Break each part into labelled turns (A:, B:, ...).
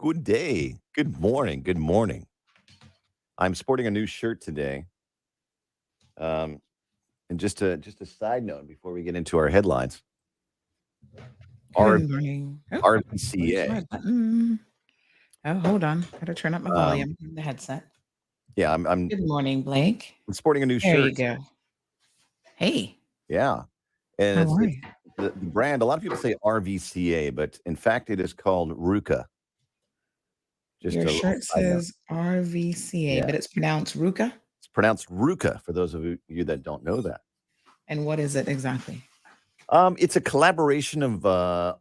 A: Good day. Good morning. Good morning. I'm sporting a new shirt today. Um, and just a side note before we get into our headlines, R
B: Good morning. Oh, where's
A: RBCA.
B: my button? Oh, hold on. Gotta turn up my
A: Um,
B: volume in the headset.
A: yeah, I'm
B: Good morning, Blake.
A: sporting a new
B: There you
A: shirt.
B: go. Hey,
A: Yeah, and
B: how are
A: it's
B: you?
A: the brand. A lot of people say RVCA, but in fact, it is called Ruka. Just
B: Your
A: a little
B: shirt
A: side note.
B: says RVCA,
A: Yeah,
B: but it's pronounced Ruka.
A: it's pronounced Ruka for those of you that don't know that.
B: And what is it exactly?
A: It's a collaboration of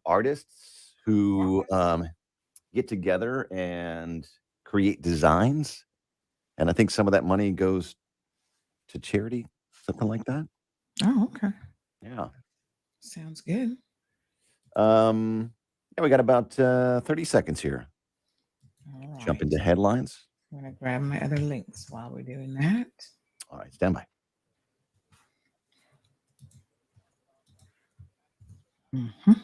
A: artists who get together and create designs. And I think some of that money goes to charity, something like that.
B: Oh, okay.
A: Yeah.
B: Sounds good.
A: Yeah, we got about 30 seconds here.
B: All
A: Jump
B: right.
A: into headlines.
B: I'm gonna grab my other links while we're doing that.
A: All right, stand by.
B: Mhm.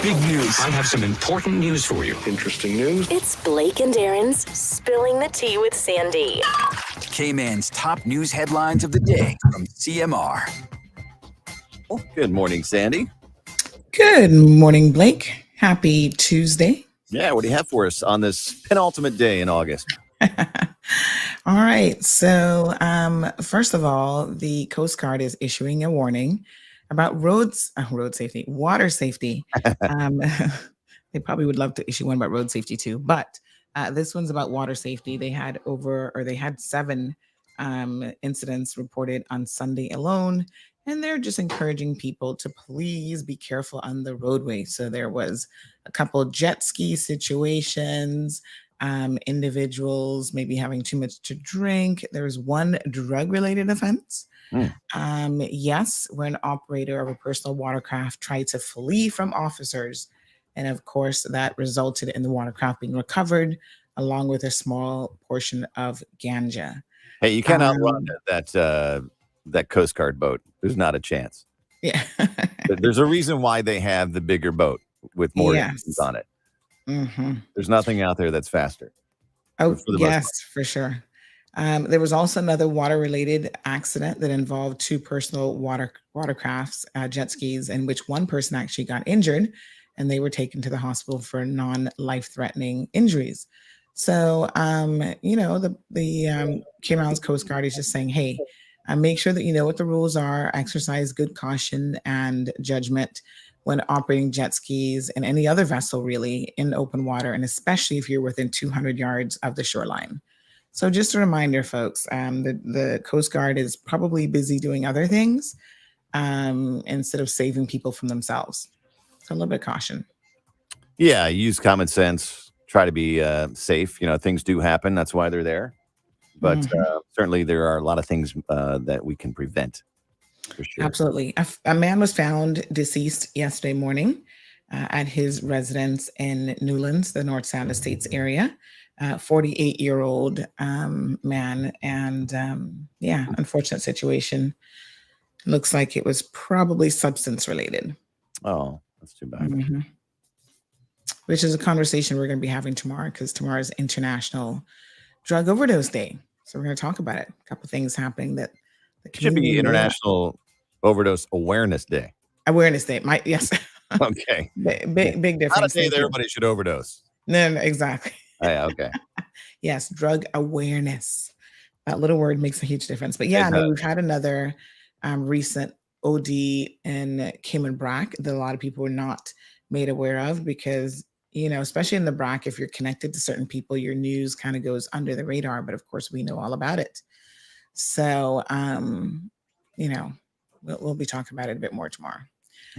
C: Big news. I have some important news for you.
D: Interesting news.
E: It's Blake and Aaron's Spilling the Tea with Sandy.
C: K-Man's top news headlines of the day from CMR.
A: Well, good morning, Sandy.
B: Good morning, Blake. Happy Tuesday.
A: Yeah, what do you have for us on this penultimate day in August?
B: All right. So, first of all, the Coast Guard is issuing a warning about road safety, water safety. Um, they probably would love to issue one about road safety too, but this one's about water safety. They had seven incidents reported on Sunday alone, and they're just encouraging people to please be careful on the roadway. So there was a couple jet ski situations, individuals maybe having too much to drink. There was one drug related offense.
A: Hmm.
B: Yes, where an operator of a personal watercraft tried to flee from officers. And of course, that resulted in the watercraft being recovered along with a small portion of ganja.
A: Hey, you can't outrun
B: Um,
A: that Coast Guard boat. There's not a chance.
B: yeah.
A: There's a reason why they have the bigger boat with more engines
B: Yes.
A: on it.
B: Hmm.
A: There's nothing out there that's faster
B: Oh,
A: for the most
B: yes,
A: part.
B: for sure. There was also another water-related accident that involved two personal watercrafts, jet skis, in which one person actually got injured, and they were taken to the hospital for non-life-threatening injuries. So, the Cayman Islands Coast Guard is just saying, hey, make sure that you know what the rules are, exercise good caution and judgment when operating jet skis and any other vessel really in open water, and especially if you're within 200 yards of the shoreline. So just a reminder, folks, the Coast Guard is probably busy doing other things instead of saving people from themselves. So a little bit of caution.
A: Yeah, use common sense. Try to be safe. Things do happen. That's why they're there. But
B: Mhm.
A: certainly, there are a lot of things that we can prevent for sure.
B: Absolutely. A man was found deceased yesterday morning at his residence in Newlands, the North Sound Estates area. 48-year-old man. And yeah, unfortunate situation. Looks like it was probably substance related.
A: Oh, that's too bad.
B: Mhm. Which is a conversation we're going to be having tomorrow because tomorrow is International Drug Overdose Day. So we're going to talk about it. A couple things happening that the
A: Should
B: community
A: be
B: may not.
A: International Overdose Awareness Day.
B: Awareness Day. My yes.
A: Okay. Yeah.
B: Big
A: Not a
B: difference.
A: day
B: Thank
A: that
B: you.
A: everybody should overdose.
B: No, no, exactly.
A: Oh, yeah, okay.
B: Yes, drug awareness. That little word makes a huge difference. But yeah,
A: It
B: I mean,
A: does.
B: we've had another recent OD in Cayman Brac that a lot of people were not made aware of because, especially in the Brac, if you're connected to certain people, your news kind of goes under the radar. But of course, we know all about it. So, you know, we'll be talking about it a bit more tomorrow.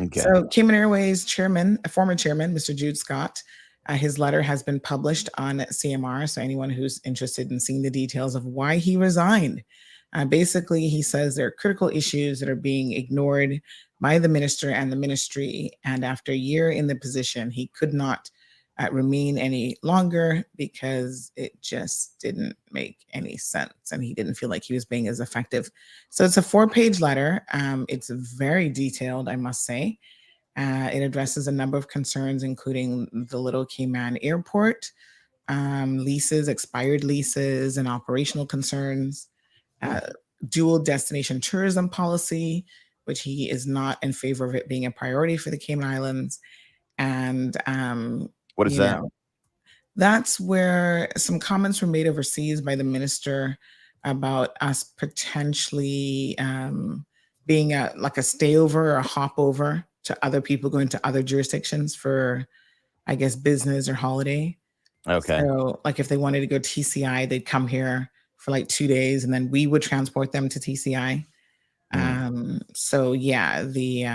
A: Okay.
B: So, Cayman Airways chairman, a former chairman, Mr. Jude Scott, his letter has been published on CMR. So, anyone who's interested in seeing the details of why he resigned Basically, he says there are critical issues that are being ignored by the minister and the ministry. And after a year in the position, he could not remain any longer because it just didn't make any sense. And he didn't feel like he was being as effective. So it's a 4-page letter. It's very detailed, I must say. It addresses a number of concerns, including the Little Cayman Airport, leases, expired leases, and operational concerns, dual destination tourism policy, which he is not in favor of it being a priority for the Cayman Islands. And,
A: What is that?
B: That's where some comments were made overseas by the minister about us potentially being like a stayover or a hop over to other people going to other jurisdictions for, I guess, business or holiday.
A: Okay.
B: So, like, if they wanted to go TCI, they'd come here for like 2 days, and then we would transport them to TCI. So, yeah, the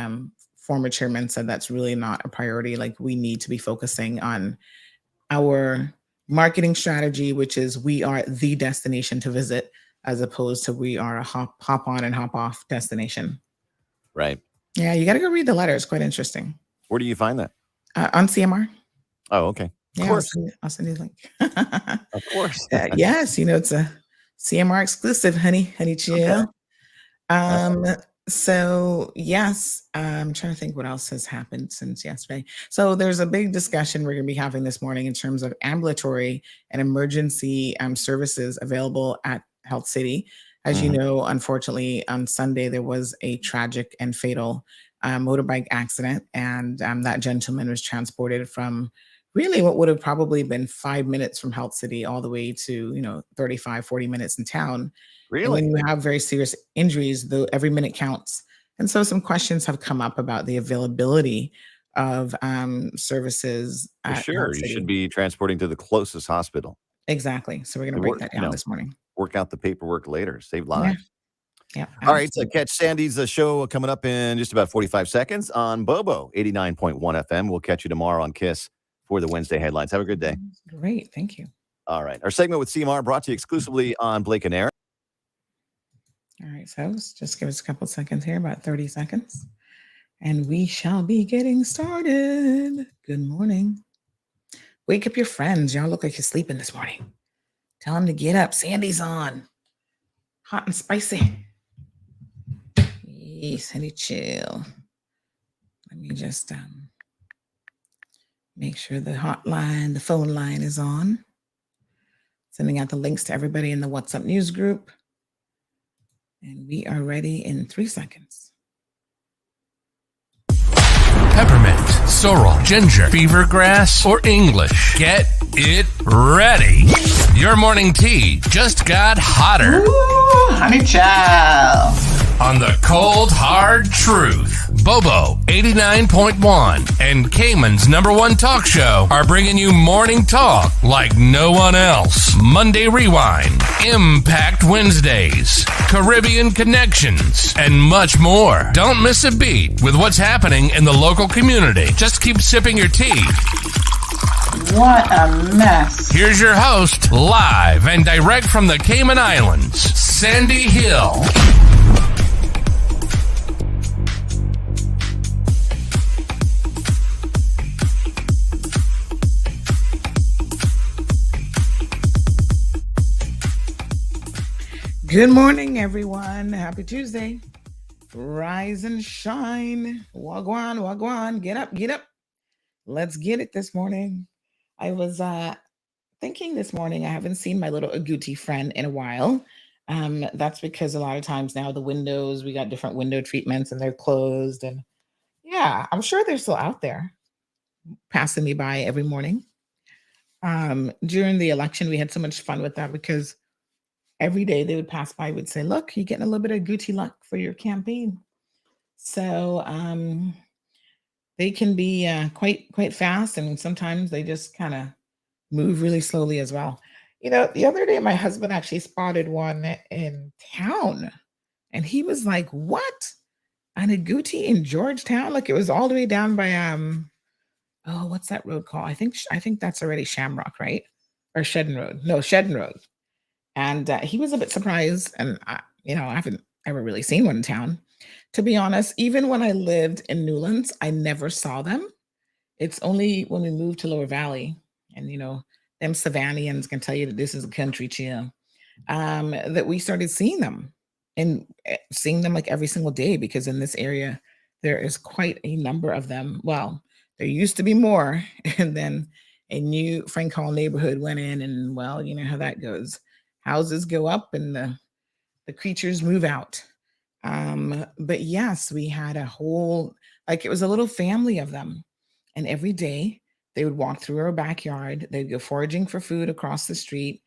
B: former chairman said that's really not a priority. Like, we need to be focusing on our marketing strategy, which is we are the destination to visit, as opposed to we are a hop on and hop off destination.
A: Right.
B: Yeah, you got to go read the letter. It's quite interesting.
A: Where do you find that?
B: On CMR.
A: Oh, okay. Of
B: Yeah,
A: course.
B: I'll send you the link.
A: Of course.
B: Yes, it's a CMR exclusive, honey chill.
A: Okay.
B: So yes, I'm trying to think what else has happened since yesterday. So there's a big discussion we're going to be having this morning in terms of ambulatory and emergency services available at Health City. As you know, unfortunately, on Sunday there was a tragic and fatal motorbike accident, and that gentleman was transported from really what would have probably been 5 minutes from Health City all the way to 35, 40 minutes in town. And when
A: Really?
B: you have very serious injuries, though, every minute counts. And so some questions have come up about the availability of services
A: For
B: at
A: sure.
B: Health
A: You
B: City.
A: should be transporting to the closest hospital.
B: Exactly. So we're going to
A: And
B: break
A: work,
B: that
A: you
B: down
A: know,
B: this morning.
A: work out the paperwork later. Save
B: Yeah.
A: lives.
B: Yeah.
A: All right. So
B: absolutely.
A: catch Sandy's show coming up in just about 45 seconds on Bobo 89.1 FM. We'll catch you tomorrow on KISS for the Wednesday headlines. Have a good day.
B: Great. Thank you.
A: All right. Our segment with CMR brought to you exclusively on Blake and Aaron.
B: All right. So just give us a couple seconds here, about 30 seconds, and we shall be getting started. Good morning. Wake up your friends. Y'all look like you're sleeping this morning. Tell them to get up. Sandy's on. Hot and spicy. Yes, Sandy, chill. Let me just make sure the hotline, the phone line is on. Sending out the links to everybody in the WhatsApp news group. And we are ready in 3 seconds.
D: Peppermint, sorrel, ginger, fever grass, or English. Get it ready. Your morning tea just got hotter.
B: Ooh, honey child.
D: On the cold, hard truth. Bobo 89.1 and Cayman's #1 talk show are bringing you morning talk like no one else. Monday Rewind, Impact Wednesdays, Caribbean Connections, and much more. Don't miss a beat with what's happening in the local community. Just keep sipping your tea.
B: What a mess.
D: Here's your host, live and direct from the Cayman Islands, Sandy Hill.
B: Good morning, everyone. Happy Tuesday. Rise and shine. Wagwan, wagwan. Get up, get up. Let's get it this morning. I was thinking this morning, I haven't seen my little agouti friend in a while. That's because a lot of times now the windows, we got different window treatments and they're closed. And yeah, I'm sure they're still out there passing me by every morning. During the election, we had so much fun with that because every day they would pass by, would say, look, you're getting a little bit of Gucci luck for your campaign. So they can be quite fast, and sometimes they just kind of move really slowly as well. The other day, my husband actually spotted one in town, and he was like, what? An agouti in Georgetown? Like, it was all the way down by, what's that road called? I think that's already Shamrock, right? Or Shedden Road. No, Shedden Road. And he was a bit surprised. And, I haven't ever really seen one in town. To be honest, even when I lived in Newlands, I never saw them. It's only when we moved to Lower Valley, and them Savannians can tell you that this is a country chill, that we started seeing them, and seeing them like every single day, because in this area there is quite a number of them. Well, there used to be more, and then a new Frank Hall neighborhood went in, and well, you know how that goes. Houses go up and the creatures move out. But yes, we had a whole, like, it was a little family of them. And every day they would walk through our backyard, they'd go foraging for food across the street,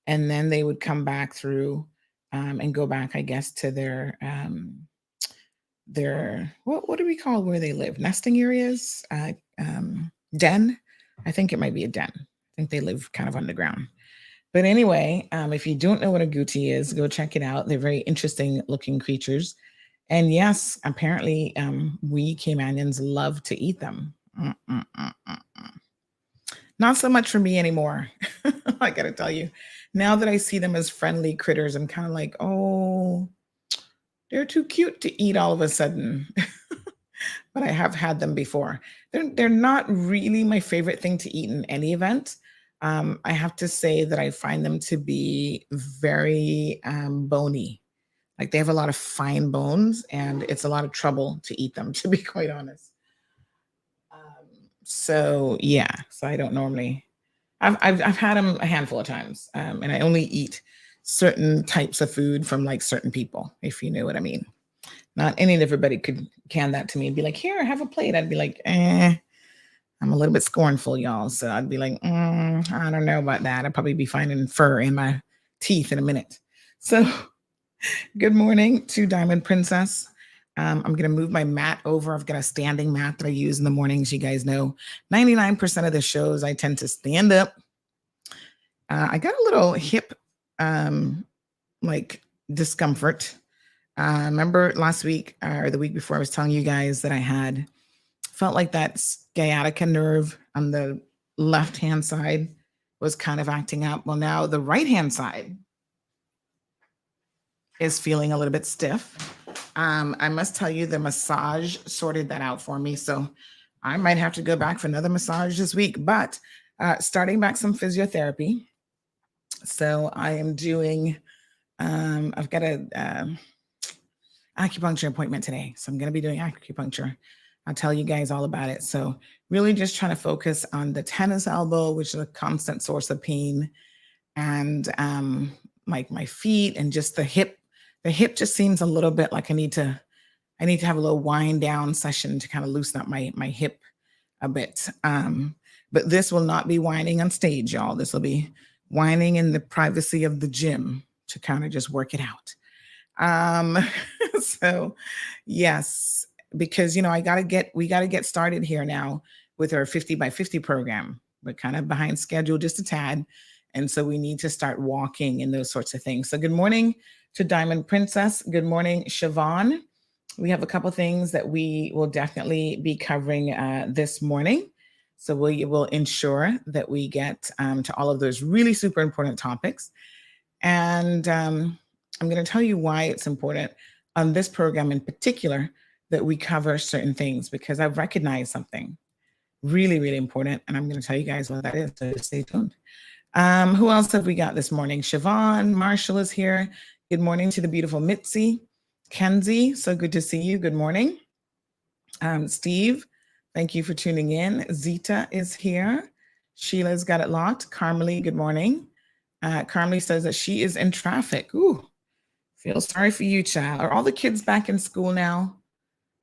B: and then they would come back through, and go back, I guess, to their what do we call where they live? Nesting areas? Den. I think it might be a den. I think they live kind of underground. But anyway, if you don't know what a guti is, go check it out. They're very interesting looking creatures. And yes, apparently, we Caymanians love to eat them. Not so much for me anymore. I gotta tell you, now that I see them as friendly critters, I'm kind of like, oh, they're too cute to eat all of a sudden. But I have had them before. They're not really my favorite thing to eat in any event. I have to say that I find them to be very bony. Like, they have a lot of fine bones, and it's a lot of trouble to eat them, to be quite honest. So yeah, so I don't normally. I've had them a handful of times, and I only eat certain types of food from like certain people, if you know what I mean. Not any and everybody could can that to me and be like, "Here, have a plate." I'd be like, "Eh." I'm a little bit scornful, y'all. So I'd be like, I don't know about that. I'd probably be finding fur in my teeth in a minute. So good morning to Diamond Princess. I'm going to move my mat over. I've got a standing mat that I use in the mornings. You guys know 99% of the shows I tend to stand up. I got a little hip like discomfort. Remember last week or the week before, I was telling you guys that I had felt like that sciatica nerve on the left-hand side was kind of acting up. Well, now the right-hand side is feeling a little bit stiff. I must tell you, the massage sorted that out for me. So I might have to go back for another massage this week, but starting back some physiotherapy. So I am doing, I've got a acupuncture appointment today. So I'm going to be doing acupuncture. I'll tell you guys all about it. So really just trying to focus on the tennis elbow, which is a constant source of pain, and like my feet and just the hip. The hip just seems a little bit like I need to have a little wind down session to kind of loosen up my hip a bit. But this will not be whining on stage, y'all. This will be whining in the privacy of the gym to kind of just work it out. So yes, because we got to get started here now with our 50 by 50 program. We're kind of behind schedule just a tad. And so we need to start walking and those sorts of things. So good morning to Diamond Princess. Good morning, Siobhan. We have a couple things that we will definitely be covering this morning. So we will ensure that we get to all of those really super important topics. And I'm going to tell you why it's important on this program in particular that we cover certain things, because I've recognized something really, really important. And I'm going to tell you guys what that is. So stay tuned. Who else have we got this morning? Siobhan, Marshall is here. Good morning to the beautiful Mitzi. Kenzie, so good to see you. Good morning. Steve, thank you for tuning in. Zita is here. Sheila's got it locked. Carmelie, good morning. Carmelie says that she is in traffic. Ooh, feel sorry for you, child. Are all the kids back in school now?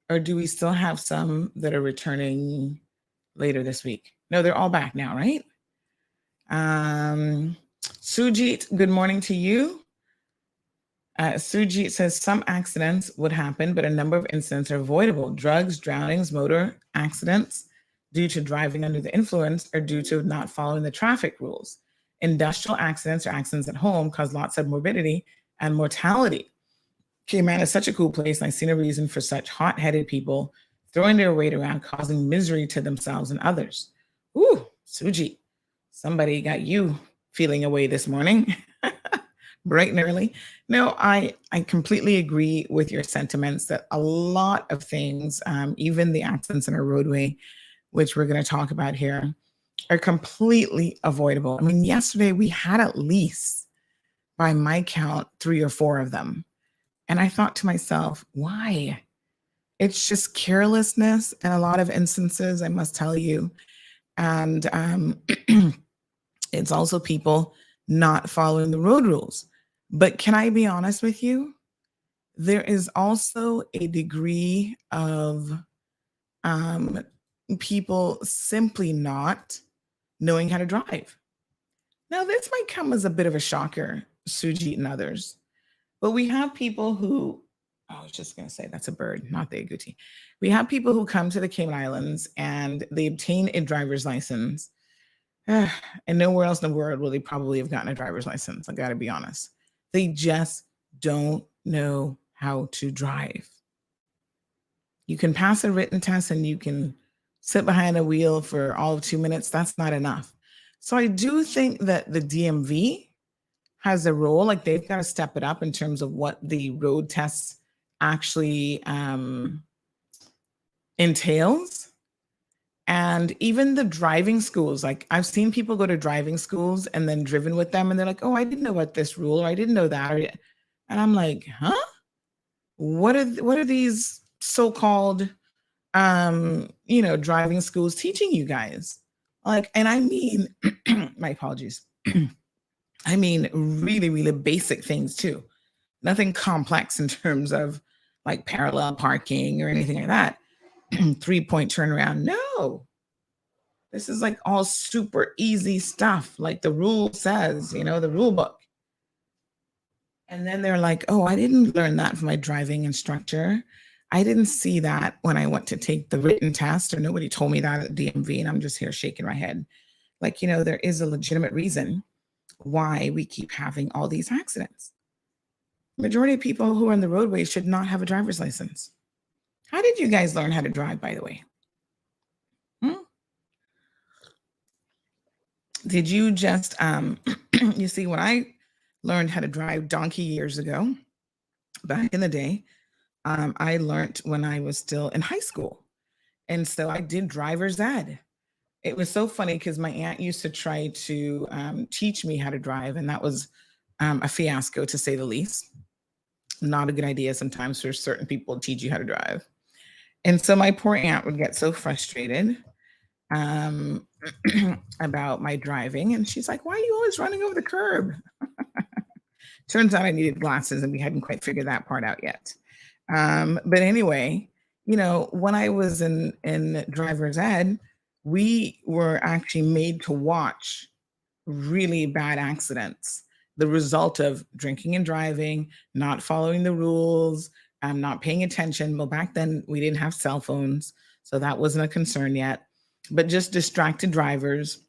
B: Or do we still have some that are returning later this week? No, they're all back now, right? Sujit, good morning to you. Sujit says some accidents would happen, but a number of incidents are avoidable. Drugs, drownings, motor accidents due to driving under the influence or due to not following the traffic rules. Industrial accidents or accidents at home cause lots of morbidity and mortality. Cayman is such a cool place, and I see no reason for such hot-headed people throwing their weight around, causing misery to themselves and others. Ooh, Sujit, somebody got you feeling away this morning. bright and early. No, I completely agree with your sentiments that a lot of things, even the accidents in our roadway, which we're going to talk about here, are completely avoidable. I mean, yesterday we had at least, by my count, 3 or 4 of them. And I thought to myself, why? It's just carelessness in a lot of instances, I must tell you. And it's also people not following the road rules. But can I be honest with you? There is also a degree of um, people simply not knowing how to drive. Now, this might come as a bit of a shocker, Sujit and others, but we have people who, I was just going to say that's a bird, not the agouti. We have people who come to the Cayman Islands and they obtain a driver's license. And nowhere else in the world will they probably have gotten a driver's license. I got to be honest. They just don't know how to drive. You can pass a written test and you can sit behind a wheel for all of 2 minutes. That's not enough. So I do think that the DMV has a role, like they've got to step it up in terms of what the road tests actually entails. And even the driving schools, like I've seen people go to driving schools and then driven with them and they're like, oh, I didn't know about this rule, or I didn't know that. And I'm like, huh? What are these so-called driving schools teaching you guys? Like, and I mean, my apologies. I mean, really, really basic things too. Nothing complex in terms of like parallel parking or anything like that. 3-point turnaround. No, this is like all super easy stuff. Like the rule says, the rule book. And then they're like, oh, I didn't learn that from my driving instructor. I didn't see that when I went to take the written test, or nobody told me that at DMV. And I'm just here shaking my head. Like, there is a legitimate reason why we keep having all these accidents. Majority of people who are on the roadway should not have a driver's license. How did you guys learn how to drive, by the way? Did you just, you see, when I learned how to drive donkey years ago, back in the day, I learned when I was still in high school. And so I did driver's ed. It was so funny because my aunt used to try to teach me how to drive, and that was a fiasco, to say the least. Not a good idea sometimes for certain people to teach you how to drive. And so my poor aunt would get so frustrated about my driving. And she's like, why are you always running over the curb? Turns out I needed glasses and we hadn't quite figured that part out yet. But anyway, when I was in driver's ed, we were actually made to watch really bad accidents, the result of drinking and driving, not following the rules, not paying attention. Well, back then we didn't have cell phones, so that wasn't a concern yet. But just distracted drivers.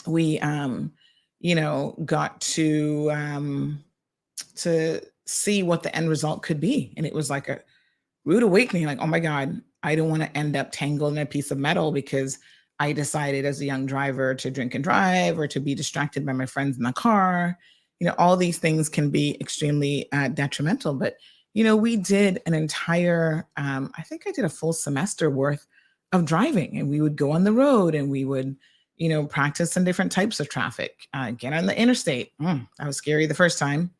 B: We, got to see what the end result could be, and it was like a rude awakening. Like, oh my God, I don't want to end up tangled in a piece of metal because I decided as a young driver to drink and drive, or to be distracted by my friends in the car. All these things can be extremely detrimental. But we did an entire, I think I did a full semester worth of driving, and we would go on the road and we would, practice on different types of traffic, get on the interstate. That was scary the first time.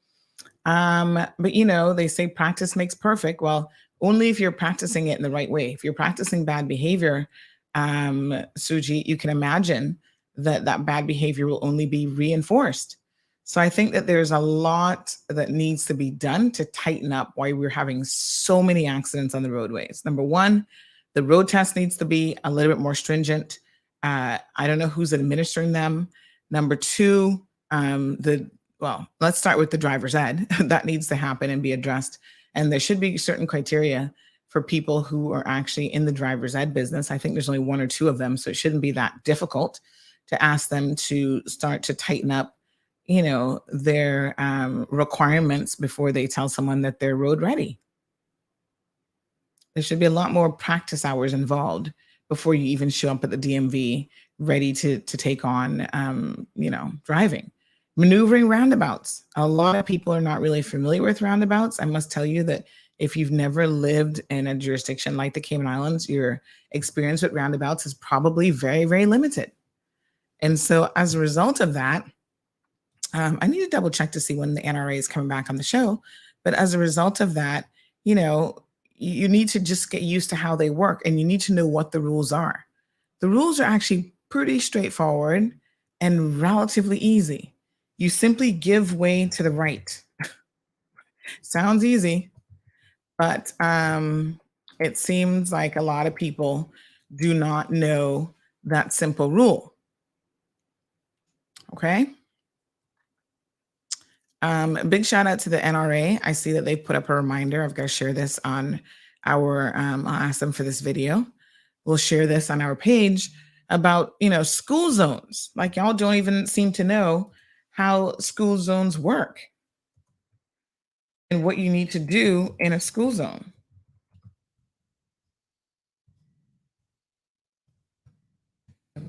B: But they say practice makes perfect. Well, only if you're practicing it in the right way. If you're practicing bad behavior, Suji, you can imagine that bad behavior will only be reinforced. So I think that there's a lot that needs to be done to tighten up why we're having so many accidents on the roadways. Number one, the road test needs to be a little bit more stringent. I don't know who's administering them. Number two, let's start with the driver's ed. That needs to happen and be addressed. And there should be certain criteria for people who are actually in the driver's ed business. I think there's only 1 or 2 of them, so it shouldn't be that difficult to ask them to start to tighten up, their requirements before they tell someone that they're road ready. There should be a lot more practice hours involved before you even show up at the DMV ready to take on, driving. Maneuvering roundabouts. A lot of people are not really familiar with roundabouts. I must tell you that if you've never lived in a jurisdiction like the Cayman Islands, your experience with roundabouts is probably very, very limited. And so, as a result of that, I need to double check to see when the NRA is coming back on the show. But as a result of that, you know, you need to just get used to how they work and you need to know what the rules are. The rules are actually pretty straightforward and relatively easy. You simply give way to the right. Sounds easy, but it seems like a lot of people do not know that simple rule. Okay. A big shout out to the NRA. I see that they put up a reminder. I've got to share this on our, I'll ask them for this video. We'll share this on our page about, school zones. Like y'all don't even seem to know how school zones work and what you need to do in a school zone.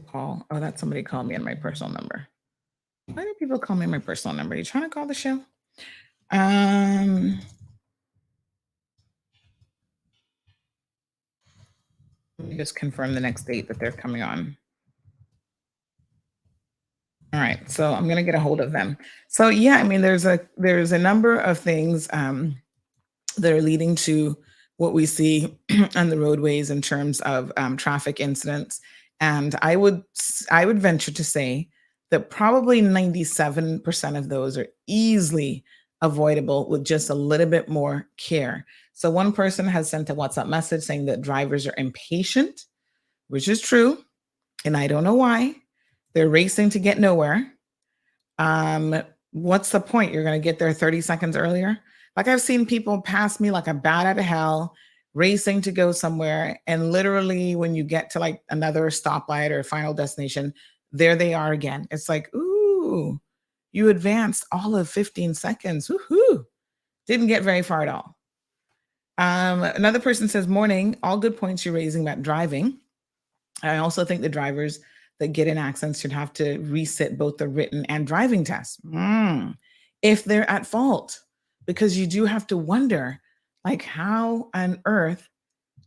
B: Call. Oh, that's somebody called me on my personal number. Why do people call me on my personal number? Are you trying to call the show? Let me just confirm the next date that they're coming on. All right, so I'm gonna get a hold of them. So yeah, I mean, there's a number of things that are leading to what we see on the roadways in terms of traffic incidents, and I would venture to say that probably 97% of those are easily avoidable with just a little bit more care. So one person has sent a WhatsApp message saying that drivers are impatient, which is true, and I don't know why. They're racing to get nowhere. What's the point? You're going to get there 30 seconds earlier. Like I've seen people pass me like a bat out of hell, racing to go somewhere. And literally when you get to like another stoplight or final destination, there they are again. It's like, ooh, you advanced all of 15 seconds. Woohoo. Didn't get very far at all. Another person says, morning, all good points you're raising about driving. I also think the drivers that get in accidents should have to resit both the written and driving tests if they're at fault, because you do have to wonder, like, how on earth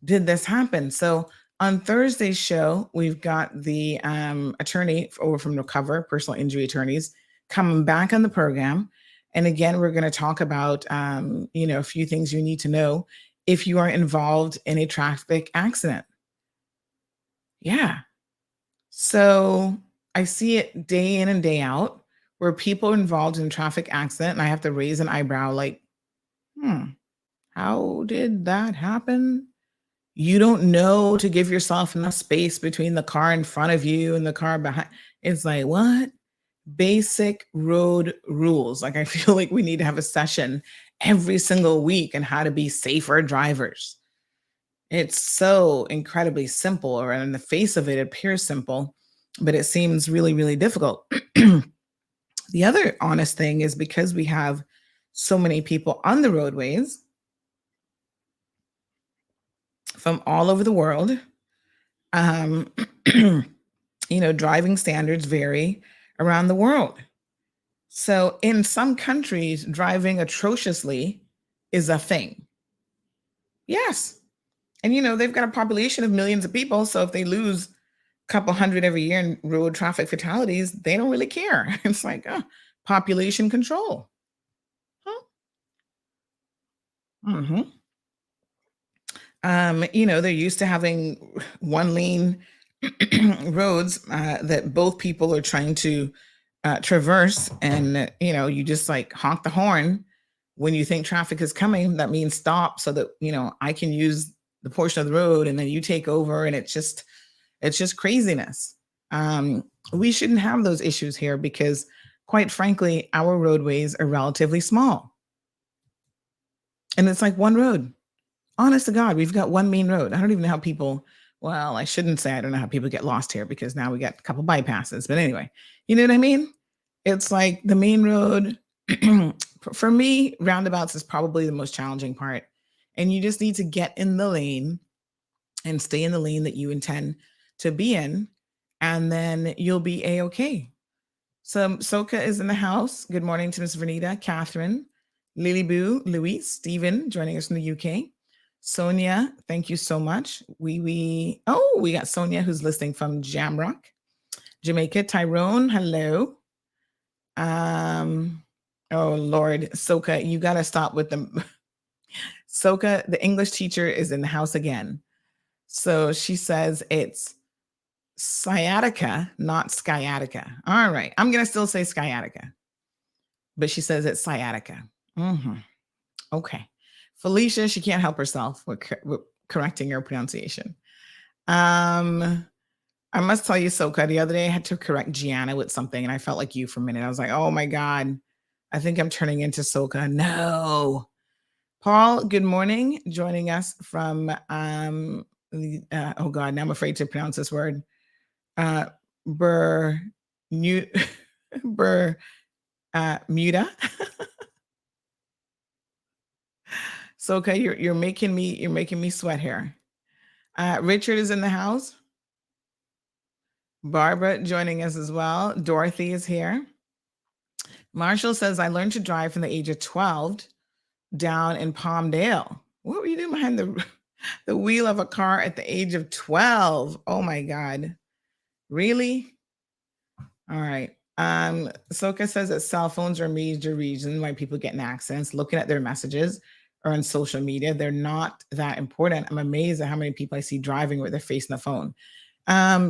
B: did this happen? So on Thursday's show, we've got the attorney over from Recover, personal injury attorneys, coming back on the program. And again, we're going to talk about, a few things you need to know if you are involved in a traffic accident. Yeah. So I see it day in and day out where people are involved in traffic accident and I have to raise an eyebrow like, how did that happen? You don't know to give yourself enough space between the car in front of you and the car behind. It's like, what? Basic road rules. Like I feel like we need to have a session every single week on how to be safer drivers. It's so incredibly simple, or in the face of it, it appears simple, but it seems really, really difficult. The other honest thing is because we have so many people on the roadways from all over the world, driving standards vary around the world. So in some countries, driving atrociously is a thing. Yes. And, they've got a population of millions of people. So if they lose a couple hundred every year in road traffic fatalities, they don't really care. It's like, population control. Huh? Mm-hmm. They're used to having one lane roads that both people are trying to traverse. And, you just like honk the horn when you think traffic is coming. That means stop so that, I can use the portion of the road and then you take over. And it's just craziness. We shouldn't have those issues here because quite frankly, our roadways are relatively small. And it's like one road. Honest to God, we've got one main road. I don't even know how people, well, I shouldn't say I don't know how people get lost here because now we got a couple bypasses. But anyway, you know what I mean? It's like the main road. For me, roundabouts is probably the most challenging part. And you just need to get in the lane and stay in the lane that you intend to be in. And then you'll be A-okay. So Soka is in the house. Good morning to Miss Vernita, Catherine, Lily Boo, Louise, Stephen joining us from the UK. Sonia, thank you so much. We got Sonia who's listening from Jamrock, Jamaica. Tyrone, hello. Oh Lord, Soka, you gotta stop with them. Soka, the English teacher, is in the house again. So she says it's sciatica, not sciatica. All right. I'm going to still say sciatica, but she says it's sciatica. Okay. Felicia, she can't help herself with correcting her pronunciation. I must tell you, Soka, the other day I had to correct Gianna with something and I felt like you for a minute. I was like, oh my God, I think I'm turning into Soka. No. Paul, good morning. Joining us from, oh God, now I'm afraid to pronounce this word. Muda. So okay, you're making me sweat here. Richard is in the house. Barbara joining us as well. Dorothy is here. Marshall says, I learned to drive from the age of 12 down in Palmdale. What were you doing behind the wheel of a car at the age of 12? Oh my God. Really? All right. Soka says that cell phones are a major reason why people get in accidents. Looking at their messages or on social media, they're not that important. I'm amazed at how many people I see driving with their face in the phone.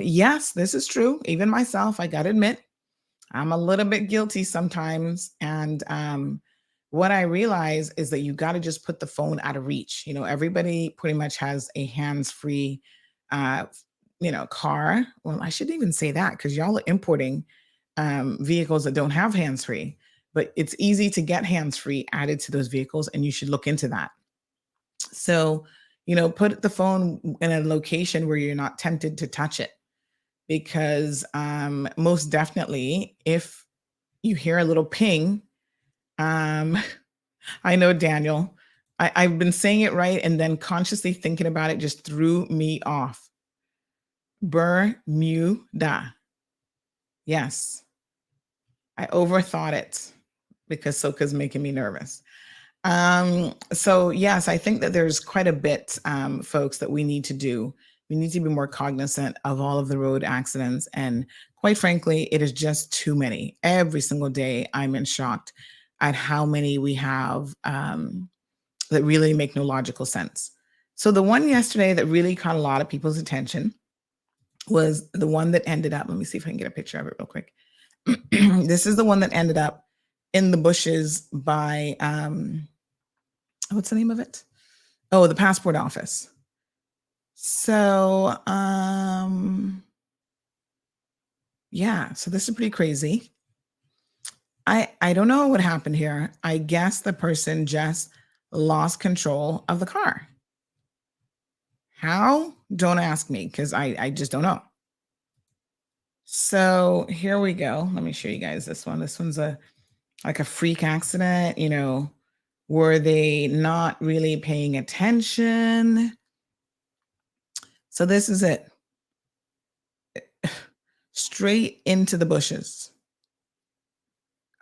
B: Yes, this is true. Even myself, I got to admit, I'm a little bit guilty sometimes. And what I realize is that you got to just put the phone out of reach. You know, everybody pretty much has a hands-free car. Well, I shouldn't even say that because y'all are importing vehicles that don't have hands-free, but it's easy to get hands-free added to those vehicles, and you should look into that. So, put the phone in a location where you're not tempted to touch it, because most definitely, if you hear a little ping, I know, Daniel, I've been saying it right, and then consciously thinking about it just threw me off. Bermuda. Yes. I overthought it because Soka's making me nervous. So yes, I think that there's quite a bit, folks, that we need to do. We need to be more cognizant of all of the road accidents. And quite frankly, it is just too many. Every single day, I'm in shock at how many we have that really make no logical sense. So the one yesterday that really caught a lot of people's attention was the one that ended up, let me see if I can get a picture of it real quick. This is the one that ended up in the bushes by, what's the name of it? Oh, the passport office. So, yeah, so this is pretty crazy. I don't know what happened here. I guess the person just lost control of the car. How? Don't ask me, because I just don't know. So here we go. Let me show you guys this one. This one's like a freak accident. Were they not really paying attention? So this is it. Straight into the bushes.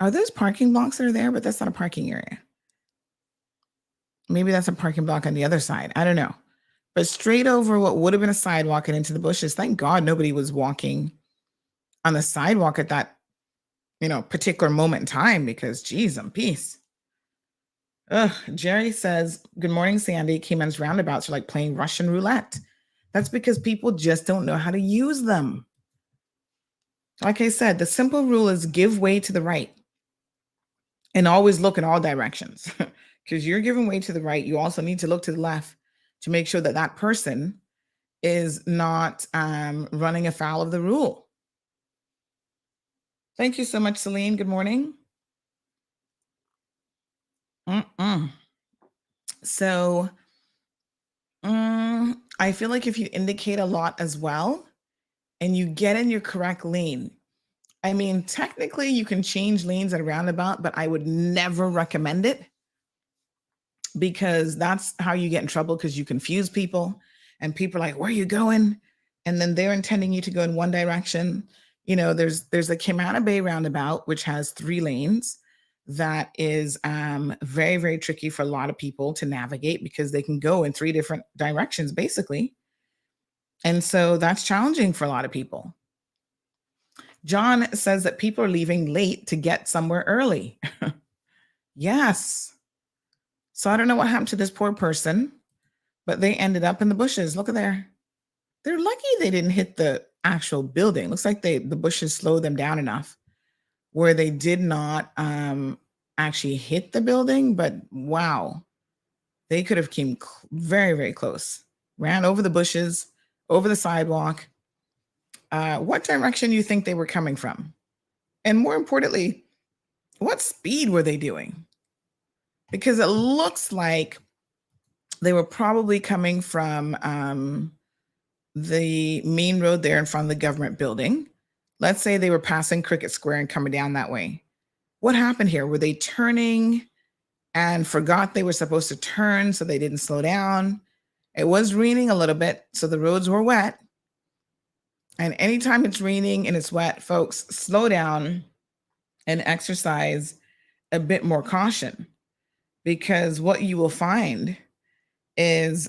B: Are those parking blocks that are there? But that's not a parking area. Maybe that's a parking block on the other side. I don't know. But straight over what would have been a sidewalk and into the bushes. Thank God nobody was walking on the sidewalk at that, particular moment in time, because geez, I'm peace. Jerry says, good morning, Sandy. Cayman's roundabouts are like playing Russian roulette. That's because people just don't know how to use them. Like I said, the simple rule is give way to the right and always look in all directions, because you're giving way to the right. You also need to look to the left to make sure that that person is not running afoul of the rule. Thank you so much, Celine. Good morning. So I feel like if you indicate a lot as well and you get in your correct lane, I mean, technically you can change lanes at a roundabout, but I would never recommend it, because that's how you get in trouble, because you confuse people and people are like, where are you going? And then they're intending you to go in one direction. There's the Cayman Bay roundabout, which has 3 lanes. That is very, very tricky for a lot of people to navigate because they can go in 3 different directions, basically. And so that's challenging for a lot of people. John says that people are leaving late to get somewhere early. Yes. So I don't know what happened to this poor person, but they ended up in the bushes. Look at there. They're lucky they didn't hit the actual building. Looks like the bushes slowed them down enough where they did not actually hit the building, but wow, they could have came very, very close. Ran over the bushes, over the sidewalk. What direction do you think they were coming from? And more importantly, what speed were they doing? Because it looks like they were probably coming from the main road there in front of the government building. Let's say they were passing Cricket Square and coming down that way. What happened here? Were they turning and forgot they were supposed to turn, so they didn't slow down? It was raining a little bit, so the roads were wet. And anytime it's raining and it's wet, folks, slow down and exercise a bit more caution, because what you will find is,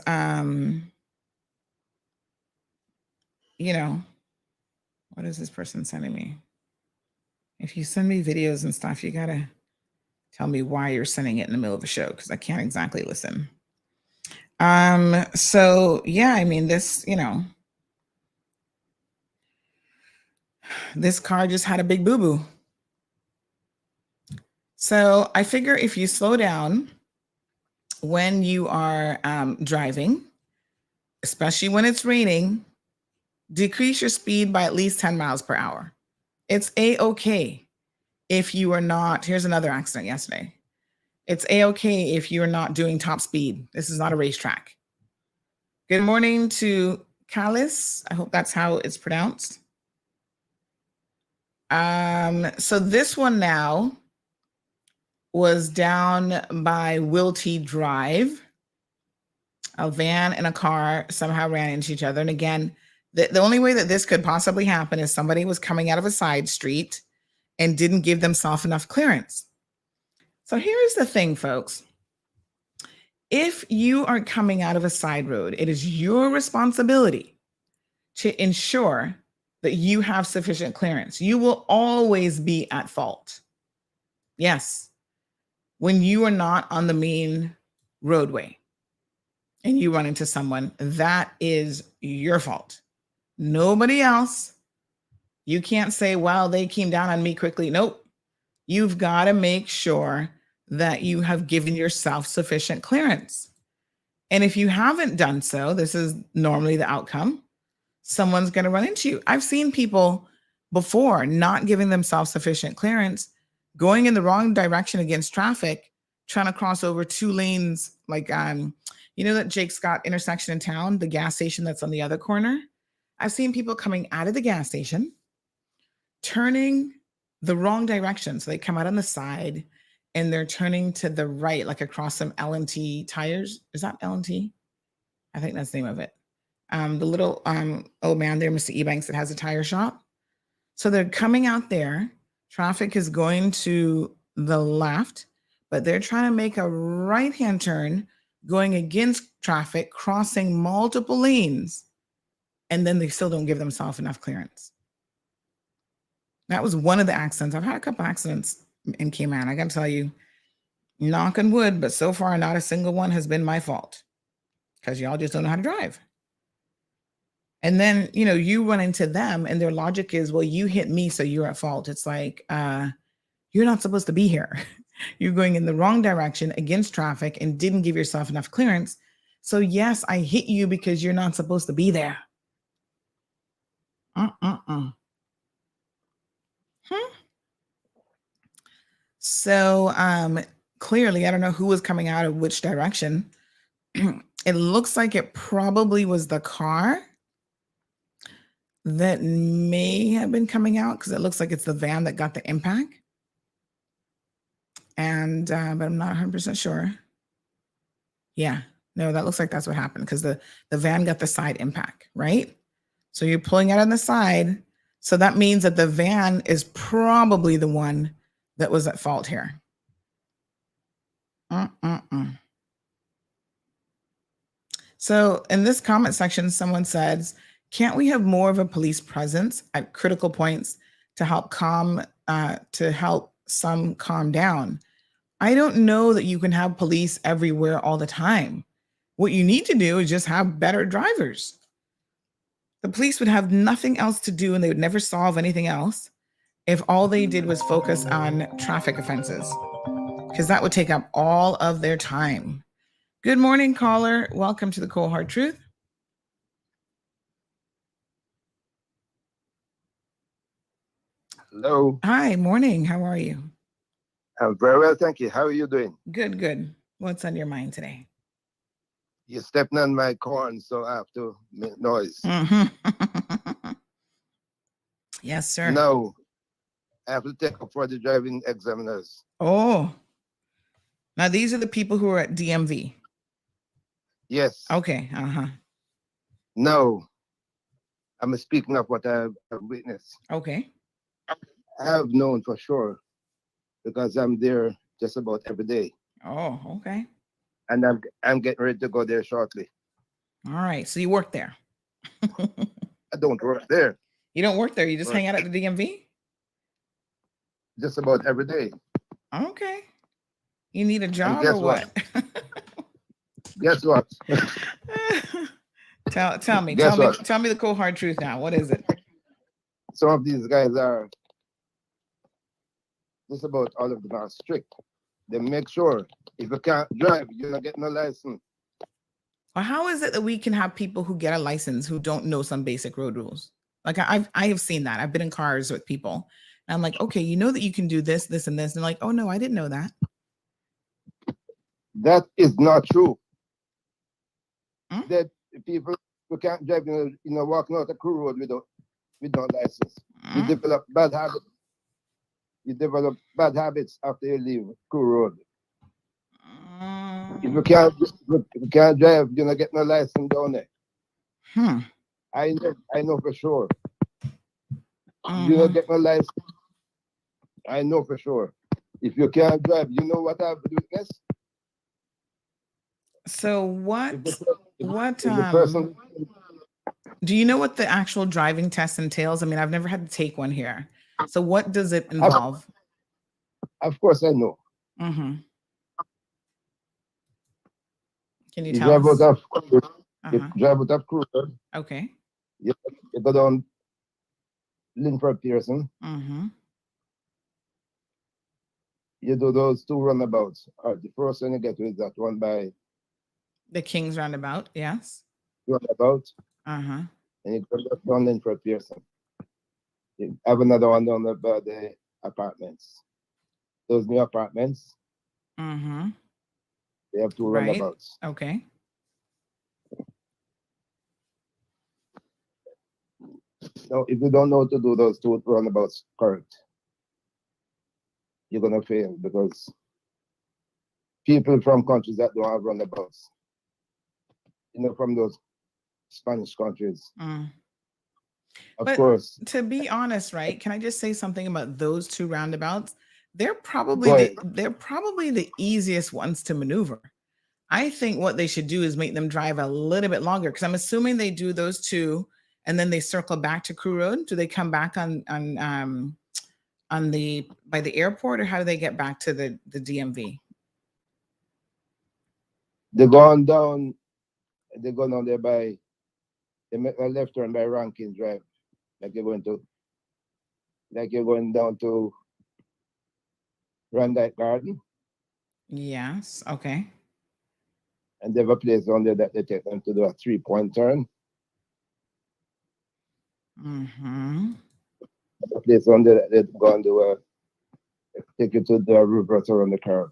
B: what is this person sending me? If you send me videos and stuff, you got to tell me why you're sending it in the middle of a show, because I can't exactly listen. So yeah, I mean, this car just had a big boo-boo. So I figure if you slow down when you are driving, especially when it's raining, decrease your speed by at least 10 miles per hour. It's A-okay if you are not, here's another accident yesterday. It's A-okay if you're not doing top speed. This is not a racetrack. Good morning to Callis. I hope that's how it's pronounced. So this one now was down by Wilty Drive. A van and a car somehow ran into each other. And again, the only way that this could possibly happen is somebody was coming out of a side street and didn't give themselves enough clearance. So here's the thing, folks. If you are coming out of a side road, it is your responsibility to ensure that you have sufficient clearance. You will always be at fault. Yes. When you are not on the main roadway and you run into someone, that is your fault. Nobody else. You can't say, well, they came down on me quickly. Nope. You've got to make sure that you have given yourself sufficient clearance. And if you haven't done so, this is normally the outcome. Someone's going to run into you. I've seen people before not giving themselves sufficient clearance, going in the wrong direction against traffic, trying to cross over 2 lanes. Like, that Jake Scott intersection in town, the gas station that's on the other corner. I've seen people coming out of the gas station, turning the wrong direction. So they come out on the side and they're turning to the right, like across some L&T tires. Is that L&T? I think that's the name of it. The little old man there, Mr. Ebanks, that has a tire shop. So they're coming out there. Traffic is going to the left, but they're trying to make a right-hand turn, going against traffic, crossing multiple lanes, and then they still don't give themselves enough clearance. That was one of the accidents. I've had a couple accidents in Cayman. I got to tell you, knock on wood, but so far not a single one has been my fault, because y'all just don't know how to drive. And then, you run into them and their logic is, well, you hit me, so you're at fault. It's like, you're not supposed to be here. You're going in the wrong direction against traffic and didn't give yourself enough clearance. So yes, I hit you because you're not supposed to be there. So clearly, I don't know who was coming out of which direction. It looks like it probably was the car that may have been coming out, because it looks like it's the van that got the impact. And but I'm not 100% sure. Yeah, no, that looks like that's what happened, because the van got the side impact, right? So you're pulling out on the side. So that means that the van is probably the one that was at fault here. So in this comment section, someone says, can't we have more of a police presence at critical points to help some calm down? I don't know that you can have police everywhere all the time. What you need to do is just have better drivers. The police would have nothing else to do and they would never solve anything else if all they did was focus on traffic offenses, because that would take up all of their time. Good morning, caller. Welcome to the Cold Hard Truth.
F: Hello.
B: Hi, morning. How are you?
F: I'm very well, thank you. How are you doing?
B: Good, good. What's on your mind today?
F: You're stepping on my corn, so I have to make noise.
B: Yes, sir.
F: No, I have to take up for the driving examiners.
B: Oh, now these are the people who are at DMV.
F: Yes.
B: Okay.
F: No, I'm speaking of what I've witnessed.
B: Okay.
F: I have known for sure because I'm there just about every day.
B: Oh, okay.
F: And I'm getting ready to go there shortly.
B: All right. So you work there?
F: I don't work there.
B: You don't work there? You just hang out at the DMV?
F: Just about every day.
B: Okay. You need a job or what?
F: Guess what?
B: Tell me.
F: Guess what?
B: Tell me the cold hard truth now. What is it?
F: Some of these guys are just about all of them are strict. They make sure if you can't drive, you're not getting a license.
B: Well, how is it that we can have people who get a license who don't know some basic road rules? Like I have seen that. I've been in cars with people. And I'm like, okay, you know that you can do this, this, and this. And they're like, oh no, I didn't know that.
F: That is not true. That people who can't drive, walking out a crew road without license. You develop bad habits. You develop bad habits after you leave crew road. If you can't drive, you're not getting a license down there. I know for sure. You're not getting a license. I know for sure. If you can't drive, you know what I have to do next?
B: So do you know what the actual driving test entails? I mean, I've never had to take one here. So what does it involve?
F: Of course I know.
B: Can you tell us?
F: You drive out of crew road.
B: Okay.
F: You go down Linford Pearson. You do those two roundabouts. The first one you get to is that one by
B: the King's Roundabout, yes.
F: Roundabout. And you go down Linford Pearson. You have another one down there by the apartments. Those new apartments. They have two roundabouts.
B: Okay.
F: So if you don't know how to do those two roundabouts correct, you're gonna fail because people from countries that don't have roundabouts, from those Spanish countries. Of course.
B: To be honest, right? Can I just say something about those two roundabouts? They're probably the easiest ones to maneuver. I think what they should do is make them drive a little bit longer because I'm assuming they do those two and then they circle back to Crew Road. Do they come back by the airport, or how do they get back to the DMV?
F: They're going down there they make a left turn by Rankin Drive, like you're going down to Randite Garden.
B: Yes, okay.
F: And they have a place down there that they take them to do a 3-point turn. A place down there that they go and do take you to the reverse around the curve.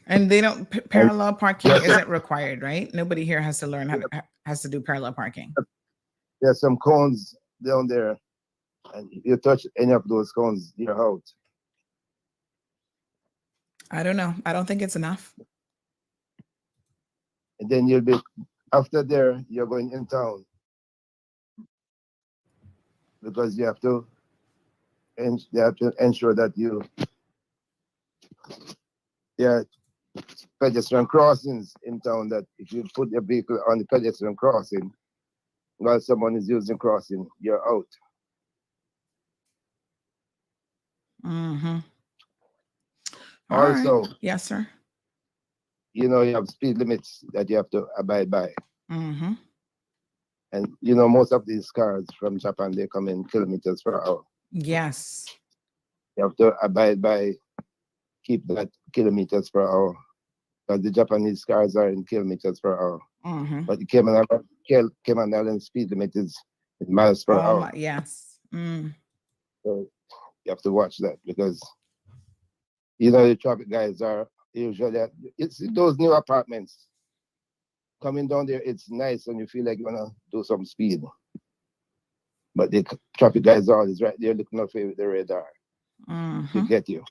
B: And they don't parallel parking isn't required, right? Nobody here has to learn has to do parallel parking.
F: There's some cones down there, and if you touch any of those cones, you're out.
B: I don't know. I don't think it's enough.
F: And then you'll be after there. You're going in town. because you have to ensure that there are pedestrian crossings in town, that if you put your vehicle on the pedestrian crossing while someone is using crossing, you're out.
B: Mm-hmm.
F: Also,
B: right. Yes, sir.
F: you have speed limits that you have to abide by.
B: Mm-hmm.
F: And most of these cars from Japan, they come in kilometers per hour.
B: Yes.
F: You have to abide by, keep that kilometers per hour, because the Japanese cars are in kilometers per hour.
B: Mm-hmm.
F: But the Cayman Islands speed limit is in miles per hour.
B: Yes. Mm.
F: So you have to watch that, because the traffic guys are usually it's those new apartments coming down there. It's nice and you feel like you want to do some speed, but the traffic guys are always right there looking out for you with the radar to get you.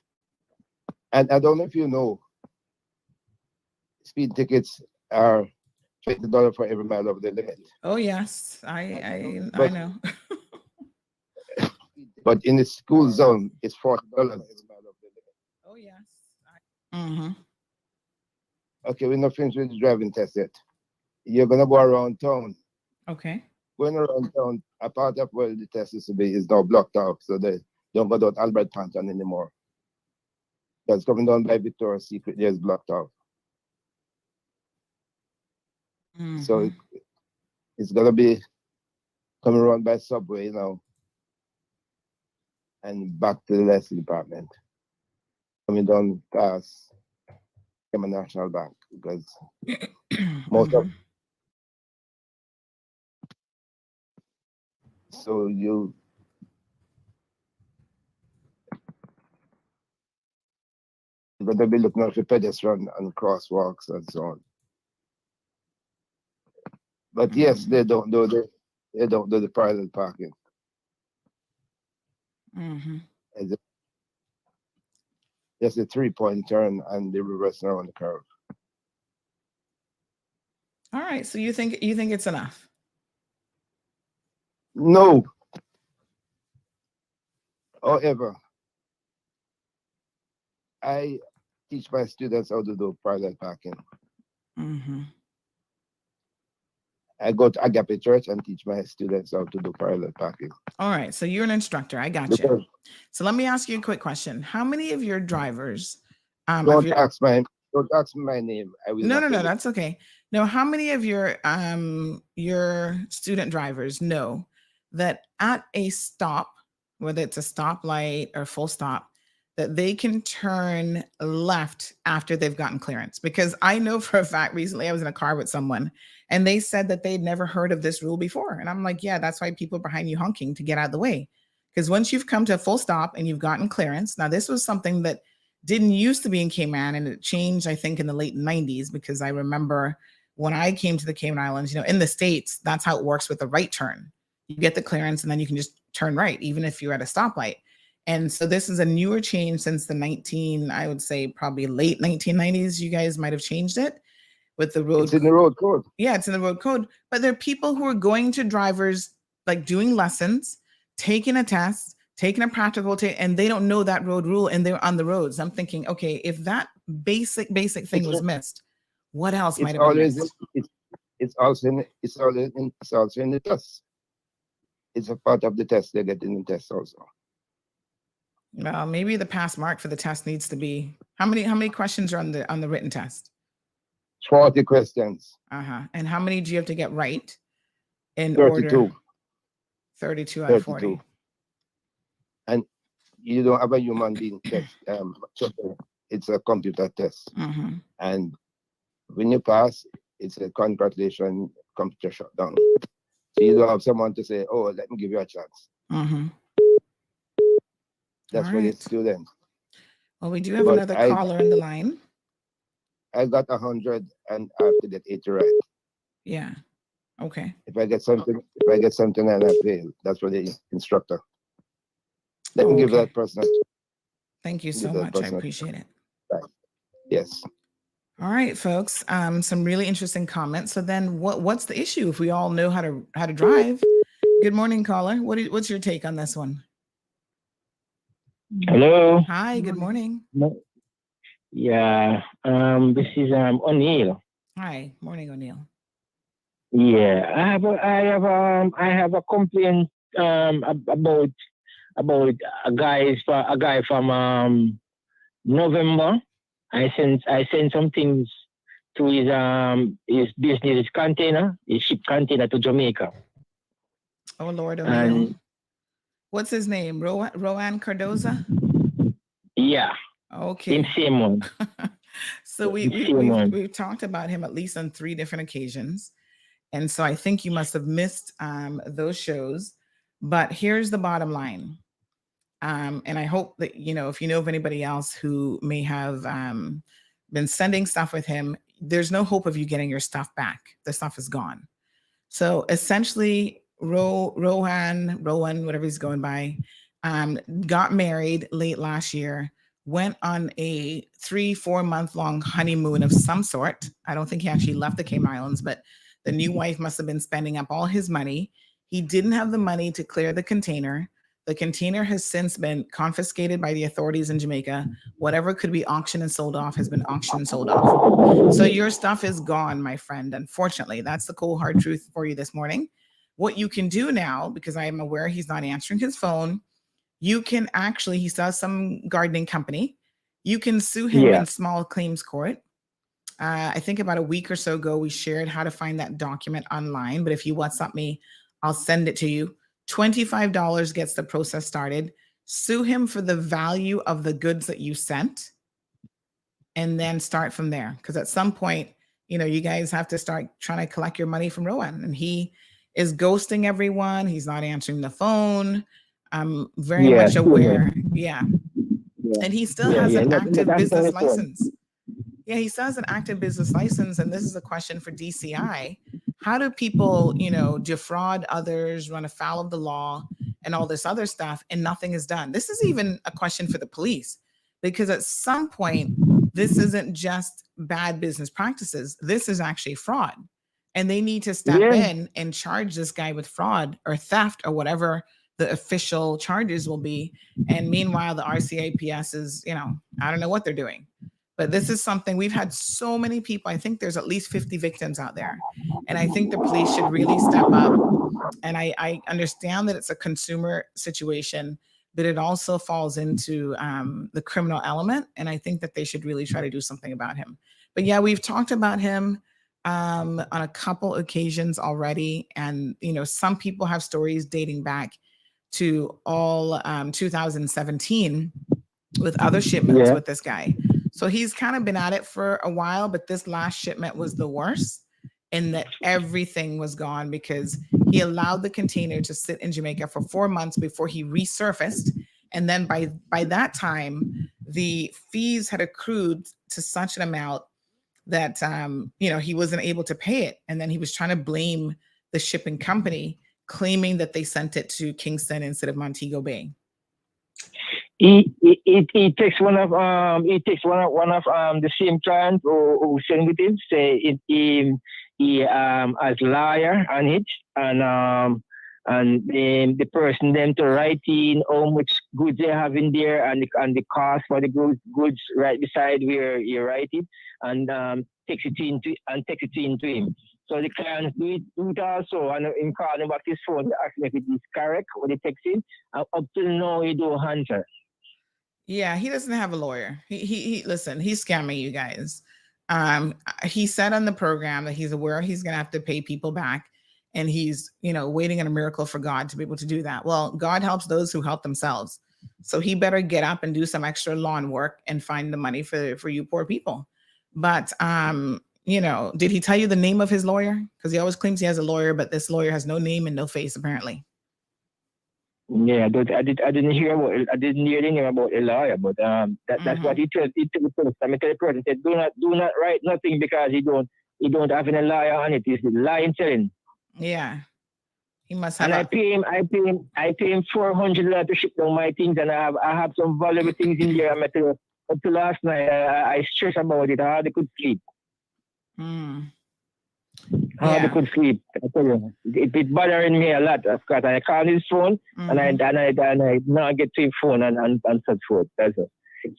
F: And I don't know if you know, speed tickets are $20 for every mile over the limit.
B: Oh yes, I know.
F: But in the school zone, it's $40.
B: Oh yes. Mm-hmm.
F: Okay, we're not finished with the driving test yet. You're gonna go around town.
B: Okay.
F: Going around town, a part of where the test is to be is now blocked off, so they don't go down Albert Panton anymore. That's coming down by Victoria's Secret, there's blocked off.
B: Mm-hmm.
F: So it's gonna be coming around by subway now and back to the lesson department. Coming down past Cayman National Bank, because most of so you're gonna be looking at the pedestrian and crosswalks and so on. But yes, they don't do the parallel parking.
B: Mm-hmm.
F: Just a 3-point turn and the reverse now on the curve.
B: All right. So you think it's enough?
F: No. However, I teach my students how to do parallel parking.
B: Mm-hmm.
F: I go to Agape Church and teach my students how to do parallel parking.
B: All right. So you're an instructor. I got you. So let me ask you a quick question. How many of your drivers?
F: Don't ask me my name. I will
B: No, that's okay. No, how many of your student drivers know that at a stop, whether it's a stoplight or full stop, that they can turn left after they've gotten clearance? Because I know for a fact, recently I was in a car with someone and they said that they'd never heard of this rule before. And I'm like, yeah, that's why people are behind you honking to get out of the way. Because once you've come to a full stop and you've gotten clearance, now this was something that didn't used to be in Cayman, and it changed, I think, in the late 90s, because I remember when I came to the Cayman Islands, in the States, that's how it works with the right turn. You get the clearance and then you can just turn right, even if you're at a stoplight. And so this is a newer change since I would say probably late 1990s. You guys might have changed it with the road.
F: It's in the road code.
B: Yeah, it's in the road code. But there are people who are going to drivers, like doing lessons, taking a test, taking a practical, and they don't know that road rule and they're on the roads. I'm thinking, okay, if that basic thing was missed, what else might have been missed?
F: It's also in the test. It's a part of the test they get in the test also.
B: Well, maybe the pass mark for the test needs to be how many questions are on the written test?
F: 40 questions.
B: And how many do you have to get right in
F: 32.
B: order? 32 out of 40.
F: And you don't have a human being test. It's a computer test.
B: Mm-hmm.
F: And when you pass, it's a congratulations, computer shut down. So you don't have someone to say, oh, let me give you a chance.
B: Mm-hmm.
F: That's for the student.
B: Well, we do have another caller on the line.
F: I got 100 and I have to get 80 right.
B: Yeah. Okay.
F: If I get something and I fail, that's for the instructor. Let me give that person.
B: Thank you so much. I appreciate it.
F: Right. Yes.
B: All right, folks. Some really interesting comments. So then what's the issue if we all know how to drive? Good morning, caller. What's your take on this one?
G: Hello.
B: Hi, good morning.
G: Yeah. This is O'Neill.
B: Hi, morning, O'Neill.
G: Yeah. I have a complaint about a guy from November. I sent some things to his business container, his ship container to Jamaica.
B: Oh Lord, O'Neill. What's his name? Rowan Cardoza?
G: Yeah.
B: Okay.
G: In same one.
B: So we've talked about him at least on 3 different occasions. And so I think you must have missed those shows. But here's the bottom line. And I hope that, if you know of anybody else who may have been sending stuff with him, there's no hope of you getting your stuff back. The stuff is gone. So essentially, Rowan, whatever he's going by, got married late last year, went on a 3-4 month long honeymoon of some sort. I don't think he actually left the Cayman Islands, but the new wife must have been spending up all his money. He didn't have the money to clear the container. The container has since been confiscated by the authorities in Jamaica. Whatever could be auctioned and sold off has been auctioned and sold off. So your stuff is gone, my friend. Unfortunately, that's the cold, hard truth for you this morning. What you can do now, because I am aware he's not answering his phone, you can actually, he does some gardening company. You can sue him in small claims court. I think about a week or so ago, we shared how to find that document online. But if you WhatsApp me, I'll send it to you. $25 gets the process started. Sue him for the value of the goods that you sent, and then start from there. Because at some point, you guys have to start trying to collect your money from Rowan. And he is ghosting everyone. He's not answering the phone. I'm very much aware. Yeah. And he still has an active business license. Yeah, he still has an active business license. And this is a question for DCI. How do people, defraud others, run afoul of the law, and all this other stuff, and nothing is done? This is even a question for the police, because at some point, this isn't just bad business practices. This is actually fraud. And they need to step in and charge this guy with fraud or theft or whatever the official charges will be. And meanwhile, the RCAPS is, I don't know what they're doing. But this is something we've had so many people. I think there's at least 50 victims out there. And I think the police should really step up. And I understand that it's a consumer situation, but it also falls into the criminal element. And I think that they should really try to do something about him. But yeah, we've talked about him on a couple occasions already. And, some people have stories dating back to all 2017 with other shipments with this guy. So he's kind of been at it for a while, but this last shipment was the worst, in that everything was gone because he allowed the container to sit in Jamaica for 4 months before he resurfaced. And then by that time, the fees had accrued to such an amount that, he wasn't able to pay it. And then he was trying to blame the shipping company, claiming that they sent it to Kingston instead of Montego Bay.
G: He takes one of the same client who sent with him, say he as lawyer on it, and the person then to write in how much goods they have in there and the cost for the goods right beside where you write it, and takes it into him. So the clients do it also, and in calling back his phone, they ask me if it is correct when they text him. Up till now, he don't answer.
B: Yeah, he doesn't have a lawyer. He listen, he's scamming you guys. He said on the program that he's aware he's going to have to pay people back, and he's, waiting on a miracle for God to be able to do that. Well, God helps those who help themselves. So he better get up and do some extra lawn work and find the money for you poor people. But, did he tell you the name of his lawyer? Because he always claims he has a lawyer, but this lawyer has no name and no face, apparently.
G: Yeah, I didn't hear anything about a lawyer, but that's what he told. He told the person, said, do not write nothing because he don't have any lawyer on it. He's lying telling.
B: Yeah, he must have.
G: And I pay him $400 to ship down my things, and I have some valuable things in there. Up to last night, I stress about it. I hardly could sleep. Hardly
B: Yeah.
G: could sleep. I tell you, it bothering me a lot because I call his phone and I not get to his phone and such forth. That's it.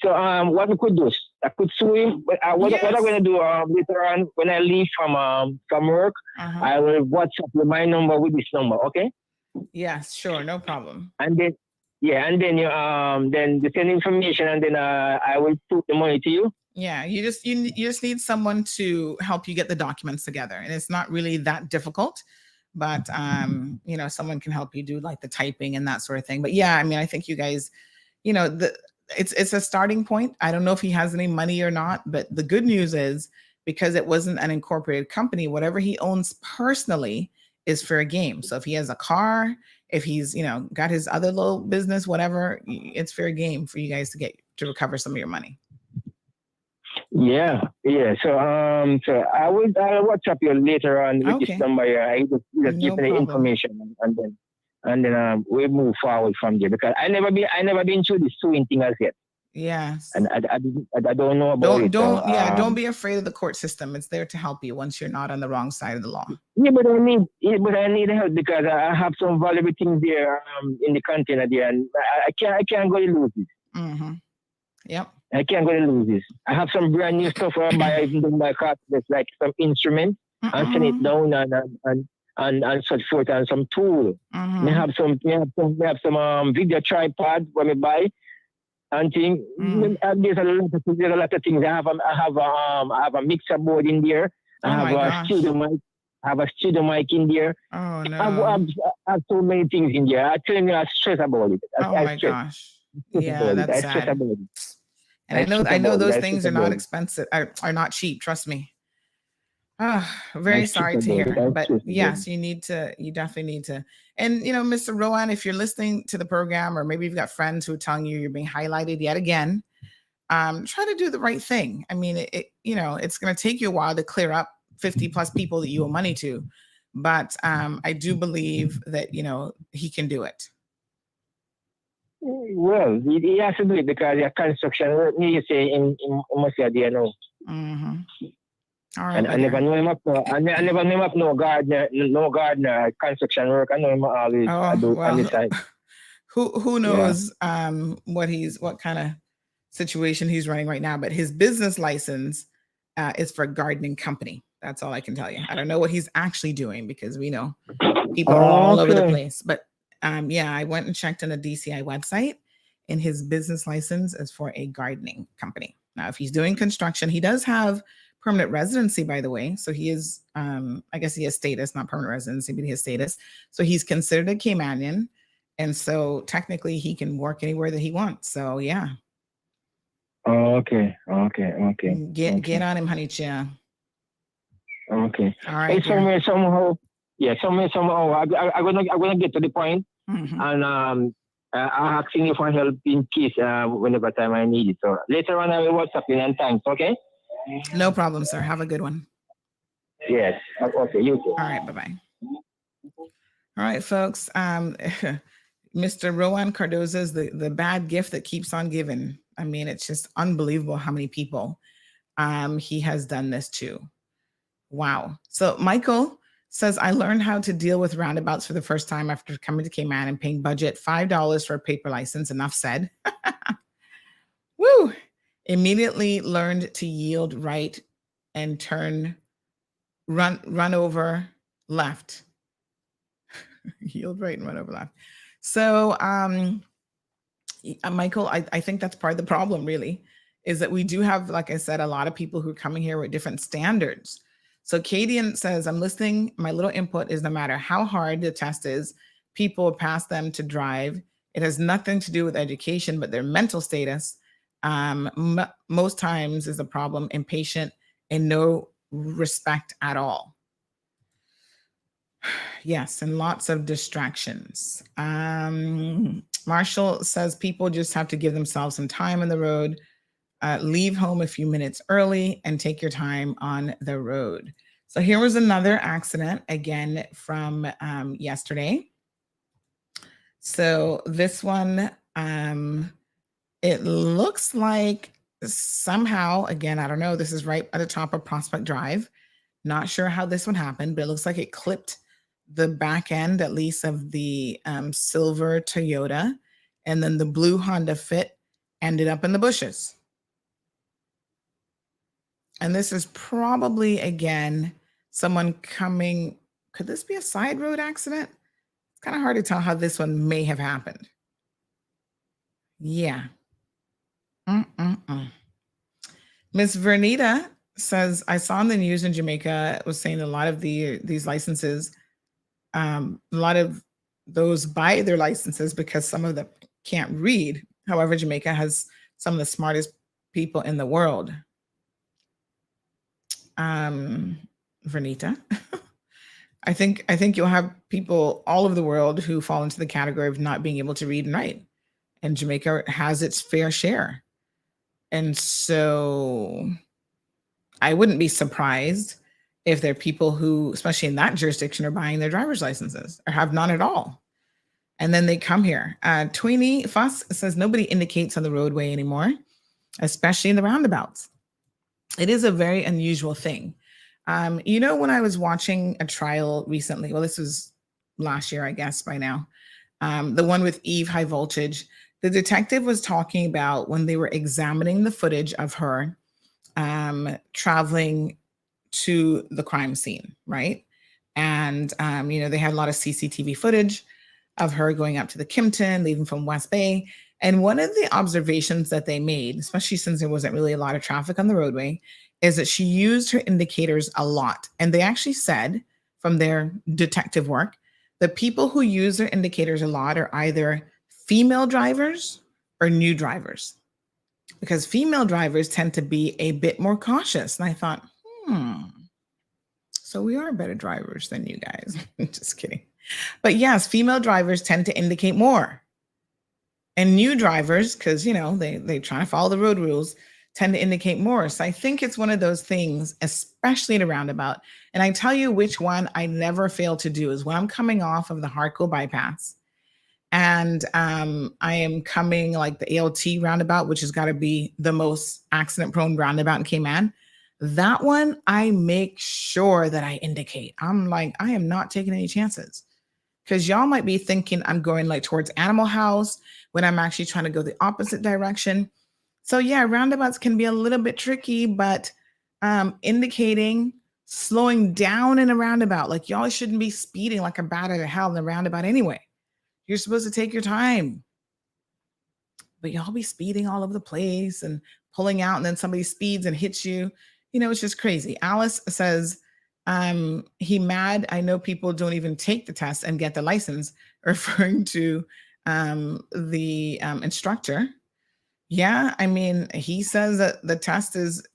G: So what we could do, I could sue him. But what I'm
B: Yes.
G: gonna do later on when I leave from work, I will WhatsApp you my number with this number, okay?
B: Yes, sure, no problem.
G: And then and then you then you send information and then I will put the money to you.
B: Yeah, you just need someone to help you get the documents together, and it's not really that difficult. But you know, someone can help you do like the typing and that sort of thing. But yeah, I mean, I think you guys, you know, it's a starting point. I don't know if he has any money or not, but the good news is because it wasn't an incorporated company, whatever he owns personally is fair game. So if he has a car, if he's, you know, got his other little business, whatever, it's fair game for you guys to get to recover some of your money.
G: Yeah. So I'll WhatsApp you later on with this
B: Okay.
G: number. I just
B: No
G: give me the
B: problem.
G: information and then we move forward from there because I never been through this suing thing as yet,
B: Yes.
G: and I don't know about it.
B: Don't be afraid of the court system. It's there to help you once you're not on the wrong side of the law.
G: But I need help because I have some valuable things there in the container there, and I can't go to lose it.
B: Mm-hmm. Yep.
G: I can't go to lose this. I have some brand new stuff where I buy even though my car that's like some instruments and send it down and such forth and some tool.
B: Mm-hmm.
G: We have some video tripod when we buy and thing. There's a lot of things. I have a mixer board in there. I have a studio mic. I have a studio mic in there.
B: Oh no.
G: I have so many things in there. I tell you, I stress about it.
B: My gosh. Yeah, that's sad.
G: Stress about it.
B: And I know those things are not expensive, are not cheap. Trust me. Very sorry to hear, but yes, you definitely need to. And you know, Mr. Rowan, if you're listening to the program, or maybe you've got friends who are telling you're being highlighted yet again, try to do the right thing. I mean, you know, it's going to take you a while to clear up 50 plus people that you owe money to, but I do believe that, you know, he can do it.
G: Well, he has to do it because your construction work, you say in Mossia there now.
B: Mm-hmm. All right,
G: and I never know him up. I never know him up. No gardener, construction work. I know him always. On the side.
B: Who knows what kind of situation he's running right now? But his business license is for a gardening company. That's all I can tell you. I don't know what he's actually doing because we know people are all over the place. But I went and checked on the DCI website, and his business license is for a gardening company. Now, if he's doing construction, he does have permanent residency, by the way. So he is, I guess he has status, not permanent residency, but he has status. So he's considered a Caymanian. And so technically he can work anywhere that he wants. So yeah.
G: Okay.
B: Get on him, honey chia.
G: Okay.
B: All right.
G: Somehow, I'm gonna get to the point, and I'm asking you for help in case whenever time I need it. So later on I will WhatsApp you and thanks. Okay.
B: No problem, sir. Have a good one.
G: Yes. Okay. You too.
B: All right. Bye-bye. All right, folks. Mr. Rowan Cardoza is the bad gift that keeps on giving. I mean, it's just unbelievable how many people he has done this to. Wow. So Michael says, I learned how to deal with roundabouts for the first time after coming to Cayman and paying budget $5 for a paper license. Enough said. Woo. Immediately learned to yield right and run over left. Yield right and run over left. So, Michael, I think that's part of the problem, really, is that we do have, like I said, a lot of people who are coming here with different standards. So Cadian says, I'm listening. My little input is no matter how hard the test is, people pass them to drive. It has nothing to do with education, but their mental status. Most times is a problem, impatient and no respect at all. Yes, and lots of distractions. Marshall says people just have to give themselves some time on the road. Leave home a few minutes early and take your time on the road. So here was another accident again from yesterday. So this one, it looks like somehow, again, I don't know, this is right at the top of Prospect Drive. Not sure how this one happened, but it looks like it clipped the back end, at least of the silver Toyota, and then the blue Honda Fit ended up in the bushes. And this is probably, again, someone coming. Could this be a side road accident? It's kind of hard to tell how this one may have happened. Yeah. Miss Vernita says, I saw in the news in Jamaica was saying a lot of these licenses, a lot of those buy their licenses because some of them can't read. However, Jamaica has some of the smartest people in the world. Vernita, I think you'll have people all over the world who fall into the category of not being able to read and write, and Jamaica has its fair share. And so I wouldn't be surprised if there are people who, especially in that jurisdiction, are buying their driver's licenses or have none at all. And then they come here. Tweenie Fuss says nobody indicates on the roadway anymore, especially in the roundabouts. It is a very unusual thing. When I was watching a trial recently, well, this was last year, I guess by now, the one with Eve High Voltage, the detective was talking about when they were examining the footage of her traveling to the crime scene, right? And, they had a lot of CCTV footage of her going up to the Kimpton, leaving from West Bay. And one of the observations that they made, especially since there wasn't really a lot of traffic on the roadway, is that she used her indicators a lot. And they actually said from their detective work, the people who use their indicators a lot are either female drivers or new drivers, because female drivers tend to be a bit more cautious. And I thought, so we are better drivers than you guys. Just kidding. But yes, female drivers tend to indicate more. And new drivers, because, they try to follow the road rules, tend to indicate more. So I think it's one of those things, especially in a roundabout. And I tell you which one I never fail to do is when I'm coming off of the Harco bypass and I am coming like the ALT roundabout, which has got to be the most accident prone roundabout in Cayman. That one, I make sure that I indicate. I'm like, I am not taking any chances. Because y'all might be thinking I'm going like towards Animal House when I'm actually trying to go the opposite direction. So yeah, roundabouts can be a little bit tricky, but indicating, slowing down in a roundabout, like y'all shouldn't be speeding like a bat out of hell in a roundabout anyway. You're supposed to take your time. But y'all be speeding all over the place and pulling out, and then somebody speeds and hits you. It's just crazy. Alice says, he mad. I know people don't even take the test and get the license, referring to the instructor. Yeah, I mean, he says that the test is,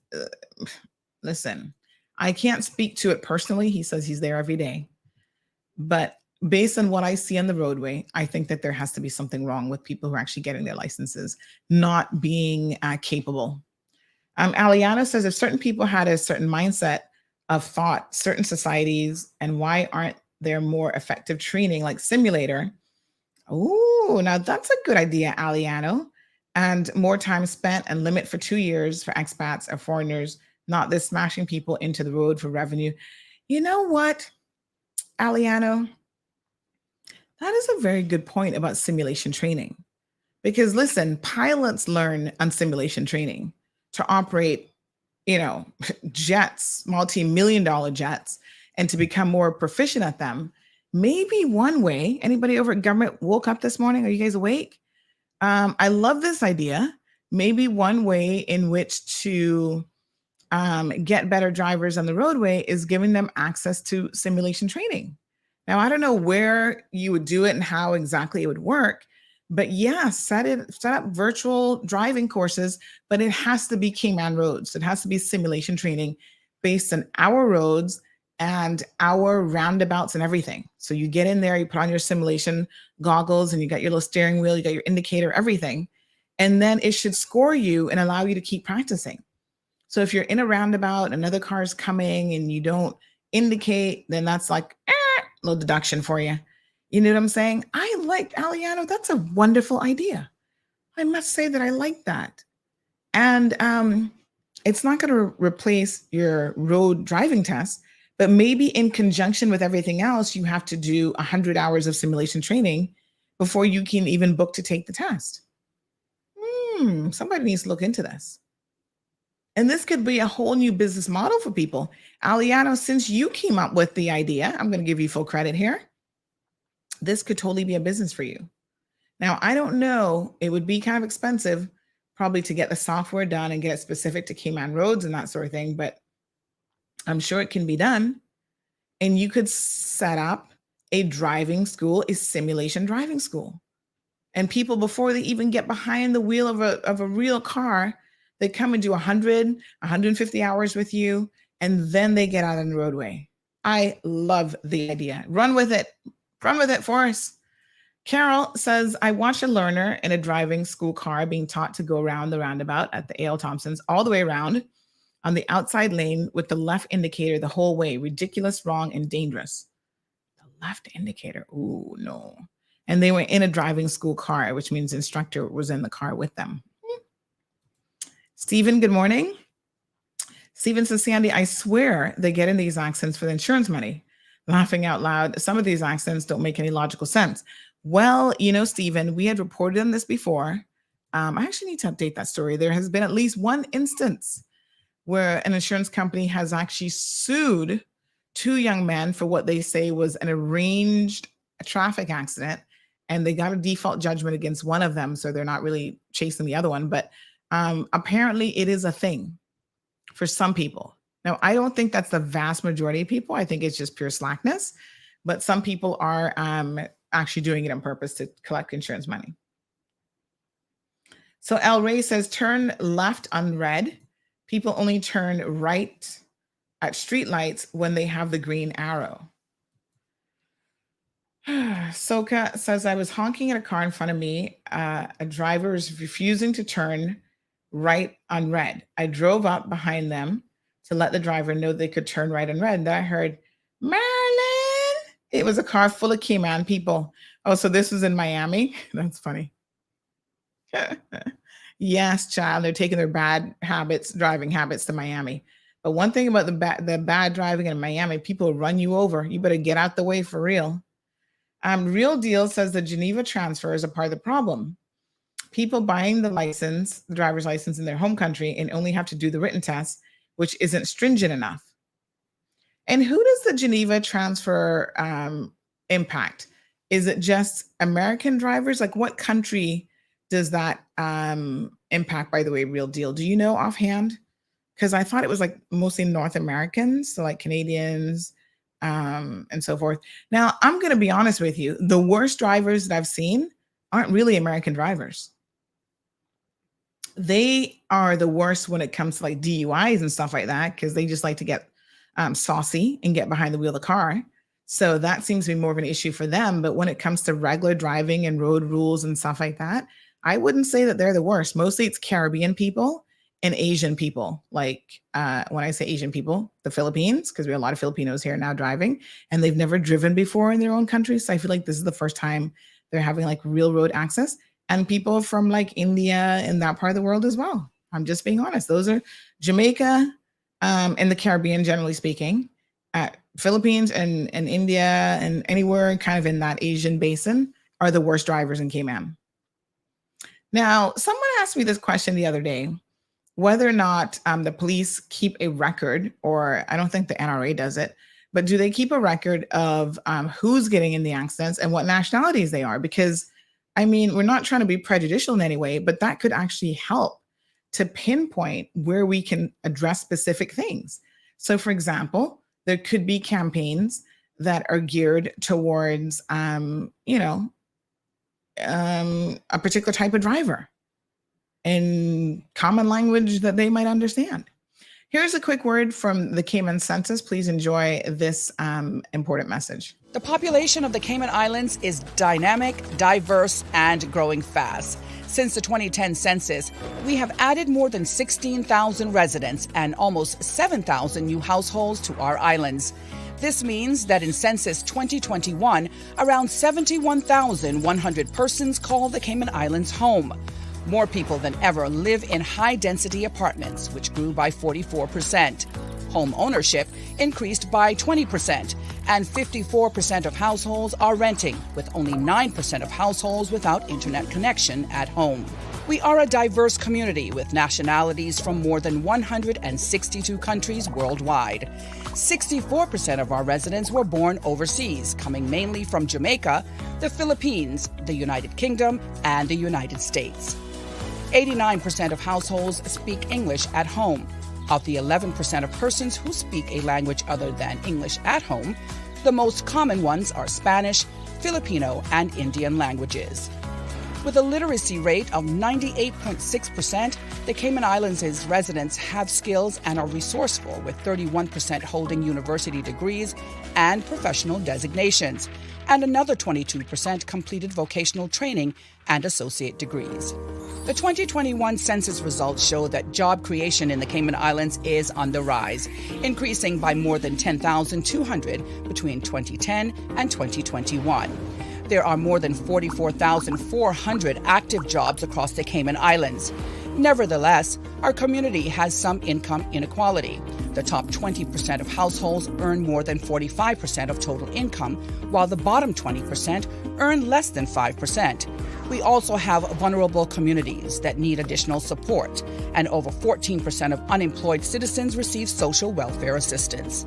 B: listen, I can't speak to it personally. He says he's there every day. But based on what I see on the roadway, I think that there has to be something wrong with people who are actually getting their licenses, not being capable. Aliano says if certain people had a certain mindset of thought, certain societies, and why aren't there more effective training like simulator? Oh, now that's a good idea, Aliano. And more time spent and limit for 2 years for expats or foreigners, not this smashing people into the road for revenue. You know what, Aliano? That is a very good point about simulation training. Because listen, pilots learn on simulation training to operate, jets, multi-million-dollar jets, and to become more proficient at them. Maybe one way, anybody over at government woke up this morning? Are you guys awake? I love this idea. Maybe one way in which to get better drivers on the roadway is giving them access to simulation training. Now, I don't know where you would do it and how exactly it would work, but yeah, set up virtual driving courses, but it has to be Cayman roads. It has to be simulation training based on our roads and our roundabouts and everything. So you get in there, you put on your simulation goggles and you got your little steering wheel, you got your indicator, everything. And then it should score you and allow you to keep practicing. So if you're in a roundabout, another car is coming and you don't indicate, then that's like little deduction for you. You know what I'm saying? I like Aliano. That's a wonderful idea. I must say that I like that. And it's not going to replace your road driving test, But maybe in conjunction with everything else, you have to do 100 hours of simulation training before you can even book to take the test. Somebody needs to look into this. And this could be a whole new business model for people. Aliano, since you came up with the idea, I'm going to give you full credit here. This could totally be a business for you. Now, I don't know. It would be kind of expensive probably to get the software done and get it specific to Cayman roads and that sort of thing, but I'm sure it can be done. And you could set up a driving school, a simulation driving school. And people, before they even get behind the wheel of a real car, they come and do 100, 150 hours with you, and then they get out on the roadway. I love the idea. Run with it. Run with it for us. Carol says, I watched a learner in a driving school car being taught to go around the roundabout at the A.L. Thompson's all the way around on the outside lane with the left indicator the whole way. Ridiculous, wrong, and dangerous. The left indicator. Ooh, no. And they were in a driving school car, which means the instructor was in the car with them. Stephen, good morning. Stephen says, Sandy, I swear they get in these accidents for the insurance money. Laughing out loud. Some of these accidents don't make any logical sense. Well, Stephen, we had reported on this before. I actually need to update that story. There has been at least one instance where an insurance company has actually sued two young men for what they say was an arranged traffic accident. And they got a default judgment against one of them. So they're not really chasing the other one. But apparently it is a thing for some people. Now, I don't think that's the vast majority of people. I think it's just pure slackness. But some people are actually doing it on purpose to collect insurance money. So El Rey says, turn left on red. People only turn right at streetlights when they have the green arrow. Soka says, I was honking at a car in front of me. A driver is refusing to turn right on red. I drove up behind them to let the driver know they could turn right on red. And then I heard, Marilyn. It was a car full of Cayman people. Oh, so this was in Miami? That's funny. Yes, child. They're taking their bad habits, driving habits to Miami. But one thing about the bad driving in Miami, people run you over. You better get out the way for real. Real Deal says the Geneva transfer is a part of the problem. People buying the driver's license in their home country and only have to do the written test, which isn't stringent enough. And who does the Geneva transfer impact? Is it just American drivers? Like what country does that impact, by the way, Real Deal? Do you know offhand? Because I thought it was like mostly North Americans, so like Canadians, and so forth. Now, I'm going to be honest with you. The worst drivers that I've seen aren't really American drivers. They are the worst when it comes to like DUIs and stuff like that, because they just like to get saucy and get behind the wheel of the car. So that seems to be more of an issue for them. But when it comes to regular driving and road rules and stuff like that, I wouldn't say that they're the worst. Mostly it's Caribbean people and Asian people. Like when I say Asian people, the Philippines, because we have a lot of Filipinos here now driving, and they've never driven before in their own country. So I feel like this is the first time they're having like real road access. And people from like India and that part of the world as well. I'm just being honest. Those are Jamaica and the Caribbean, generally speaking, Philippines and India and anywhere kind of in that Asian basin are the worst drivers in Cayman. Now, someone asked me this question the other day, whether or not the police keep a record, or I don't think the NRA does it, but do they keep a record of who's getting in the accidents and what nationalities they are? Because, I mean, we're not trying to be prejudicial in any way, but that could actually help to pinpoint where we can address specific things. So, for example, there could be campaigns that are geared towards, a particular type of driver in common language that they might understand. Here's a quick word from the Cayman Census. Please enjoy this important message.
H: The population of the Cayman Islands is dynamic, diverse, and growing fast. Since the 2010 census, we have added more than 16,000 residents and almost 7,000 new households to our islands. This means that in Census 2021, around 71,100 persons call the Cayman Islands home. More people than ever live in high-density apartments, which grew by 44%. Home ownership increased by 20%, and 54% of households are renting, with only 9% of households without internet connection at home. We are a diverse community with nationalities from more than 162 countries worldwide. 64% of our residents were born overseas, coming mainly from Jamaica, the Philippines, the United Kingdom, and the United States. 89% of households speak English at home. Of the 11% of persons who speak a language other than English at home, the most common ones are Spanish, Filipino, and Indian languages. With a literacy rate of 98.6%, the Cayman Islands' residents have skills and are resourceful, with 31% holding university degrees and professional designations, and another 22% completed vocational training and associate degrees. The 2021 census results show that job creation in the Cayman Islands is on the rise, increasing by more than 10,200 between 2010 and 2021. There are more than 44,400 active jobs across the Cayman Islands. Nevertheless, our community has some income inequality. The top 20% of households earn more than 45% of total income, while the bottom 20% earn less than 5%. We also have vulnerable communities that need additional support, and over 14% of unemployed citizens receive social welfare assistance.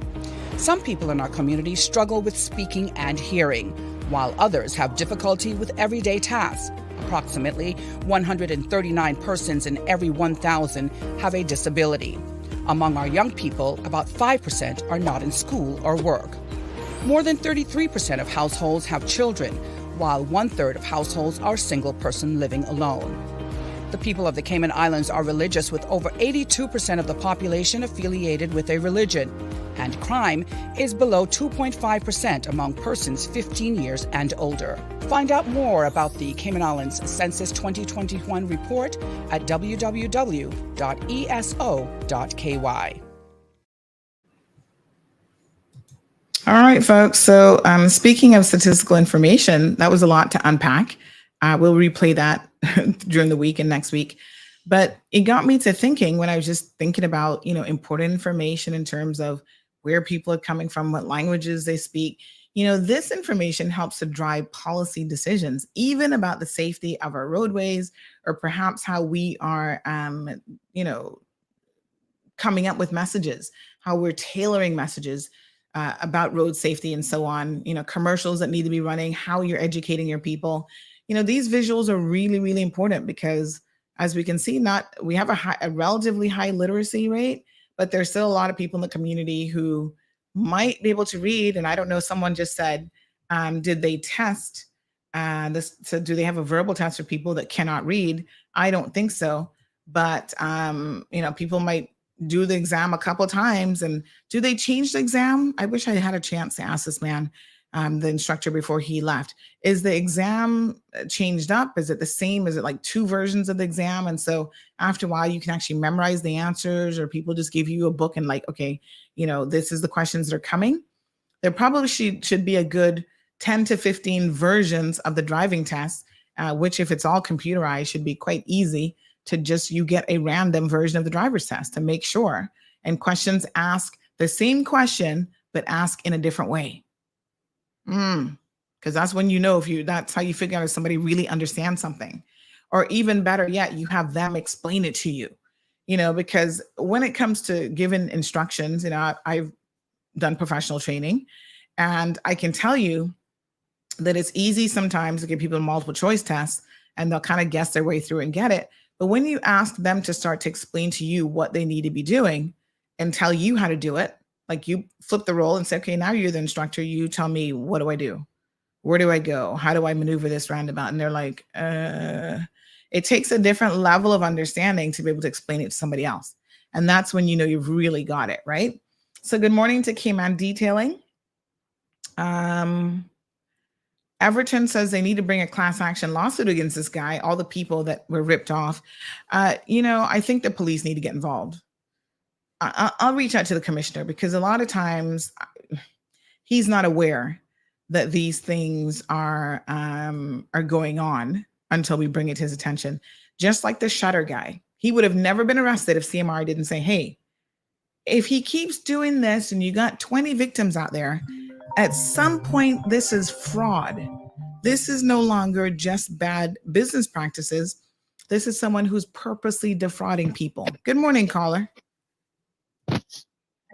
H: Some people in our community struggle with speaking and hearing, while others have difficulty with everyday tasks. Approximately 139 persons in every 1,000 have a disability. Among our young people, about 5% are not in school or work. More than 33% of households have children, while 1/3 of households are single person living alone. The people of the Cayman Islands are religious, with over 82% of the population affiliated with a religion, and crime is below 2.5% among persons 15 years and older. Find out more about the Cayman Islands Census 2021 report at www.eso.ky.
B: All right, folks. So speaking of statistical information, that was a lot to unpack. We'll replay that during the week and next week. But it got me to thinking when I was just thinking about, important information in terms of where people are coming from, what languages they speak. This information helps to drive policy decisions, even about the safety of our roadways, or perhaps how we are, coming up with messages, how we're tailoring messages about road safety and so on, commercials that need to be running, how you're educating your people. These visuals are really, really important because, as we can see, we have a relatively high literacy rate, but there's still a lot of people in the community who might be able to read. And I don't know, someone just said, did they test this? So do they have a verbal test for people that cannot read? I don't think so. But, people might do the exam a couple times. And do they change the exam? I wish I had a chance to ask this man, the instructor, before he left. Is the exam changed up? Is it the same? Is it like two versions of the exam? And so after a while, you can actually memorize the answers, or people just give you a book and like, okay, this is the questions that are coming. There probably should be a good 10 to 15 versions of the driving test, which, if it's all computerized, should be quite easy to just, you get a random version of the driver's test to make sure. And questions ask the same question, but ask in a different way. Because that's when that's how you figure out if somebody really understands something. Or even better yet, you have them explain it to you, because when it comes to giving instructions, I've done professional training, and I can tell you that it's easy sometimes to give people multiple choice tests and they'll kind of guess their way through and get it. But when you ask them to start to explain to you what they need to be doing and tell you how to do it, like you flip the role and say, okay, now you're the instructor. You tell me, what do I do? Where do I go? How do I maneuver this roundabout? And they're like, it takes a different level of understanding to be able to explain it to somebody else. And that's when you've really got it, right? So good morning to Cayman Detailing. Everton says they need to bring a class action lawsuit against this guy, all the people that were ripped off. I think the police need to get involved. I'll reach out to the commissioner, because a lot of times he's not aware that these things are going on until we bring it to his attention. Just like the shutter guy, he would have never been arrested if CMR didn't say, hey, if he keeps doing this and you got 20 victims out there, at some point, this is fraud. This is no longer just bad business practices. This is someone who's purposely defrauding people. Good morning, caller.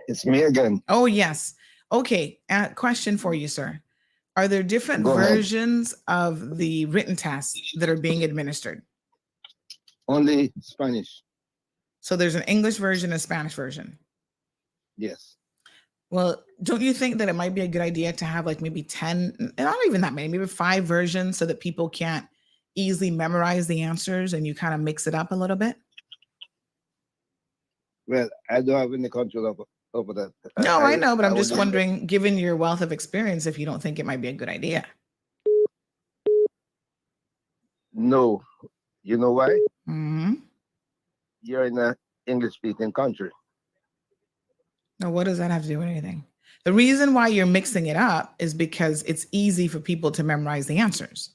F: It's me again.
B: Oh, yes. Okay. Question for you, sir. Are there different
F: Go ahead.
B: versions of the written tests that are being administered?
F: Only Spanish.
B: So there's an English version and a Spanish version.
F: Yes.
B: Well, don't you think that it might be a good idea to have like maybe 10, not even that many, maybe 5 versions so that people can't easily memorize the answers and you kind of mix it up a little bit?
F: Well, I don't have any control over that.
B: No, I know, but I'm just wondering, given your wealth of experience, if you don't think it might be a good idea.
F: No. You know why?
B: Mm-hmm.
F: You're in an English-speaking country.
B: Now, what does that have to do with anything? The reason why you're mixing it up is because it's easy for people to memorize the answers.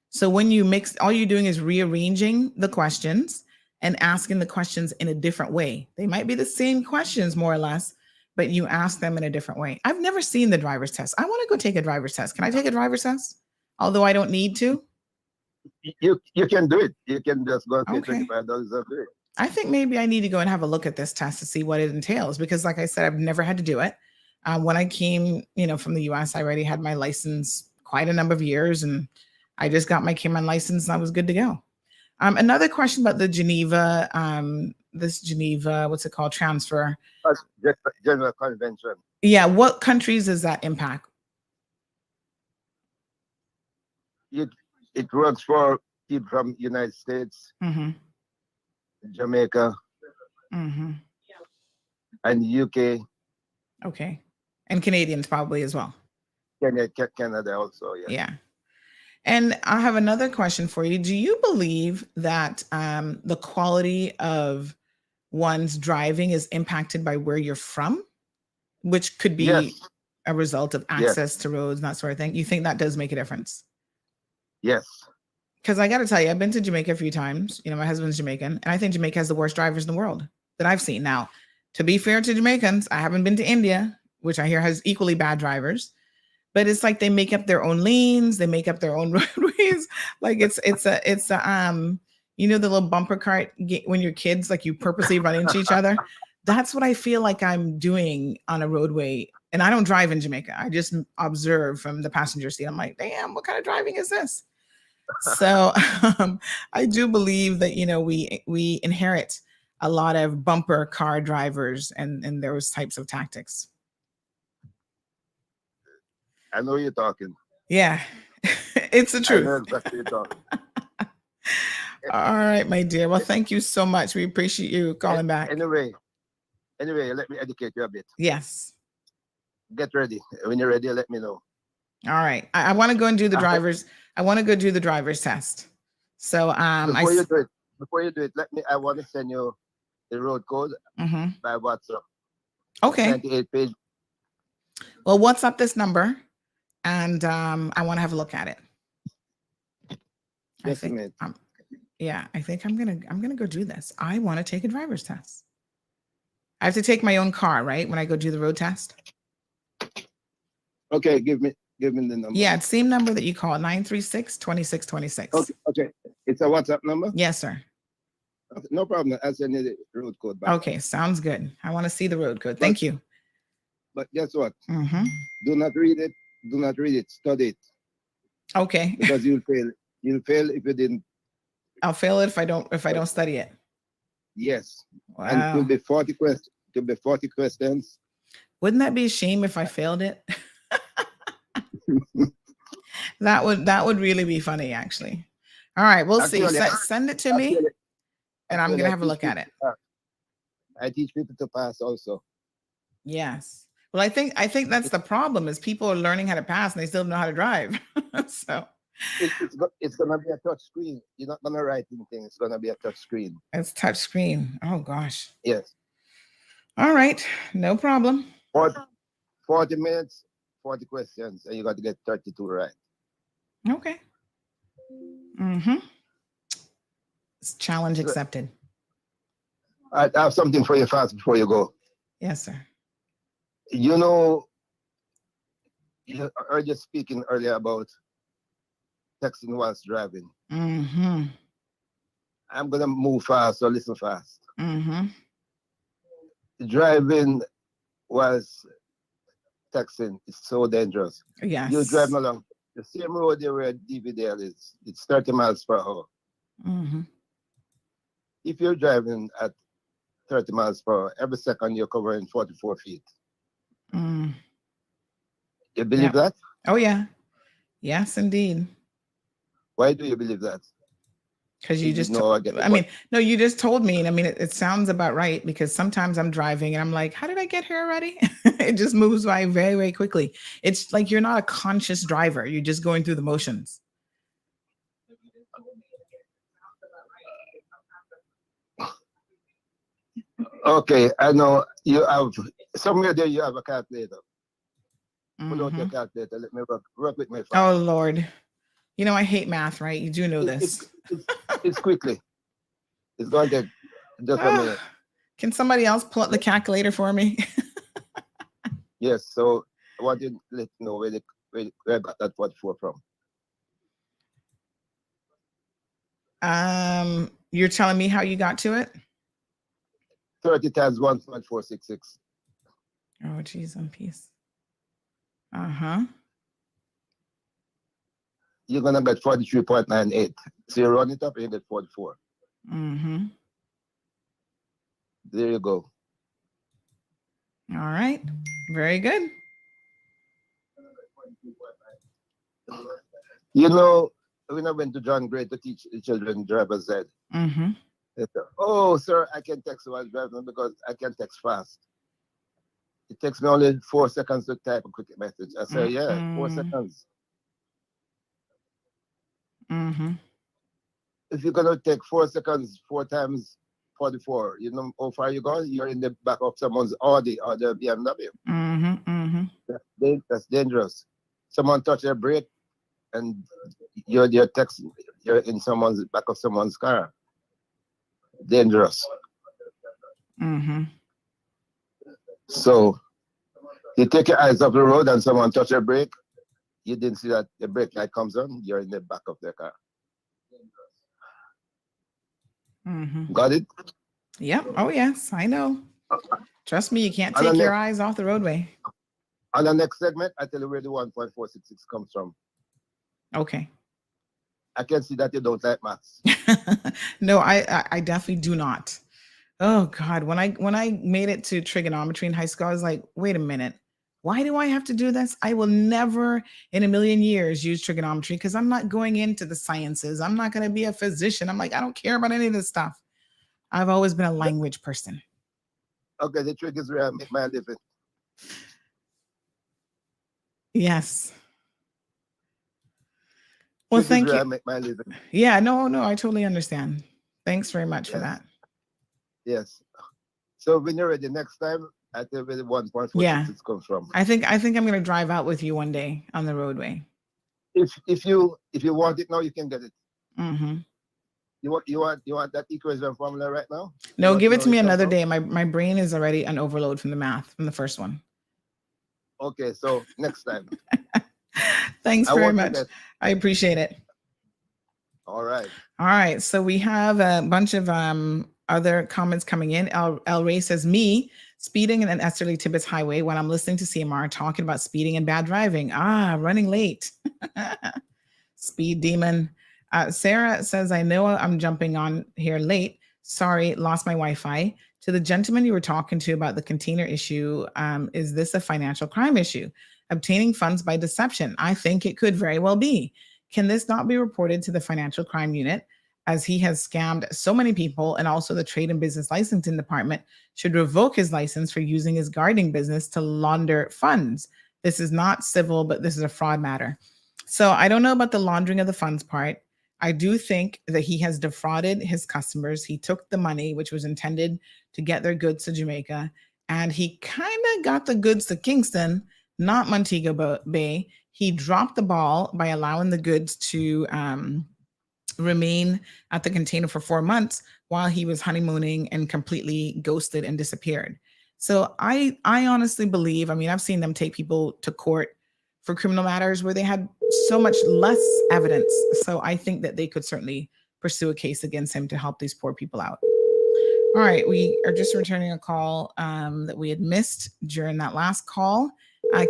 B: So when you mix, all you're doing is rearranging the questions and asking the questions in a different way. They might be the same questions, more or less, but you ask them in a different way. I've never seen the driver's test. I want to go take a driver's test. Can I take a driver's test? Although I don't need to.
F: You can do it. You can just go and pay
B: Okay.
F: $25 a day.
B: I think maybe I need to go and have a look at this test to see what it entails, because like I said, I've never had to do it. When I came, from the US, I already had my license quite a number of years, and I just got my Cayman license and I was good to go. Another question about the Geneva, what's it called? Transfer.
F: That's General Convention.
B: Yeah. What countries does that impact?
F: It works for people from United States,
B: Mm-hmm.
F: Jamaica,
B: Mm-hmm.
F: and UK,
B: Okay. And Canadians probably as well.
F: Canada also. Yeah.
B: Yeah. And I have another question for you. Do you believe that the quality of one's driving is impacted by where you're from, which could be
F: Yes.
B: a result of access to roads and that sort of thing? You think that does make a difference?
F: Yes.
B: Because I got to tell you, I've been to Jamaica a few times. My husband's Jamaican, and I think Jamaica has the worst drivers in the world that I've seen. Now, to be fair to Jamaicans, I haven't been to India, which I hear has equally bad drivers. But it's like they make up their own lanes, they make up their own roadways. Like it's the little bumper cart when you're kids, like you purposely run into each other. That's what I feel like I'm doing on a roadway. And I don't drive in Jamaica. I just observe from the passenger seat. I'm like, damn, what kind of driving is this? So I do believe that, we inherit a lot of bumper car drivers and those types of tactics.
F: I know you're talking.
B: Yeah, it's the
F: I
B: truth.
F: know exactly you're talking.
B: All right, my dear. Well, thank you so much. We appreciate you calling back.
F: Anyway, let me educate you a bit.
B: Yes.
F: Get ready. When you're ready, let me know.
B: All right. I want to go and do the driver's. I want to go do the driver's test. So
F: before you do it, I want to send you the road code
B: Mhm.
F: by WhatsApp.
B: Okay.
F: 98 page.
B: Well, WhatsApp this number, and I want to have a look at it. I
F: Just a
B: think.
F: minute.
B: I think I'm gonna go do this. I want to take a driver's test. I have to take my own car, right? When I go do the road test.
F: Okay, give me the number.
B: Yeah, it's same number that you call, 936-2626.
F: Okay. It's a WhatsApp number?
B: Yes, sir.
F: Okay, no problem. I'll send you the road code back.
B: Okay, sounds good. I want to see the road code. Thank you.
F: But guess what?
B: Mm-hmm.
F: Do not read it. Do not read it. Study it.
B: Okay.
F: Because you'll fail. You'll fail if you didn't.
B: I'll fail it if I don't study it.
F: Yes.
B: Wow.
F: And it will be 40 questions. It will be 40 questions.
B: Wouldn't that be a shame if I failed it? That would really be funny, actually. All right, we'll see. Send it to me, and I'm gonna have a look at it.
F: I teach people to pass also.
B: Yes. Well, I think that's the problem is people are learning how to pass and they still don't know how to drive. So
F: it's gonna be a touch screen. You're not gonna write anything. It's gonna be a touch screen.
B: it's touch screen. Oh gosh.
F: Yes.
B: All right, no problem.
F: 40 minutes, 40 questions, and you got to get 32 right.
B: Okay. Mm-hmm. It's challenge accepted.
F: I have something for you fast before you go.
B: Yes, sir.
F: You know, you heard you speaking earlier about texting whilst driving.
B: Mm-hmm.
F: I'm gonna move fast, so listen fast.
B: Mm-hmm.
F: Driving whilst texting is so dangerous. You drive
B: Yes.
F: along the same road there where DVDL is. It's 30 miles per hour.
B: Mm-hmm.
F: If you're driving at 30 miles per hour, every second you're covering 44 feet.
B: Mm.
F: You believe
B: Yep.
F: that?
B: Oh, yeah. Yes, indeed.
F: Why do you believe that?
B: Because you just,
F: know I get the
B: I mean, no, you just told me. And I mean, it sounds about right because sometimes I'm driving and I'm like, how did I get here already? It just moves by very, very quickly. It's like you're not a conscious driver. You're just going through the motions.
F: Okay, I know you have somewhere there. You have a calculator. Pull out your
B: Mhm.
F: calculator. Let me work with me fast.
B: Oh, Lord. You know, I hate math, right? You do know this.
F: It's quickly. It's going to take just a minute.
B: Can somebody else pull up the calculator for me?
F: Yes, so I want you to let you know where I got that 44 from.
B: You're telling me how you got to it?
F: 30 times 1.466.
B: Oh, geez, on peace. Uh-huh.
F: You're going to get 43.98. So you run it up and you get 44.
B: Mm-hmm.
F: There you go.
B: All right. Very good.
F: You know, when I went to John Gray to teach the children driver's ed,
B: Mm-hmm.
F: they said, oh, sir, I can text while driving because I can text fast. It takes me only 4 seconds to type a quick message. I say, yeah, 4 seconds.
B: Mm-hmm.
F: If you're going to take 4 seconds, 4 times 44, you know how far you're going? You're in the back of someone's Audi or the BMW.
B: Mm-hmm. Mm-hmm.
F: That's dangerous. Someone touch their brake and you're texting, you're in someone's back of someone's car. Dangerous.
B: Mm-hmm.
F: So you take your eyes off the road and someone touch your brake, you didn't see that the brake light comes on, you're in the back of their car.
B: Mm-hmm.
F: Got it?
B: Yep. Oh, yes, I know. Trust me, you can't take your eyes off the roadway.
F: On the next segment, I tell you where the 1.466 comes from.
B: Okay.
F: I can see that you don't like maths.
B: No, I definitely do not. Oh God, when I made it to trigonometry in high school, I was like, wait a minute. Why do I have to do this? I will never in a million years use trigonometry because I'm not going into the sciences. I'm not going to be a physician. I'm like, I don't care about any of this stuff. I've always been a language person.
F: Okay, the trick is where I make my living.
B: Yes. Well, thank you.
F: I make my living.
B: Yeah, no, I totally understand. Thanks very much for that.
F: Yes. So when you're ready next time, I tell you where the 1.46 comes from.
B: I think I'm going to drive out with you one day on the roadway.
F: If you want it now, you can get it.
B: Mm-hmm.
F: You want that equation formula right now?
B: No, give it to me another day. My brain is already on overload from the math from the first one.
F: Okay, so next time.
B: Thanks very much. I appreciate it.
F: All right.
B: All right. So we have a bunch of other comments coming in. El Ray says, me speeding in an Esterly Tibbetts highway when I'm listening to CMR talking about speeding and bad driving. Running late. Speed demon. Sarah says, I know I'm jumping on here late. Sorry, lost my Wi-Fi. To the gentleman you were talking to about the container issue, is this a financial crime issue? Obtaining funds by deception? I think it could very well be. Can this not be reported to the Financial Crime Unit, as he has scammed so many people, and also the Trade and Business Licensing Department should revoke his license for using his gardening business to launder funds? This is not civil, but this is a fraud matter. So I don't know about the laundering of the funds part. I do think that he has defrauded his customers. He took the money, which was intended to get their goods to Jamaica, and he kind of got the goods to Kingston, not Montego Bay. He dropped the ball by allowing the goods to remain at the container for 4 months while he was honeymooning and completely ghosted and disappeared. So I honestly believe, I mean, I've seen them take people to court for criminal matters where they had so much less evidence. So I think that they could certainly pursue a case against him to help these poor people out. All right, we are just returning a call that we had missed during that last call.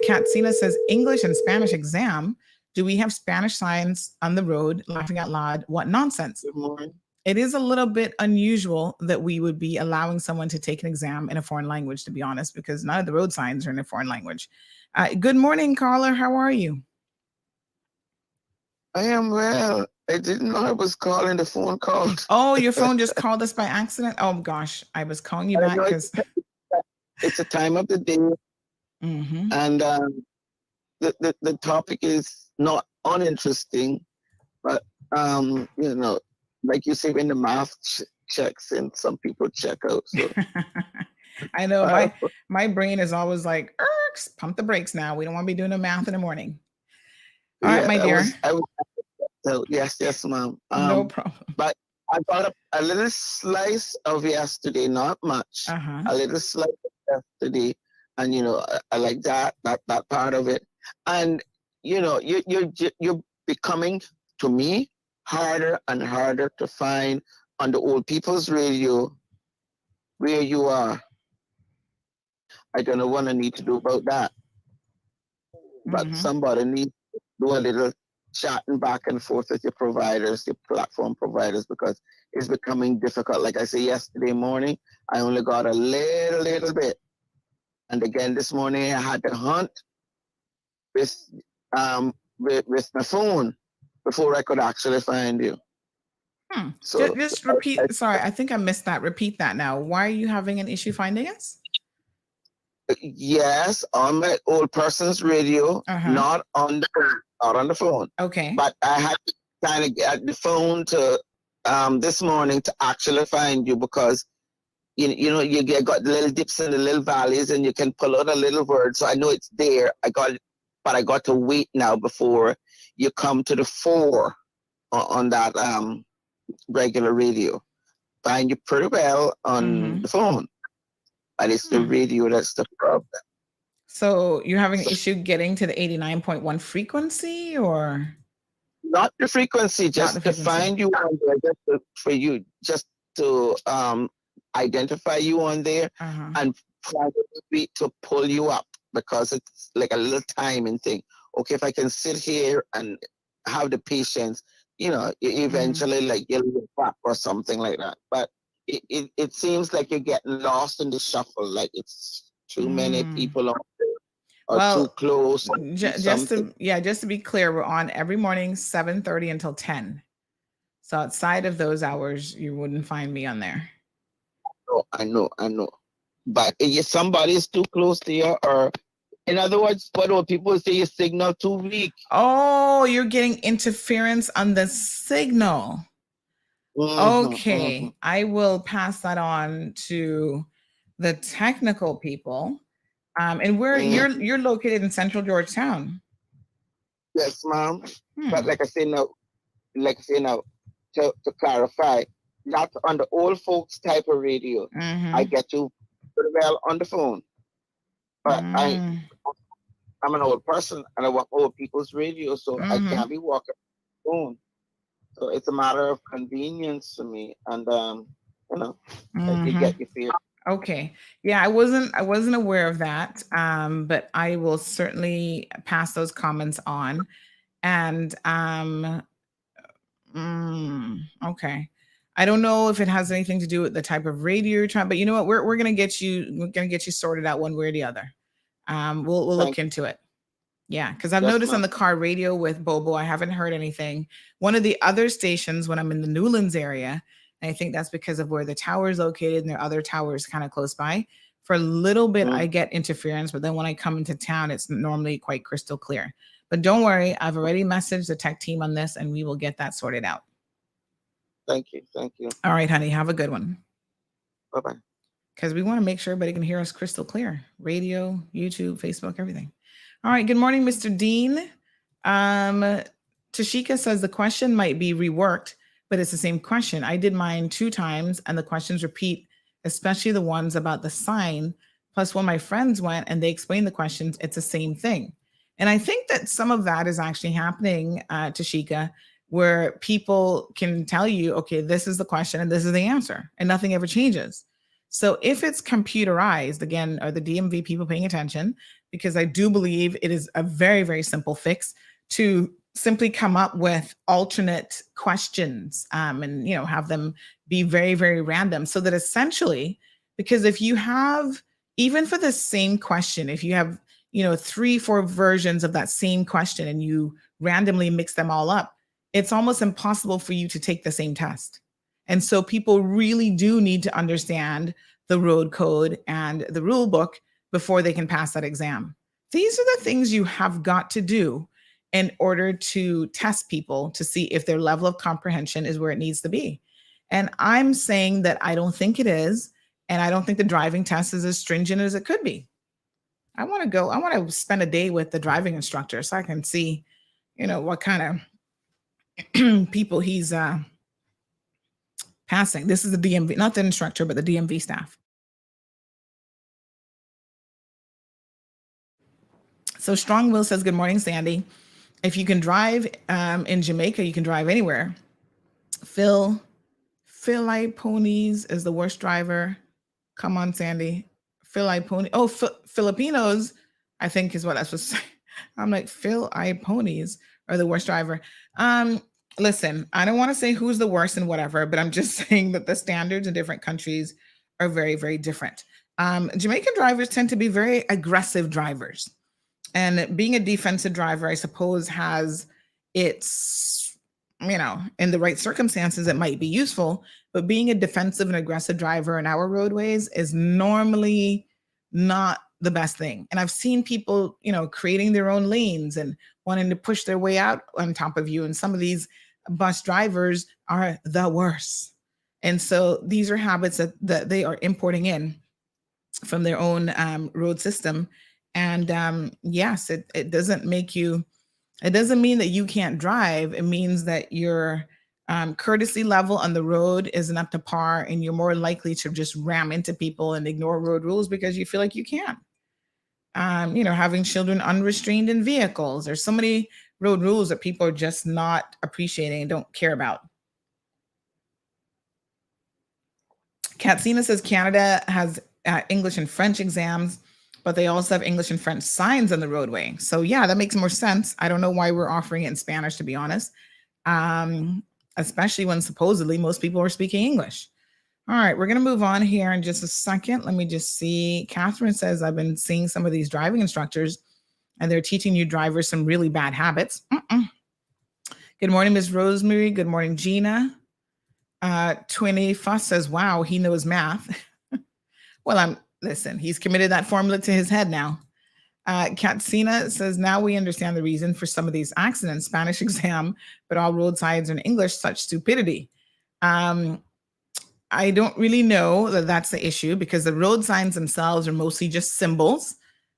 B: Katsina says, English and Spanish exam. Do we have Spanish signs on the road? Laughing out loud. What nonsense.
I: Good morning.
B: It is a little bit unusual that we would be allowing someone to take an exam in a foreign language, to be honest, because none of the road signs are in a foreign language. Good morning, caller. How are you?
I: I am well. I didn't know I was calling. The phone called.
B: Oh, your phone just called us by accident? Oh, gosh. I was calling you back because...
I: It's a time of the day.
B: Mm-hmm.
I: And the topic is not uninteresting, but, you know, like you say, when the math checks in, some people check out. So.
B: I know my brain is always like, pump the brakes now. We don't want to be doing the math in the morning. All right, my dear.
I: So yes, ma'am.
B: No problem.
I: But I got a little slice of yesterday, not much. A little slice of yesterday, and you know, I like that part of it. And you know, you're becoming, to me, harder and harder to find on the old people's radio where you are. I don't know what I need to do about that, but somebody needs to do a little chatting back and forth with your providers, your platform providers, because it's becoming difficult. Like I said, yesterday morning, I only got a little bit. And again, this morning, I had to hunt with my phone before I could actually find you.
B: So just repeat. Sorry, I think I missed that. Repeat that now. Why are you having an issue finding us?
I: Yes, on my old person's radio, not on the phone.
B: Okay.
I: But I had to kind of get the phone to this morning to actually find you, because you know you got the little dips and the little valleys, and you can pull out a little word. So I know it's there. I got to wait now before you come to the 4 on that regular radio. Find you pretty well on the phone. But it's the radio that's the problem.
B: So you're having an issue getting to the 89.1 frequency, or?
I: Not the frequency, just to find you on there, just to identify you on there, and probably to pull you up, because it's like a little timing thing. Okay, if I can sit here and have the patience, you know, eventually like you'll look back or something like that. But it seems like you're getting lost in the shuffle, like it's too many people on there, or too close.
B: Just to be clear, we're on every morning 7:30 until 10. So outside of those hours, you wouldn't find me on there.
I: Oh, I know. But if somebody is too close to you, or in other words, what do people say? Your signal too weak.
B: Oh, you're getting interference on the signal. Okay, I will pass that on to the technical people. And where you're located in Central Georgetown.
I: Yes, ma'am. But like I say now, to clarify, that's on the old folks type of radio. I get you pretty well on the phone. But I'm an old person, and I want old people's radio, so I can't be walking on the phone. So it's a matter of convenience to me, and you know, you get your fear.
B: Okay. Yeah, I wasn't aware of that. But I will certainly pass those comments on. And okay. I don't know if it has anything to do with the type of radio you're trying, but you know what? We're gonna get you sorted out one way or the other. We'll look into it. Yeah, because I've noticed on the car radio with Bobo, I haven't heard anything. One of the other stations when I'm in the Newlands area, and I think that's because of where the tower is located, and there are other towers kind of close by. For a little bit, I get interference, but then when I come into town, it's normally quite crystal clear. But don't worry, I've already messaged the tech team on this, and we will get that sorted out.
I: Thank you.
B: All right, honey, have a good one.
I: Bye-bye.
B: Because we want to make sure everybody can hear us crystal clear. Radio, YouTube, Facebook, everything. All right, good morning, Mr. Dean. Tashika says the question might be reworked, but it's the same question. I did mine 2 times, and the questions repeat, especially the ones about the sign Plus, when my friends went and they explained the questions, it's the same thing. And I think that some of that is actually happening, Tashika, where people can tell you, okay, this is the question and this is the answer, and nothing ever changes. So if it's computerized, again, are the DMV people paying attention? Because I do believe it is a very, very simple fix to simply come up with alternate questions, and have them be very, very random, so that essentially, because if you have, even for the same question, if you have 3-4 versions of that same question and you randomly mix them all up, it's almost impossible for you to take the same test. And so people really do need to understand the road code and the rule book before they can pass that exam. These are the things you have got to do in order to test people to see if their level of comprehension is where it needs to be. And I'm saying that I don't think it is. And I don't think the driving test is as stringent as it could be. I want to spend a day with the driving instructor so I can see, what kind of people he's passing. This is the DMV, not the instructor, but the DMV staff. So Strong Will says, good morning, Sandy. If you can drive in Jamaica, you can drive anywhere. Phil Ponies is the worst driver. Come on, Sandy. Pony. Oh, Filipinos, I think is what I was supposed to say. I'm like, Ponies are the worst driver. Listen, I don't want to say who's the worst and whatever, but I'm just saying that the standards in different countries are very, very different. Jamaican drivers tend to be very aggressive drivers. And being a defensive driver, I suppose, has its, in the right circumstances, it might be useful. But being a defensive and aggressive driver in our roadways is normally not the best thing. And I've seen people, creating their own lanes and wanting to push their way out on top of you. And some of these bus drivers are the worst. And so these are habits that they are importing in from their own road system. And yes, it doesn't make you, it doesn't mean that you can't drive. It means that your courtesy level on the road isn't up to par, and you're more likely to just ram into people and ignore road rules because you feel like you can. Having children unrestrained in vehicles. There's so many road rules that people are just not appreciating and don't care about. Katsina says Canada has English and French exams, but they also have English and French signs on the roadway. So yeah, that makes more sense. I don't know why we're offering it in Spanish, to be honest. Especially when supposedly most people are speaking English. All right, we're going to move on here in just a second. Let me just see. Catherine says, I've been seeing some of these driving instructors and they're teaching new drivers some really bad habits. Good morning, Ms. Rosemary. Good morning, Gina. Twinny Fuss says, wow, he knows math. Well, listen, he's committed that formula to his head now. Katsina says, now we understand the reason for some of these accidents. Spanish exam, but all road signs are in English, such stupidity. I don't really know that that's the issue, because the road signs themselves are mostly just symbols,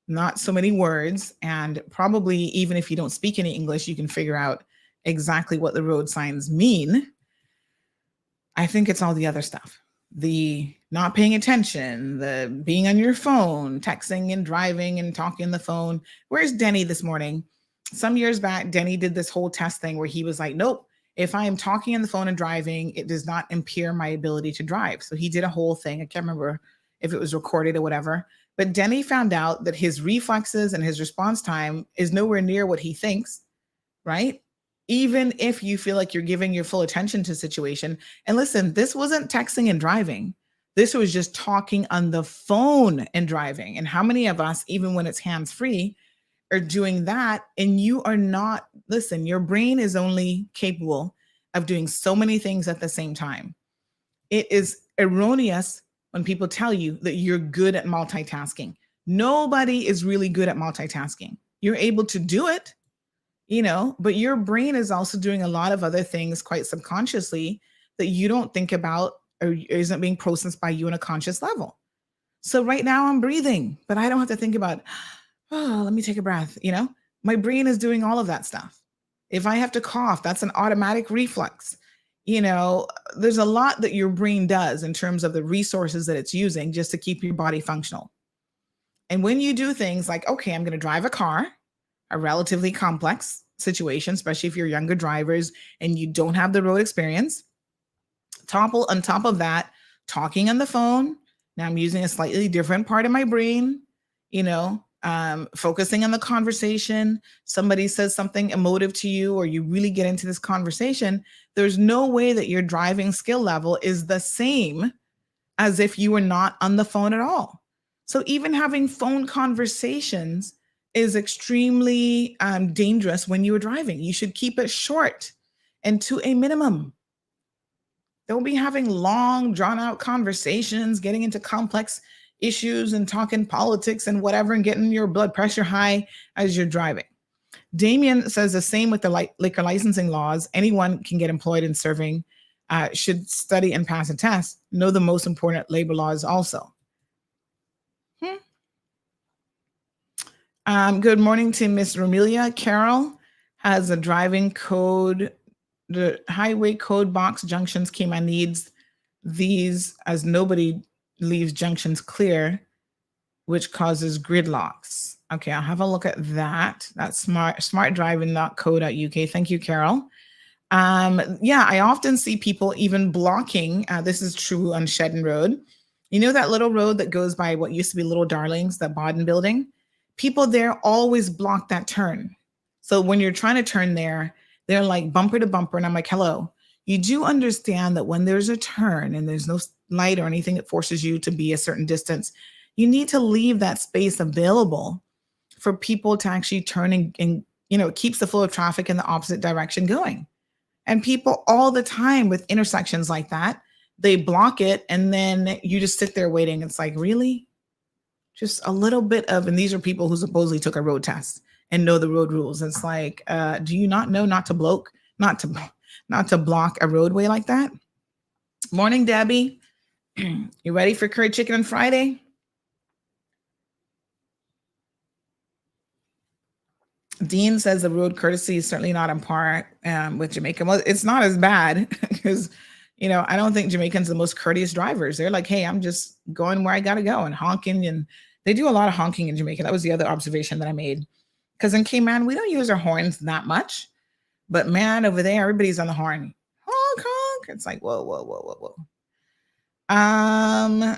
B: not so many words. And probably even if you don't speak any English, you can figure out exactly what the road signs mean. I think it's all the other stuff. The not paying attention, the being on your phone, texting and driving and talking on the phone. Where's Denny this morning? Some years back, Denny did this whole test thing where he was like, nope, if I am talking on the phone and driving, it does not impair my ability to drive. So he did a whole thing. I can't remember if it was recorded or whatever. But Denny found out that his reflexes and his response time is nowhere near what he thinks, right? Even if you feel like you're giving your full attention to the situation. And listen, this wasn't texting and driving. This was just talking on the phone and driving. And how many of us, even when it's hands-free, are doing that? And you are not, listen, your brain is only capable of doing so many things at the same time. It is erroneous when people tell you that you're good at multitasking. Nobody is really good at multitasking. You're able to do it, but your brain is also doing a lot of other things quite subconsciously that you don't think about or isn't being processed by you on a conscious level. So right now I'm breathing, but I don't have to think about, oh, let me take a breath. My brain is doing all of that stuff. If I have to cough, that's an automatic reflex. There's a lot that your brain does in terms of the resources that it's using just to keep your body functional. And when you do things like, okay, I'm going to drive a car, a relatively complex situation, especially if you're younger drivers and you don't have the road experience, on top of that, talking on the phone. Now I'm using a slightly different part of my brain, focusing on the conversation. Somebody says something emotive to you, or you really get into this conversation. There's no way that your driving skill level is the same as if you were not on the phone at all. So even having phone conversations is extremely dangerous when you are driving. You should keep it short and to a minimum. Don't be having long, drawn out conversations, getting into complex issues and talking politics and whatever, and getting your blood pressure high as you're driving. Damien says the same with the liquor licensing laws. Anyone can get employed in serving, should study and pass a test. Know the most important labor laws also. Good morning to Miss Romelia. Carol has a driving code. The highway code box junctions Kima needs these, as nobody leaves junctions clear, which causes gridlocks. Okay, I'll have a look at that. That's smartdriving.co.uk. Thank you, Carol. I often see people even blocking. This is true on Shedden Road. You know that little road that goes by what used to be Little Darlings, that Baden building? People there always block that turn. So when you're trying to turn there, they're like bumper to bumper. And I'm like, hello, you do understand that when there's a turn and there's no light or anything that forces you to be a certain distance, you need to leave that space available for people to actually turn and it keeps the flow of traffic in the opposite direction going. And people all the time with intersections like that, they block it and then you just sit there waiting. It's like, really? Just a little bit of, and these are people who supposedly took a road test and know the road rules. It's like, do you not know not to block a roadway like that? Morning, Debbie. You ready for curry chicken on Friday? Dean says the road courtesy is certainly not on par with Jamaica. Well, it's not as bad because, I don't think Jamaicans are the most courteous drivers. They're like, hey, I'm just going where I got to go, and honking. And they do a lot of honking in Jamaica. That was the other observation that I made. Because in Cayman, we don't use our horns that much. But man, over there, everybody's on the horn. Honk, honk. It's like, whoa, whoa, whoa, whoa, whoa.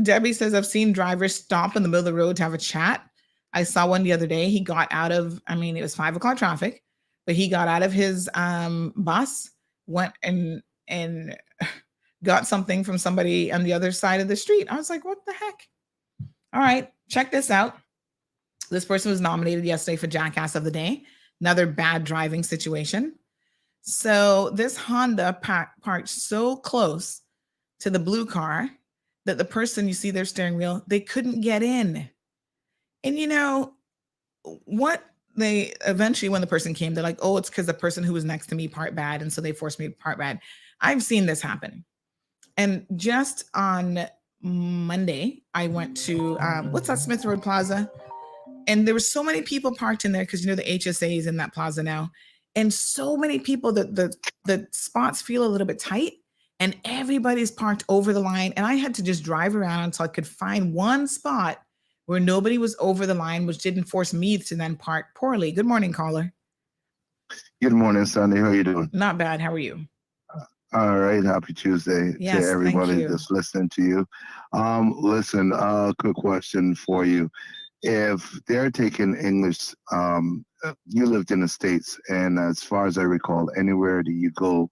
B: Debbie says, I've seen drivers stop in the middle of the road to have a chat. I saw one the other day. He got out of, it was 5 o'clock traffic, but he got out of his bus, went and got something from somebody on the other side of the street. I was like, what the heck? All right, check this out. This person was nominated yesterday for Jackass of the Day. Another bad driving situation. So this Honda parked so close to the blue car that the person, you see their steering wheel, they couldn't get in. And what they eventually, when the person came, they're like, oh, it's because the person who was next to me parked bad. And so they forced me to park bad. I've seen this happen. And just on Monday, I went to, what's that, Smith Road Plaza? And there were so many people parked in there because, the HSA is in that plaza now. And so many people that the spots feel a little bit tight and everybody's parked over the line. And I had to just drive around until I could find one spot where nobody was over the line, which didn't force me to then park poorly. Good morning, caller.
F: Good morning, Sandy. How are you doing?
B: Not bad. How are you?
F: All right. Happy Tuesday to everybody that's listening to you. Listen, quick question for you. If they're taking English, you lived in the States, and as far as I recall, anywhere that you go,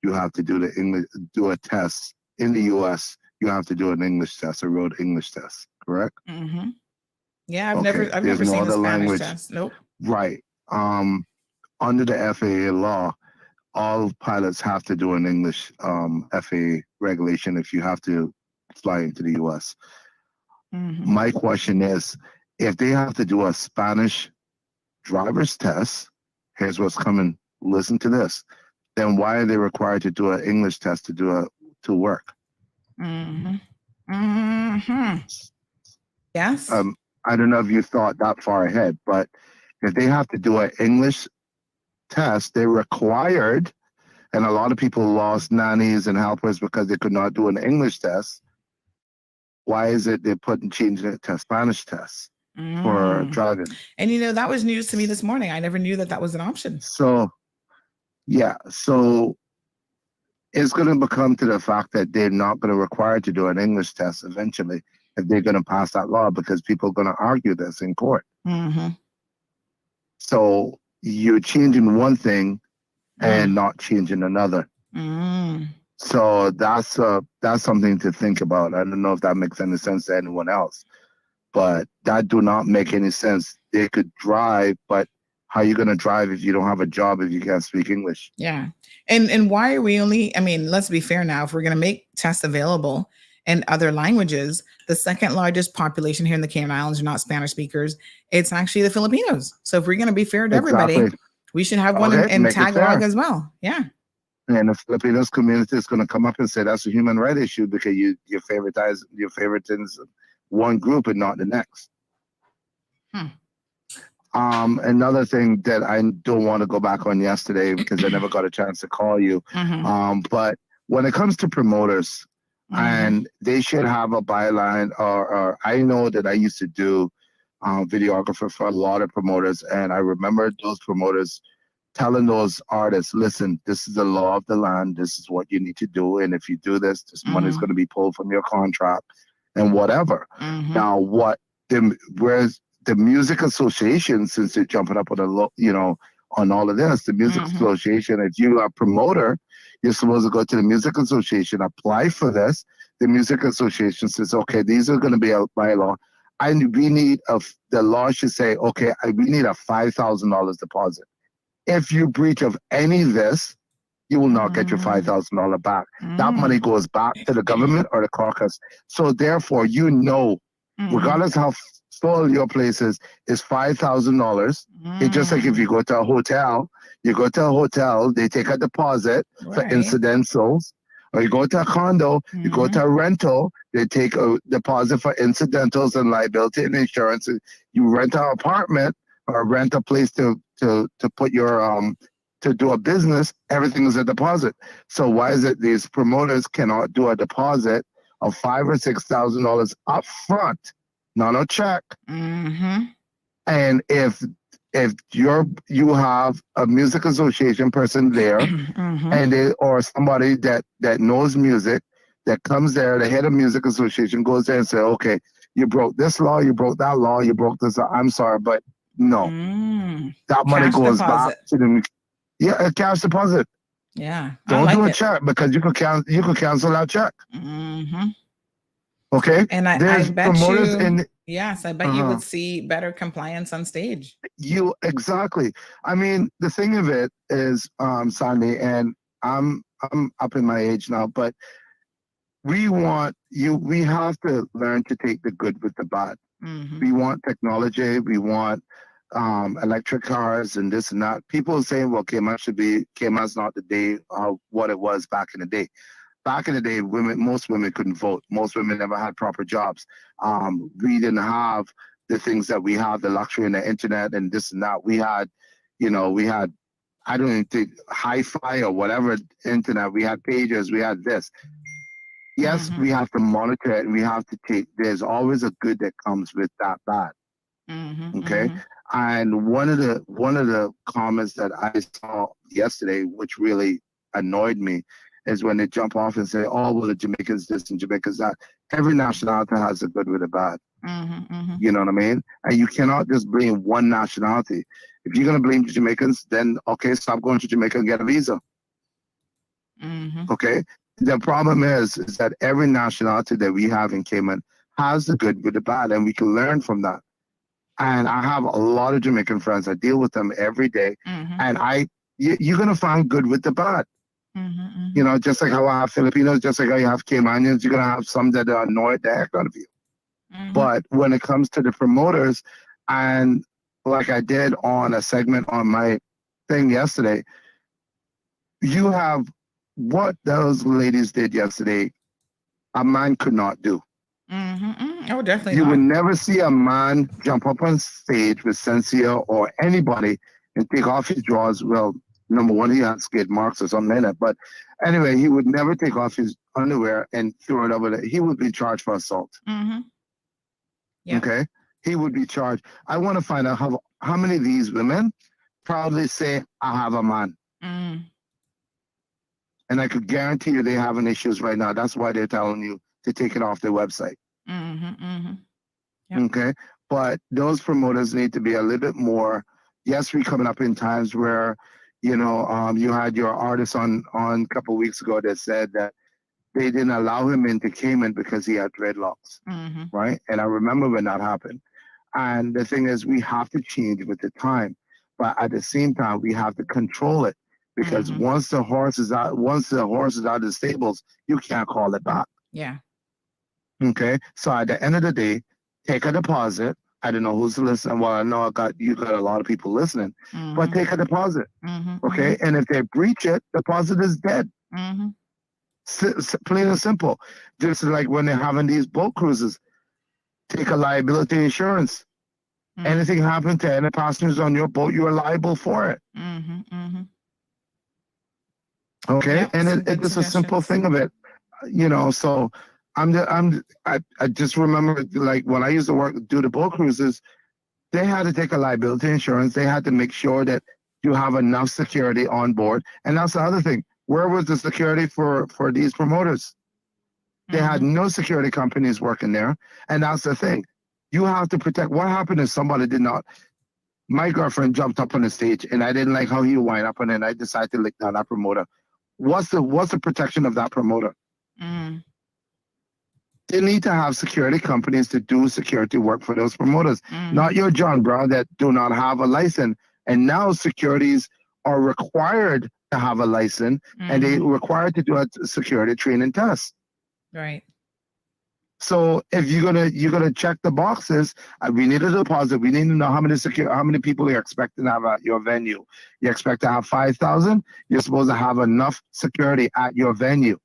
F: you have to do a test. In the U.S., you have to do an English test, a road English test, correct?
B: Mm-hmm. Yeah, I've never seen the Spanish language test. Nope.
F: Right. Under the FAA law, all pilots have to do an English FAA regulation if you have to fly into the U.S. Mm-hmm. My question is, if they have to do a Spanish driver's test, here's what's coming. Listen to this. Then why are they required to do an English test to work?
B: Mm-hmm. Mm-hmm. Yes.
F: I don't know if you thought that far ahead, but if they have to do an English test, they're required, and a lot of people lost nannies and helpers because they could not do an English test. why is it they're changing it to Spanish tests for driving?
B: And that was news to me this morning. I never knew that was an option.
F: So, yeah. So it's going to become to the fact that they're not going to require to do an English test eventually if they're going to pass that law, because people are going to argue this in court. So you're changing one thing and not changing another. So that's something to think about. I don't know if that makes any sense to anyone else, but that do not make any sense. They could drive, but how are you going to drive if you don't have a job, if you can't speak English?
B: Yeah. And why are we only, let's be fair now, if we're going to make tests available in other languages, the second largest population here in the Cayman Islands are not Spanish speakers. It's actually the Filipinos. So if we're going to be fair to everybody, we should have one in Tagalog as well. Yeah.
F: And the Filipinos community is going to come up and say that's a human right issue because you favoritism one group and not the next. Another thing that I don't want to go back on yesterday because I never got a chance to call you. But when it comes to promoters, and they should have a byline, or I know that I used to do videographer for a lot of promoters, and I remember those promoters telling those artists, listen, this is the law of the land. This is what you need to do. And if you do this, this money is going to be pulled from your contract and whatever. Now, whereas the music association, since they're jumping up on on all of this, the music association, if you are a promoter, you're supposed to go to the music association, apply for this. The music association says, okay, these are going to be out by law. And we need the law should say, okay, we need a $5,000 deposit. If you breach of any of this, you will not get your $5,000 back. That money goes back to the government or the caucus. So therefore, regardless how full your place is $5,000. It's just like if you go to a hotel, they take a deposit for incidentals. Or you go to a condo, you go to a rental, they take a deposit for incidentals and liability and insurance. You rent an apartment or rent a place to put your to do a business, everything is a deposit. So why is it these promoters cannot do a deposit of $5,000 or $6,000 up front, not a check? And if you have a music association person there, and or somebody that knows music that comes there, the head of music association goes there and say, okay, you broke this law, you broke that law, you broke this law. I'm sorry, but no, that money goes back to the a cash deposit.
B: Yeah,
F: don't do a check because you could cancel that check. Okay,
B: and I bet you. Yes, I bet you would see better compliance on stage.
F: Exactly. I mean, the thing of it is, Sandy, and I'm up in my age now, but we have to learn to take the good with the bad. We want technology, we want electric cars and this and that. People are saying, well, Cayman's not the day of what it was back in the day. Back in the day, most women couldn't vote. Most women never had proper jobs. We didn't have the things that we have, the luxury and the internet and this and that. We had, I don't even think hi-fi or whatever internet. We had pagers, we had this. Yes, we have to monitor it and we have to there's always a good that comes with that bad. Okay. And one of the comments that I saw yesterday, which really annoyed me, is when they jump off and say, oh, well, the Jamaicans this and Jamaicans that. Every nationality has a good with a bad. You know what I mean? And you cannot just blame one nationality. If you're going to blame the Jamaicans, then, okay, stop going to Jamaica and get a visa. Okay? The problem is that every nationality that we have in Cayman has the good with the bad, and we can learn from that. And I have a lot of Jamaican friends. I deal with them every day. And you're going to find good with the bad. Just like how I have Filipinos, just like how you have Caymanians, you're going to have some that are annoyed the heck out of you. But when it comes to the promoters, and like I did on a segment on my thing yesterday, you have what those ladies did yesterday, a man could not do.
B: Oh, definitely
F: You
B: not.
F: would never see a man jump up on stage with Sensia or anybody and take off his drawers. Well, Number one, he had skid marks or something in it. But anyway, he would never take off his underwear and throw it over there. He would be charged for assault.
B: Mm-hmm. Yep.
F: Okay? He would be charged. I want to find out how many of these women proudly say, I have a man.
B: Mm.
F: And I could guarantee you they having issues right now. That's why they're telling you to take it off their website.
B: Mm-hmm, mm-hmm. Yep.
F: Okay? But those promoters need to be a little bit more. Yes, we're coming up in times where, you had your artist on a couple of weeks ago that said that they didn't allow him into Cayman because he had dreadlocks,
B: Mm-hmm.
F: right? And I remember when that happened. And the thing is, we have to change with the time, but at the same time, we have to control it because
B: Mm-hmm.
F: once the horse is out of the stables, you can't call it back.
B: Yeah.
F: Okay, so at the end of the day, take a deposit. I don't know who's listening. Well, I know you got a lot of people listening,
B: Mm-hmm.
F: but take a deposit.
B: Mm-hmm.
F: Okay, and if they breach it, deposit is dead.
B: Mm-hmm.
F: Plain and simple. Just like when they're having these boat cruises, take a liability insurance.
B: Mm-hmm.
F: Anything happens to any passengers on your boat, you are liable for it.
B: Mm-hmm. Mm-hmm.
F: Okay,
B: Yep,
F: and it's a simple thing of it, So I just remember, like, when I used to do the boat cruises, they had to take a liability insurance. They had to make sure that you have enough security on board. And that's the other thing. Where was the security for these promoters? They had no security companies working there. And that's the thing. You have to protect. What happened if somebody did not? My girlfriend jumped up on the stage and I didn't like how he wind up, and then I decided to lick down that promoter. What's the protection of that promoter?
B: Mm.
F: They need to have security companies to do security work for those promoters, not your John Brown that do not have a license. And now securities are required to have a license, and they required to do a security training test.
B: Right.
F: So if you're gonna check the boxes, we need a deposit. We need to know how many people you're expecting to have at your venue. You expect to have 5,000. You're supposed to have enough security at your venue.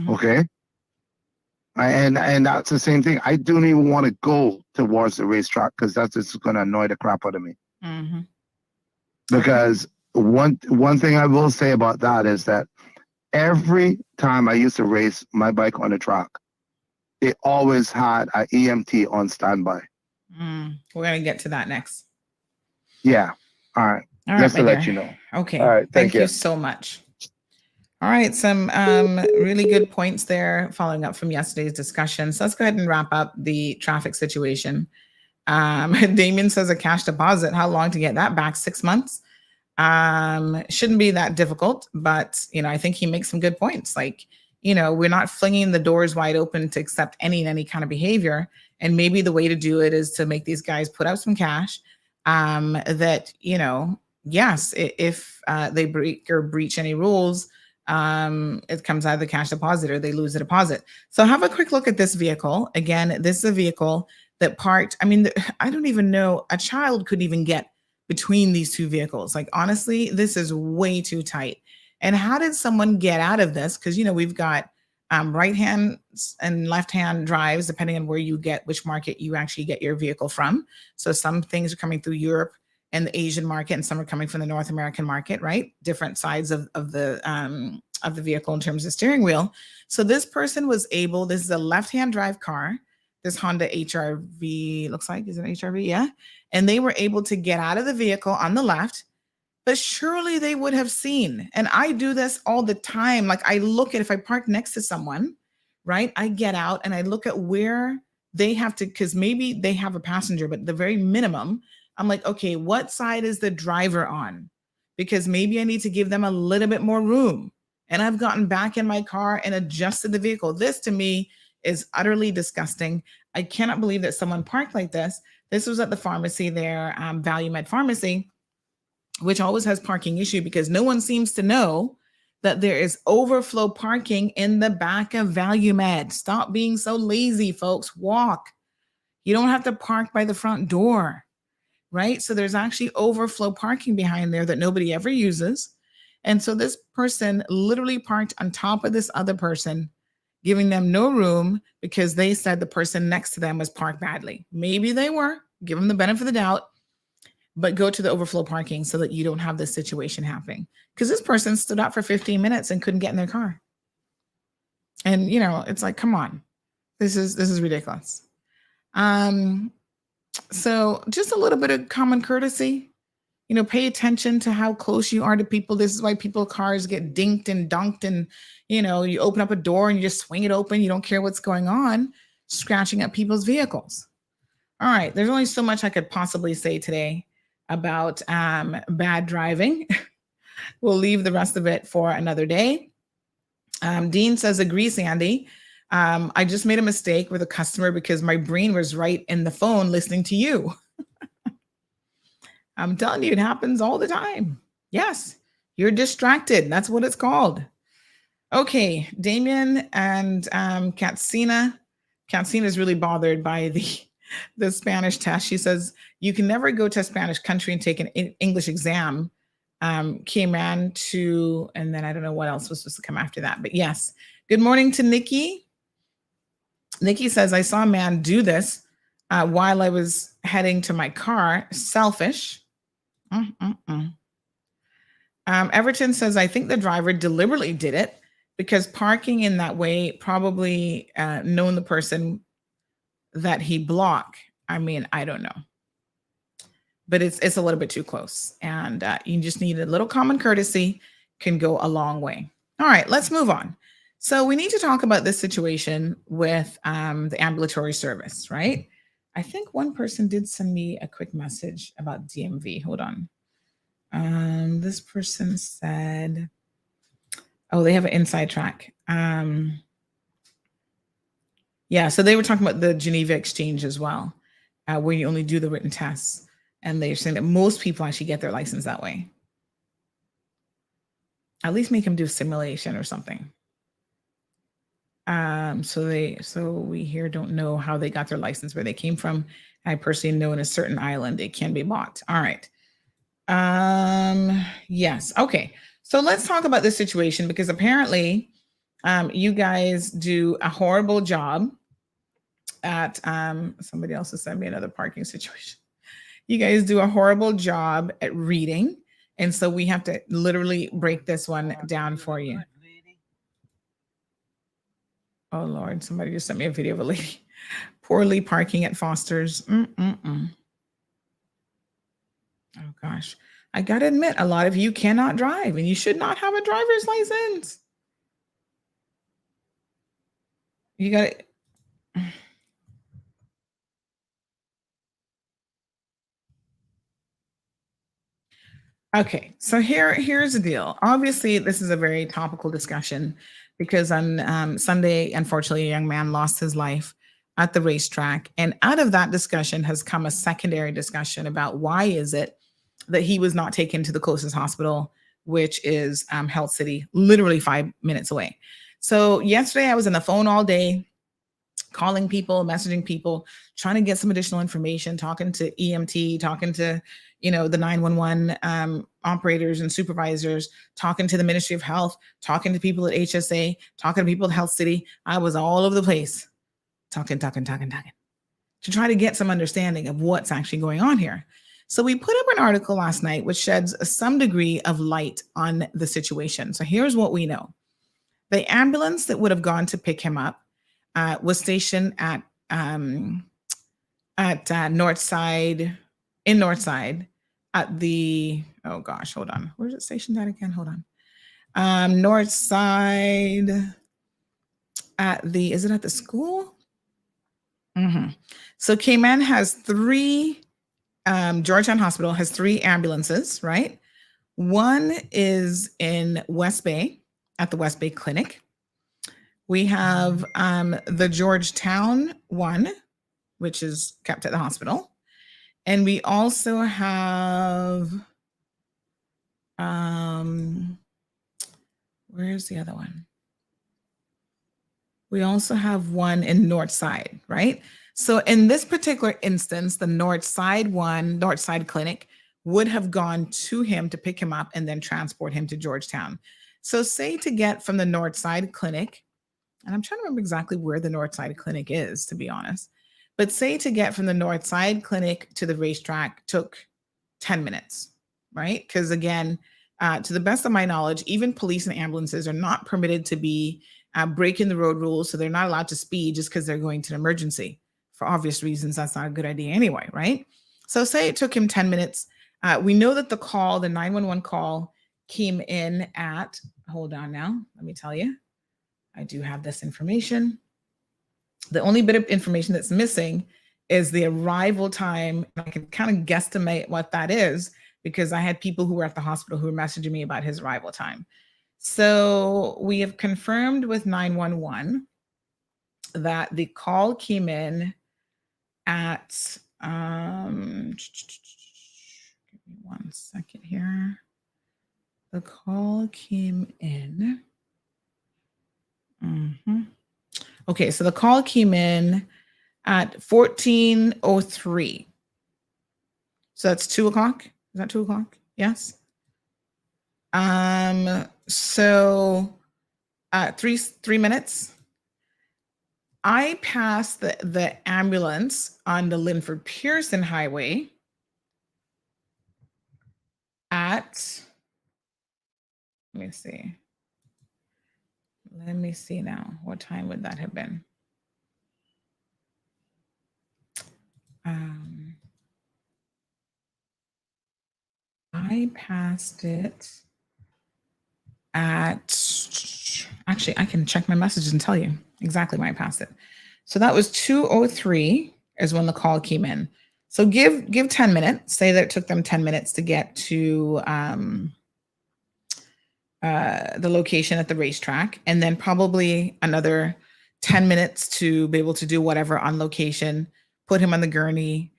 F: Okay. And that's the same thing. I don't even want to go towards the racetrack because that's just going to annoy the crap out of me. Because one thing I will say about that is that every time I used to race my bike on the track, they always had an EMT on standby.
B: We're going to get to that next.
F: Yeah. All right. Just to let you know.
B: Okay.
F: All right.
B: Thank you so much. All right. Some really good points there following up from yesterday's discussion. So let's go ahead and wrap up the traffic situation. Damien says a cash deposit. How long to get that back? 6 months. Shouldn't be that difficult, but I think he makes some good points. Like, we're not flinging the doors wide open to accept any kind of behavior. And maybe the way to do it is to make these guys put up some cash that, yes, if they breach any rules, it comes out of the cash deposit or they lose the deposit. So have a quick look at this vehicle. Again, this is a vehicle that parked. I mean, I don't even know, a child could even get between these two vehicles. Like, honestly, this is way too tight. And how did someone get out of this? Because, we've got right hand and left hand drives, depending on which market you actually get your vehicle from. So some things are coming through Europe and the Asian market, and some are coming from the North American market, right? Different sides of the vehicle in terms of steering wheel. So this person was able, this is a left-hand drive car, this Honda HRV, looks like, is it an HRV? Yeah. And they were able to get out of the vehicle on the left, but surely they would have seen, and I do this all the time. Like, I look at, if I park next to someone, right? I get out and I look at where they have to, because maybe they have a passenger, but the very minimum, I'm like, okay, what side is the driver on? Because maybe I need to give them a little bit more room. And I've gotten back in my car and adjusted the vehicle. This to me is utterly disgusting. I cannot believe that someone parked like this. This was at the pharmacy there, Value Med Pharmacy, which always has parking issue because no one seems to know that there is overflow parking in the back of Value Med. Stop being so lazy, folks. Walk. You don't have to park by the front door, right? So there's actually overflow parking behind there that nobody ever uses. And so this person literally parked on top of this other person, giving them no room because they said the person next to them was parked badly. Maybe they were. Give them the benefit of the doubt. but go to the overflow parking so that you don't have this situation happening. Because this person stood out for 15 minutes and couldn't get in their car. And it's like, come on, this is ridiculous. So just a little bit of common courtesy. Pay attention to how close you are to people. This is why people's cars get dinked and dunked, and you open up a door and you just swing it open. You don't care what's going on, scratching up people's vehicles. All right, there's only so much I could possibly say today about bad driving. We'll leave the rest of it for another day. Dean says, agree, Sandy. I just made a mistake with a customer because my brain was right in the phone listening to you. I'm telling you, it happens all the time. Yes, you're distracted. That's what it's called. Okay, Damien and Katsina. Katsina is really bothered by the Spanish test. She says, you can never go to a Spanish country and take an English exam. Came in to, and then I don't know what else was supposed to come after that. But yes, good morning to Nikki. Nikki says, I saw a man do this while I was heading to my car. Selfish. Everton says, I think the driver deliberately did it because parking in that way probably known the person that he blocked. I mean, I don't know. But it's a little bit too close. And you just need a little common courtesy, can go a long way. All right, let's move on. So we need to talk about this situation with the ambulatory service, right? I think one person did send me a quick message about DMV. Hold on. This person said, oh, they have an inside track. Yeah, so they were talking about the Geneva Exchange as well, where you only do the written tests. And they're saying that most people actually get their license that way. At least make them do a simulation or something. So we here don't know how they got their license, where they came from. I personally know in a certain island it can be bought. All right. Yes. Okay. So let's talk about this situation, because apparently you guys do a horrible job at somebody else has sent me another parking situation. You guys do a horrible job at reading. And so we have to literally break this one down for you. Oh, Lord, somebody just sent me a video of a lady poorly parking at Foster's. Oh, gosh. I got to admit, a lot of you cannot drive, and you should not have a driver's license. You got to... Okay, so here's the deal. Obviously, this is a very topical discussion because on Sunday, unfortunately, a young man lost his life at the racetrack. And out of that discussion has come a secondary discussion about why is it that he was not taken to the closest hospital, which is Health City, literally 5 minutes away. So yesterday, I was on the phone all day, calling people, messaging people, trying to get some additional information, talking to EMT, talking to, the 911 operators and supervisors, talking to the Ministry of Health, talking to people at HSA, talking to people at Health City. I was all over the place, talking, to try to get some understanding of what's actually going on here. So we put up an article last night, which sheds some degree of light on the situation. So here's what we know. The ambulance that would have gone to pick him up was stationed at Northside, at the, oh gosh, hold on. Where's it stationed at again? Hold on. Northside at the, is it at the school? So Cayman has three, Georgetown Hospital has 3 ambulances, right? One is in West Bay at the West Bay Clinic. We have the Georgetown one, which is kept at the hospital. And we also have, where's the other one? We also have one in Northside, right? So in this particular instance, the Northside Clinic would have gone to him to pick him up and then transport him to Georgetown. So say to get from the Northside Clinic, and I'm trying to remember exactly where the Northside Clinic is, to be honest, but say to get from the Northside Clinic to the racetrack took 10 minutes, right? Because again, to the best of my knowledge, even police and ambulances are not permitted to be breaking the road rules. So they're not allowed to speed just because they're going to an emergency. For obvious reasons, that's not a good idea anyway, right? So say it took him 10 minutes. We know that the 911 call came in at, hold on now, let me tell you. I do have this information. The only bit of information that's missing is the arrival time. I can kind of guesstimate what that is because I had people who were at the hospital who were messaging me about his arrival time. So we have confirmed with 911 that the call came in at, give me 1 second here. The call came in. Okay, so the call came in at 14:03. So that's 2 o'clock. Is that 2 o'clock? Yes. So 3 minutes. I passed the ambulance on the Linford Pearson Highway at, let me see now. What time would that have been? I passed it at, actually, I can check my messages and tell you exactly when I passed it. So that was 2:03 is when the call came in. So give 10 minutes. Say that it took them 10 minutes to get to the location at the racetrack, and then probably another 10 minutes to be able to do whatever on location, put him on the gurney,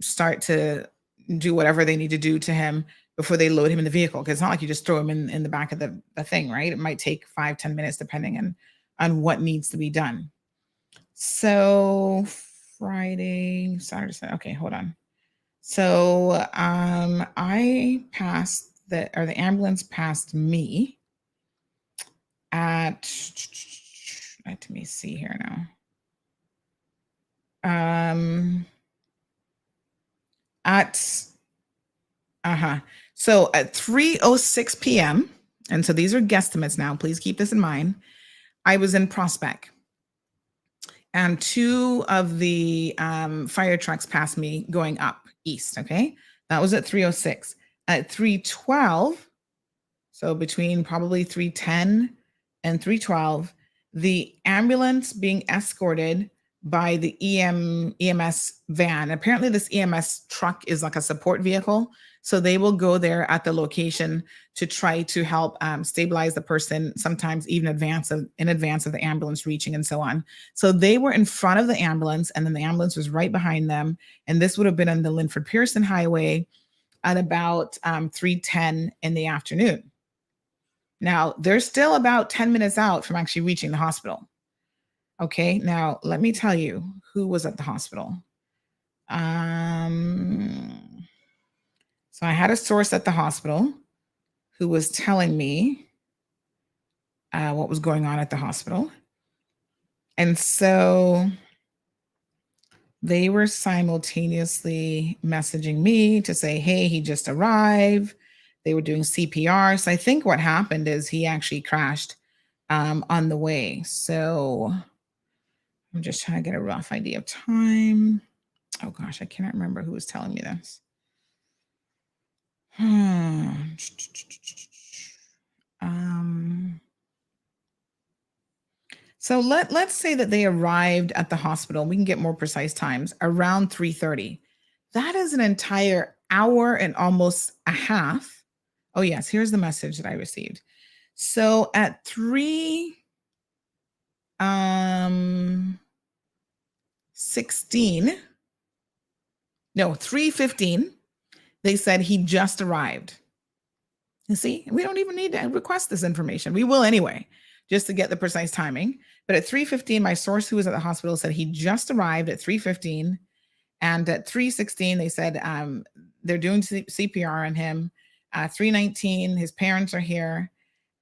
B: start to do whatever they need to do to him before they load him in the vehicle. Because it's not like you just throw him in the back of the thing, right? It might take 5-10 minutes depending on what needs to be done. So Friday, Saturday, Sunday. Okay, hold on. So I passed the ambulance passed me at, let me see here now. So at 3:06 p.m., and so these are guesstimates now, please keep this in mind, I was in Prospect. And 2 of the fire trucks passed me going up east, okay? That was at 3:06. At 3:12, so between probably 3:10 and 3:12, the ambulance being escorted by the EMS van. Apparently this EMS truck is like a support vehicle. So they will go there at the location to try to help stabilize the person, sometimes even in advance of the ambulance reaching and so on. So they were in front of the ambulance, and then the ambulance was right behind them. And this would have been on the Linford Pearson Highway at about 3:10 in the afternoon. Now, they're still about 10 minutes out from actually reaching the hospital. Okay, now let me tell you who was at the hospital. So I had a source at the hospital who was telling me what was going on at the hospital. And so they were simultaneously messaging me to say, hey, he just arrived. They were doing CPR. So I think what happened is he actually crashed on the way. So I'm just trying to get a rough idea of time. Oh gosh, I cannot remember who was telling me this. So let's say that they arrived at the hospital. We can get more precise times around 3:30. That is an entire hour and almost a half. Oh yes, here's the message that I received. So at 3:15, they said he just arrived. You see, we don't even need to request this information. We will anyway, just to get the precise timing. But at 3:15, my source who was at the hospital said he just arrived at 3:15. And at 3:16, they said they're doing CPR on him. 3:19, his parents are here.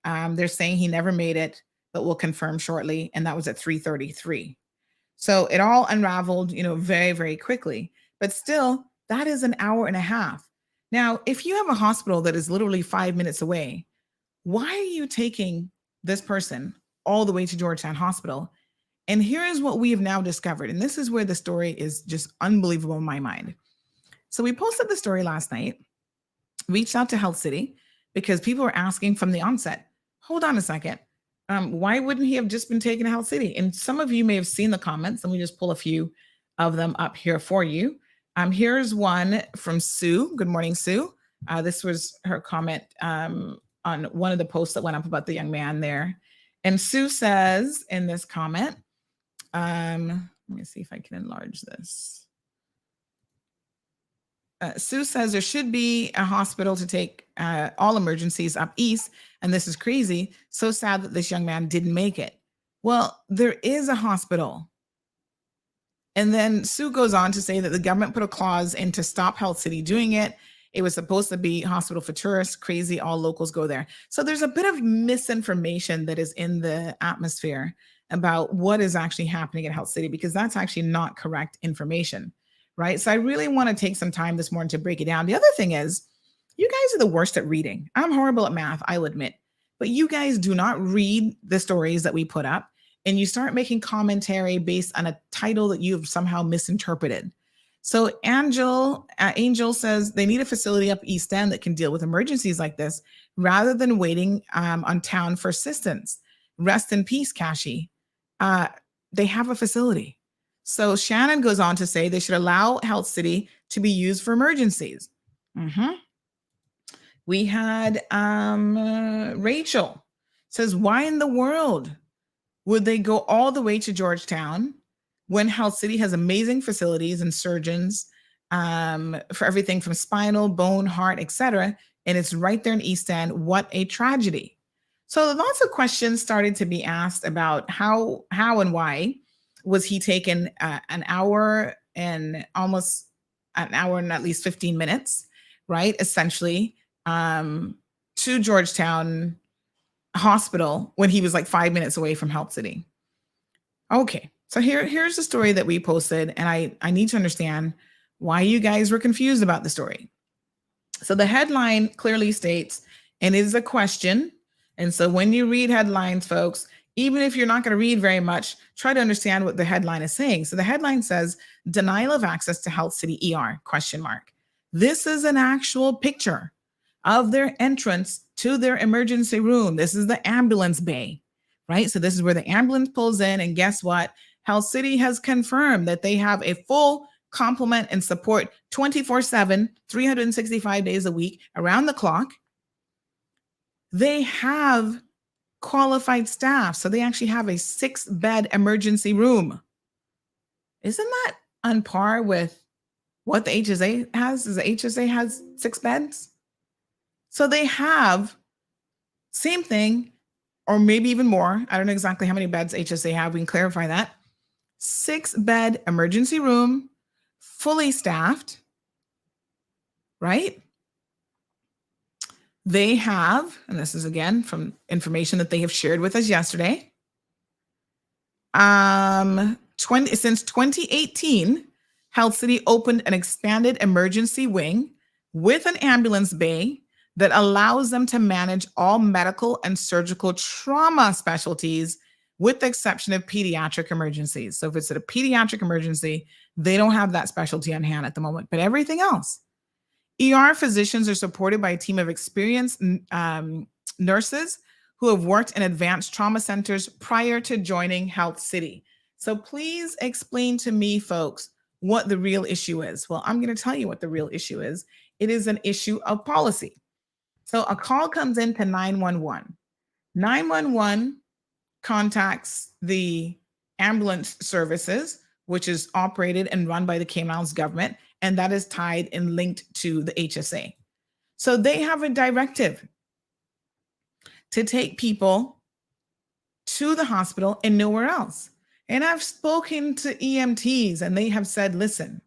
B: They're saying he never made it, but we'll confirm shortly. And that was at 3:33. So it all unraveled, very, very quickly. But still, that is an hour and a half. Now, if you have a hospital that is literally 5 minutes away, why are you taking this person all the way to Georgetown Hospital? And here is what we have now discovered. And this is where the story is just unbelievable in my mind. So we posted the story last night, reached out to Health City because people were asking from the onset, hold on a second. Why wouldn't he have just been taken to Health City? And some of you may have seen the comments. Let me just pull a few of them up here for you. Here's one from Sue. Good morning, Sue. This was her comment on one of the posts that went up about the young man there. And Sue says in this comment, let me see if I can enlarge this. Sue says there should be a hospital to take all emergencies up east, and this is crazy. So sad that this young man didn't make it. Well, there is a hospital. And then Sue goes on to say that the government put a clause in to stop Health City doing it. It was supposed to be hospital for tourists. Crazy, all locals go there. So there's a bit of misinformation that is in the atmosphere about what is actually happening at Health City, because that's actually not correct information, right? So I really want to take some time this morning to break it down. The other thing is, you guys are the worst at reading. I'm horrible at math, I'll admit, but you guys do not read the stories that we put up, and you start making commentary based on a title that you've somehow misinterpreted. So Angel says they need a facility up East End that can deal with emergencies like this rather than waiting on town for assistance. Rest in peace, Kashi. They have a facility. So Shannon goes on to say they should allow Health City to be used for emergencies. We had Rachel says, why in the world would they go all the way to Georgetown when Health City has amazing facilities and surgeons for everything from spinal, bone, heart, etc., and it's right there in East End? What a tragedy. So lots of questions started to be asked about how and why was he taken an hour and almost an hour and at least 15 minutes, right, essentially, to Georgetown Hospital when he was like 5 minutes away from Health City. Okay, so here's the story that we posted, and I need to understand why you guys were confused about the story. So the headline clearly states, and it is a question. And so when you read headlines, folks, even if you're not going to read very much, try to understand what the headline is saying. So the headline says, denial of access to Health City ER, ? This is an actual picture of their entrance to their emergency room. This is the ambulance bay, right? So this is where the ambulance pulls in, and guess what? Health City has confirmed that they have a full complement and support 24/7, 365 days a week, around the clock. They have qualified staff. So they actually have a 6-bed emergency room. Isn't that on par with what the HSA has? The HSA has 6 beds. So they have same thing, or maybe even more. I don't know exactly how many beds HSA have. We can clarify that. 6-bed emergency room, fully staffed, right? They have, and this is again from information that they have shared with us yesterday, since 2018, Health City opened an expanded emergency wing with an ambulance bay that allows them to manage all medical and surgical trauma specialties, with the exception of pediatric emergencies. So if it's a pediatric emergency, they don't have that specialty on hand at the moment, but everything else. ER physicians are supported by a team of experienced nurses who have worked in advanced trauma centers prior to joining Health City. So please explain to me, folks, what the real issue is. Well, I'm going to tell you what the real issue is. It is an issue of policy. So a call comes into 911. 911 contacts the ambulance services, which is operated and run by the Cayman Islands government, and that is tied and linked to the HSA. So they have a directive to take people to the hospital and nowhere else. And I've spoken to EMTs, and they have said, listen,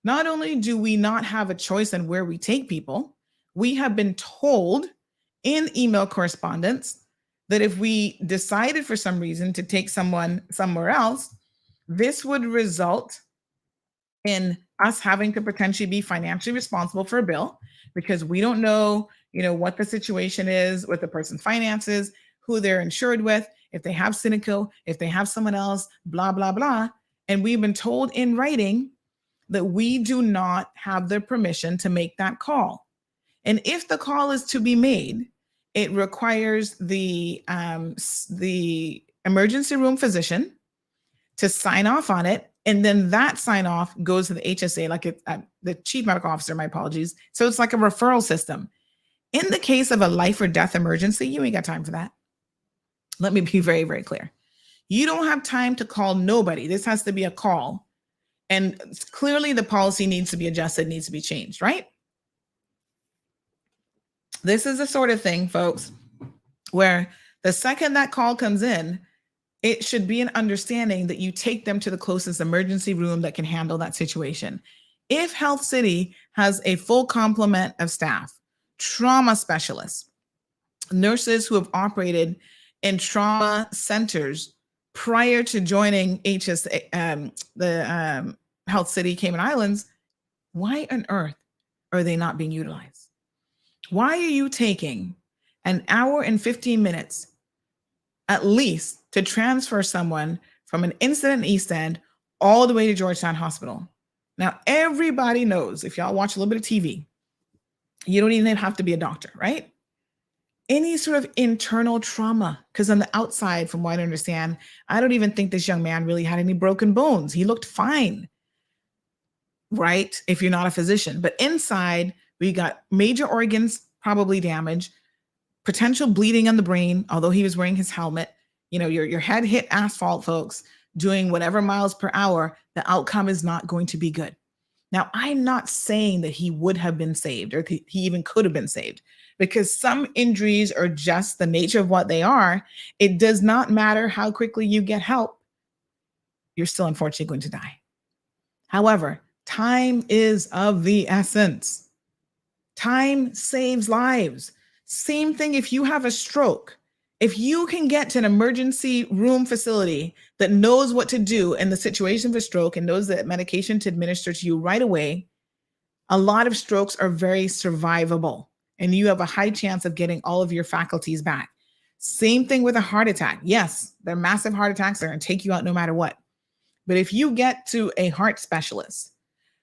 B: not only do we not have a choice on where we take people, we have been told in email correspondence that if we decided for some reason to take someone somewhere else, this would result in us having to potentially be financially responsible for a bill because we don't know, what the situation is with the person's finances, who they're insured with, if they have Cynico, if they have someone else, blah, blah, blah. And we've been told in writing that we do not have the permission to make that call. And if the call is to be made, it requires the emergency room physician to sign off on it. And then that sign off goes to the HSA, like the chief medical officer, my apologies. So it's like a referral system. In the case of a life or death emergency, you ain't got time for that. Let me be very, very clear. You don't have time to call nobody. This has to be a call. And clearly the policy needs to be adjusted, needs to be changed, right? This is the sort of thing, folks, where the second that call comes in, it should be an understanding that you take them to the closest emergency room that can handle that situation. If Health City has a full complement of staff, trauma specialists, nurses who have operated in trauma centers prior to joining the Health City Cayman Islands, why on earth are they not being utilized? Why are you taking an hour and 15 minutes at least to transfer someone from an incident in East End all the way to Georgetown Hospital? Now, everybody knows, if y'all watch a little bit of TV, you don't even have to be a doctor, right? Any sort of internal trauma, because on the outside, from what I understand, I don't even think this young man really had any broken bones. He looked fine, right? If you're not a physician. But inside, we got major organs probably damaged, potential bleeding on the brain, although he was wearing his helmet. Your head hit asphalt, folks, doing whatever miles per hour, the outcome is not going to be good. Now, I'm not saying that he would have been saved or he even could have been saved, because some injuries are just the nature of what they are. It does not matter how quickly you get help. You're still unfortunately going to die. However, time is of the essence. Time saves lives. Same thing if you have a stroke. If you can get to an emergency room facility that knows what to do in the situation of a stroke and knows that medication to administer to you right away, a lot of strokes are very survivable and you have a high chance of getting all of your faculties back. Same thing with a heart attack. Yes, they're massive heart attacks. They're going to take you out no matter what. But if you get to a heart specialist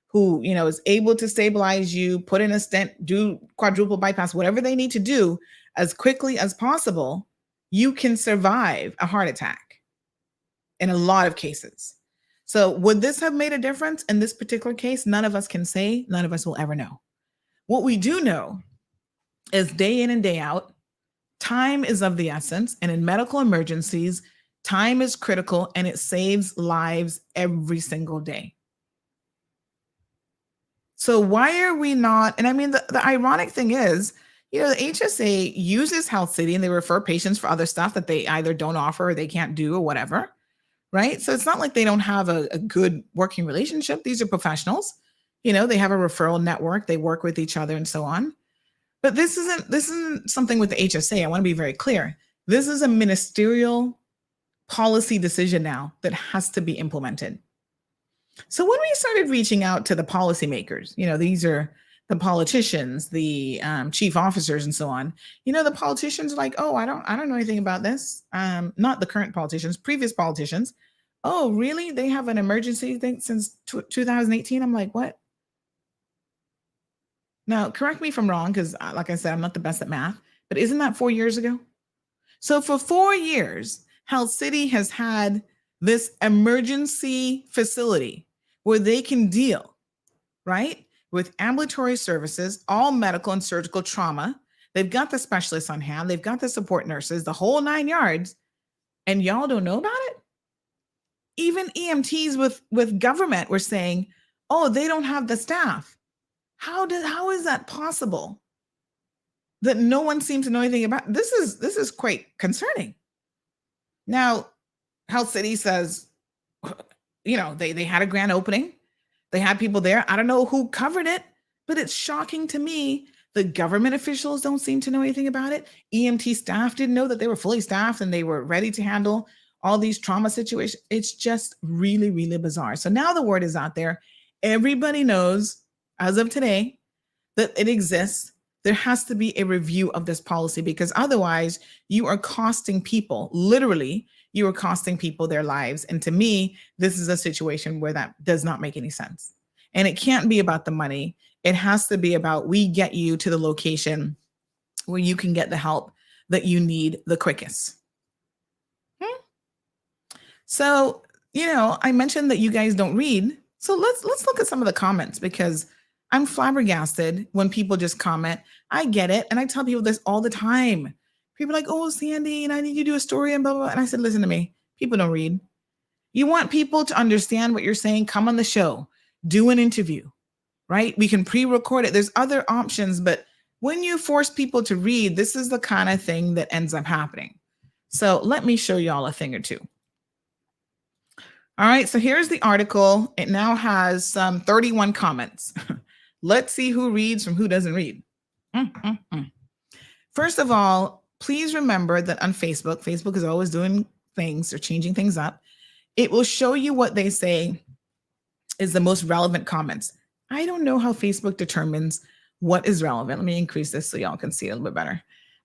B: who, is able to stabilize you, put in a stent, do quadruple bypass, whatever they need to do as quickly as possible, you can survive a heart attack in a lot of cases. So would this have made a difference in this particular case? None of us can say. None of us will ever know. What we do know is day in and day out, time is of the essence. And in medical emergencies, time is critical and it saves lives every single day. So why are we not? And I mean, the ironic thing is, the HSA uses Health City and they refer patients for other stuff that they either don't offer or they can't do or whatever, right? So it's not like they don't have a good working relationship. These are professionals. They have a referral network. They work with each other and so on. But this isn't something with the HSA. I want to be very clear. This is a ministerial policy decision now that has to be implemented. So when we started reaching out to the policymakers, these are the politicians, the chief officers and so on, the politicians are like, oh, I don't know anything about this. Not the current politicians, previous politicians. Oh, really? They have an emergency thing since 2018? I'm like, what? Now, correct me if I'm wrong, because like I said, I'm not the best at math, but isn't that 4 years ago? So for 4 years, Health City has had this emergency facility where they can deal, right, with ambulatory services, all medical and surgical trauma. They've got the specialists on hand. They've got the support nurses, the whole 9 yards, and y'all don't know about it? Even EMTs with government were saying, oh, they don't have the staff. How is that possible that no one seems to know anything about? This is quite concerning. Now, Health City says, they had a grand opening. They had people there. I don't know who covered it, but it's shocking to me that government officials don't seem to know anything about it. EMT staff didn't know that they were fully staffed and they were ready to handle all these trauma situations. It's just really, really bizarre. So now the word is out there. Everybody knows as of today that it exists. There has to be a review of this policy because otherwise you are costing people, literally, you are costing people their lives. And to me, this is a situation where that does not make any sense. And it can't be about the money. It has to be about we get you to the location where you can get the help that you need the quickest. So, I mentioned that you guys don't read. So let's look at some of the comments because I'm flabbergasted when people just comment. I get it. And I tell people this all the time. People are like, oh, Sandy, and I need you to do a story and blah, blah, blah. And I said, listen to me. People don't read. You want people to understand what you're saying? Come on the show. Do an interview, right? We can pre-record it. There's other options. But when you force people to read, this is the kind of thing that ends up happening. So let me show y'all a thing or two. All right, so here's the article. It now has 31 comments. Let's see who reads from who doesn't read. First of all, please remember that on Facebook is always doing things or changing things up. It will show you what they say is the most relevant comments. I don't know how Facebook determines what is relevant. Let me increase this so y'all can see it a little bit better.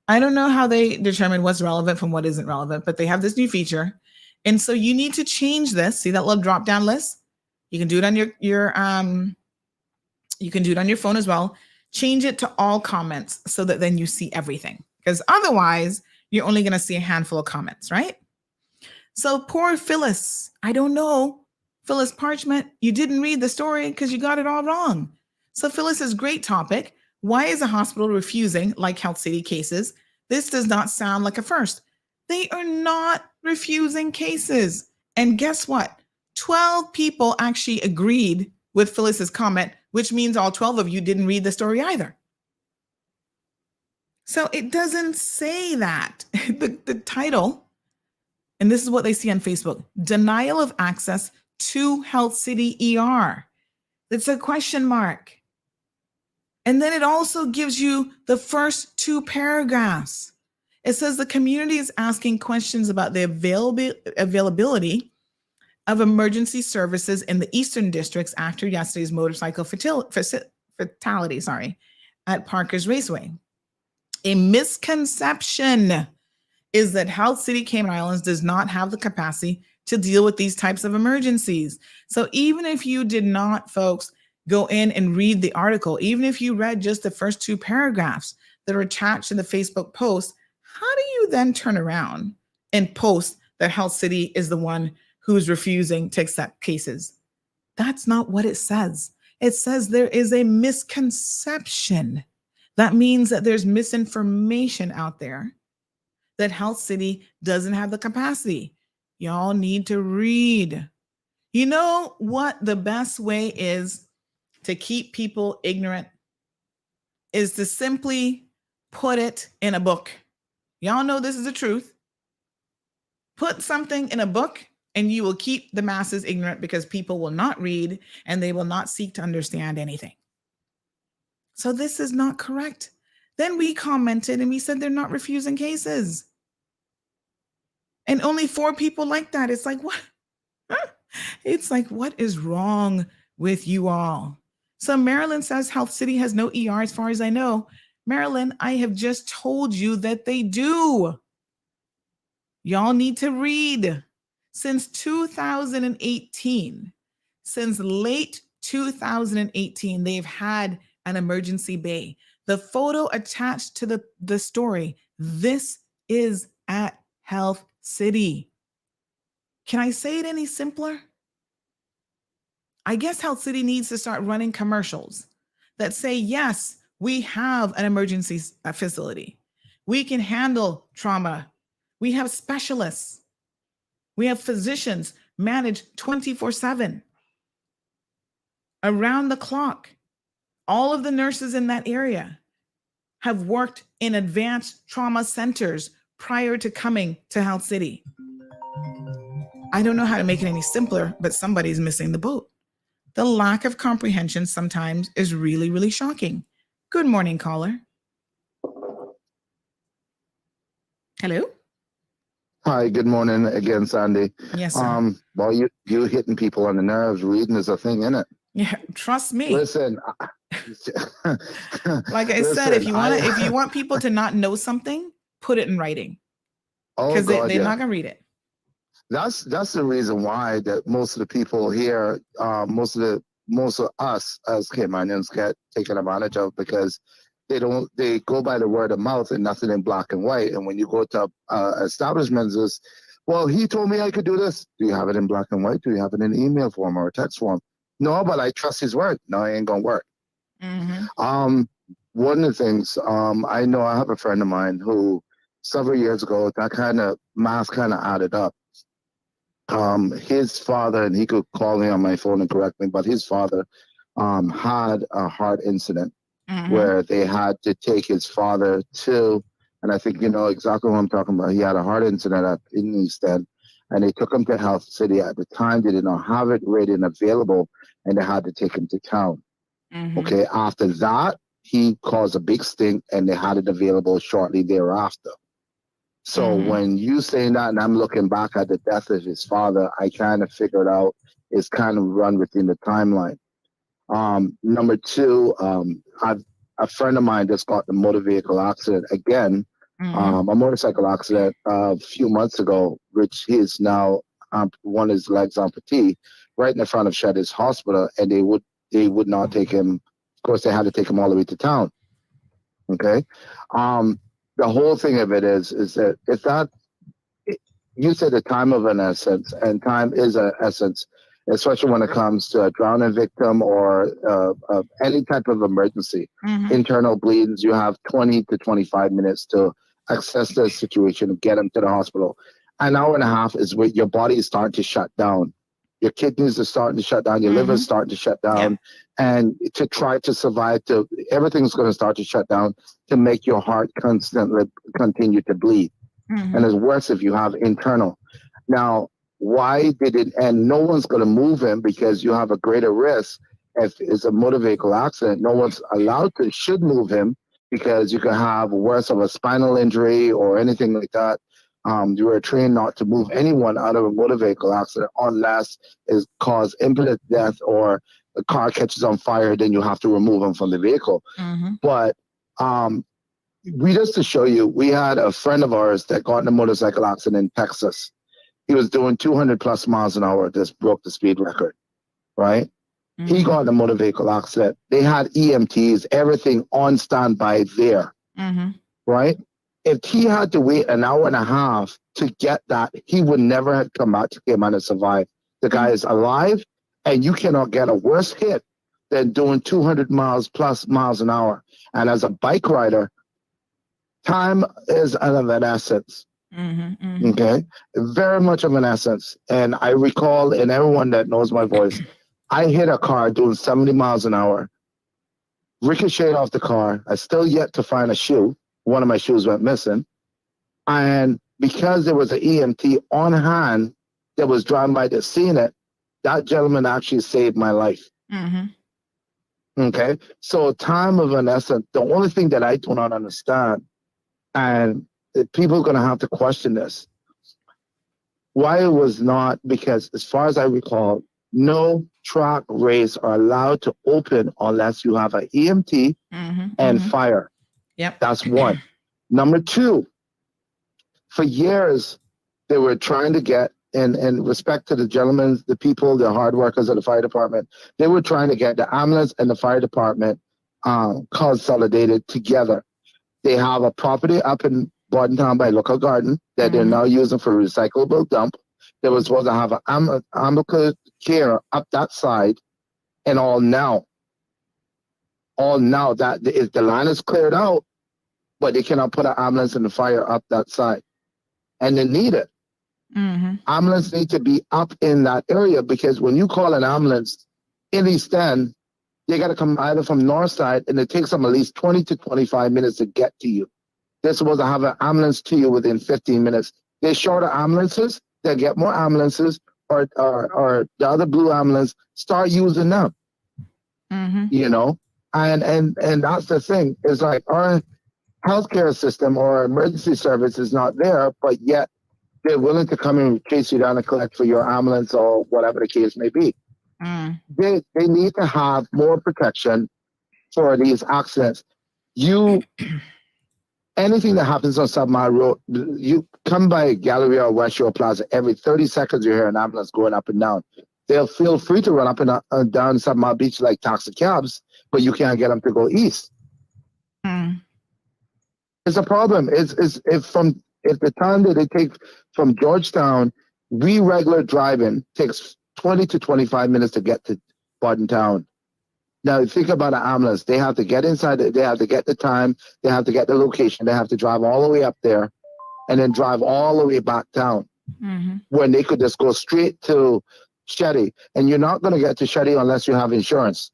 B: I don't know how they determine what's relevant from what isn't relevant, but they have this new feature. And so you need to change this. See that little drop down list? You can do it on your you can do it on your phone as well. Change it to all comments so that then you see everything. Because otherwise, you're only going to see a handful of comments, right? So poor Phyllis, I don't know. Phyllis Parchment, you didn't read the story because you got it all wrong. So Phyllis's great topic. Why is a hospital refusing, like Health City cases? This does not sound like a first. They are not refusing cases. And guess what? 12 people actually agreed with Phyllis's comment, which means all 12 of you didn't read the story either. So it doesn't say that. The title, and this is what they see on Facebook, denial of access to Health City ER. It's a question mark. And then it also gives you the first two paragraphs. It says the community is asking questions about the availability of emergency services in the Eastern Districts after yesterday's motorcycle fatality, at Parker's Raceway. A misconception is that Health City Cayman Islands does not have the capacity to deal with these types of emergencies. So even if you did not, folks, go in and read the article, even if you read just the first two paragraphs that are attached in the Facebook post, how do you then turn around and post that Health City is the one who's refusing to accept cases? That's not what it says. It says there is a misconception. That means that there's misinformation out there that Health City doesn't have the capacity. Y'all need to read. You know what the best way is to keep people ignorant is to simply put it in a book. Y'all know this is the truth. Put something in a book and you will keep the masses ignorant because people will not read and they will not seek to understand anything. So this is not correct. Then we commented and we said they're not refusing cases. And only 4 people like that. It's like, what? It's like, what is wrong with you all? So Maryland says Health City has no ER as far as I know. Maryland, I have just told you that they do. Y'all need to read. Since 2018, since late 2018, they've had an emergency bay. The photo attached to the story, this is at Health City. Can I say it any simpler? I guess Health City needs to start running commercials that say, yes, we have an emergency facility. We can handle trauma. We have specialists. We have physicians managed 24/7 around the clock. All of the nurses in that area have worked in advanced trauma centers prior to coming to Health City. I don't know how to make it any simpler, but somebody's missing the boat. The lack of comprehension sometimes is really, really shocking. Good morning, caller. Hello?
F: Hi, good morning again, Sandy.
B: Yes, sir.
F: Well, you hitting people on the nerves. Reading is a thing, isn't it?
B: Yeah, trust me.
F: Listen,
B: like I said, if you want people to not know something, put it in writing. Because they're not gonna read it.
F: That's the reason why that most of the people here, most of us as Caymanians get taken advantage of, because they go by the word of mouth and nothing in black and white. And when you go to establishments, is, well, he told me I could do this. Do you have it in black and white? Do you have it in email form or text form? No, but I trust his word. No, it ain't gonna work.
B: Mm-hmm.
F: One of the things, I know I have a friend of mine who several years ago, that kind of math kind of added up. His father, and he could call me on my phone and correct me, but his father had a heart incident where they had to take his father to, and I think you know exactly what I'm talking about. He had a heart incident in East End, and they took him to Health City. At the time, they did not have it ready and available, and they had to take him to town. Okay, after that, he caused a big stink, and they had it available shortly thereafter. So when you saying that, and I'm looking back at the death of his father, I kind of figured out it's kind of run within the timeline. Number two, a friend of mine just got in a motor vehicle accident again, a motorcycle accident a few months ago, which he is now one of his legs amputee, right in the front of Shedder's Hospital, and they would not take him. Of course, they had to take him all the way to town. Okay. The whole thing of it is that if that, you said the time of an essence, and time is an essence, especially when it comes to a drowning victim or any type of emergency. Internal bleeds, you have 20 to 25 minutes to assess the situation and get them to the hospital. An hour and a half is where your body is starting to shut down. Your kidneys are starting to shut down, your liver is starting to shut down, and to try to survive, everything's going to start to shut down to make your heart constantly continue to bleed. And it's worse if you have internal. Now, why did it, and no one's going to move him because you have a greater risk if it's a motor vehicle accident. No one's should move him because you could have worse of a spinal injury or anything like that. You were trained not to move anyone out of a motor vehicle accident unless it causes imminent death or the car catches on fire, then you have to remove them from the vehicle. But we just to show you, we had a friend of ours that got in a motorcycle accident in Texas. He was doing 200 plus miles an hour. Just broke the speed record, right? He got in a motor vehicle accident. They had EMTs, everything on standby there, right? If he had to wait an hour and a half to get that, he would never have come back to Cayman and survive. The guy is alive, and you cannot get a worse hit than doing 200 miles plus miles an hour. And as a bike rider, time is of an essence. Okay, very much of an essence. And I recall, and everyone that knows my voice, I hit a car doing 70 miles an hour, ricocheted off the car. I still yet to find a shoe. One of my shoes went missing. And because there was an EMT on hand that was driving by to seeing it, that gentleman actually saved my life. Okay, so time of an essence. The only thing that I do not understand, and people are going to have to question this, why it was not, because as far as I recall, no track race are allowed to open unless you have an EMT and fire. That's one. Number two, for years, they were trying to get, in respect to the gentlemen, the people, the hard workers of the fire department, they were trying to get the ambulance and the fire department consolidated together. They have a property up in Bordentown by Local Garden that they're now using for recyclable dump. They were supposed to have an ambulance care up that side, and all now that the line is cleared out, but they cannot put an ambulance and the fire up that side. And they need it. Ambulance need to be up in that area, because when you call an ambulance in East End, they got to come either from north side, and it takes them at least 20 to 25 minutes to get to you. They're supposed to have an ambulance to you within 15 minutes. They're shorter ambulances. They get more ambulances, or the other blue ambulance, start using them. You know, and that's the thing. It's like our healthcare system or emergency service is not there, but yet they're willing to come and chase you down and collect for your ambulance or whatever the case may be. They need to have more protection for these accidents. Anything that happens on Submar Road, you come by Galleria or West Shore Plaza, every 30 seconds you hear an ambulance going up and down. They'll feel free to run up and down Submar Beach like taxi cabs, but you can't get them to go east. It's a problem. If the time that they take from Georgetown, regular driving takes 20 to 25 minutes to get to Bordentown. Now, think about an ambulance. They have to get inside. They have to get the time. They have to get the location. They have to drive all the way up there and then drive all the way back down when they could just go straight to Shetty. And you're not going to get to Shetty unless you have insurance.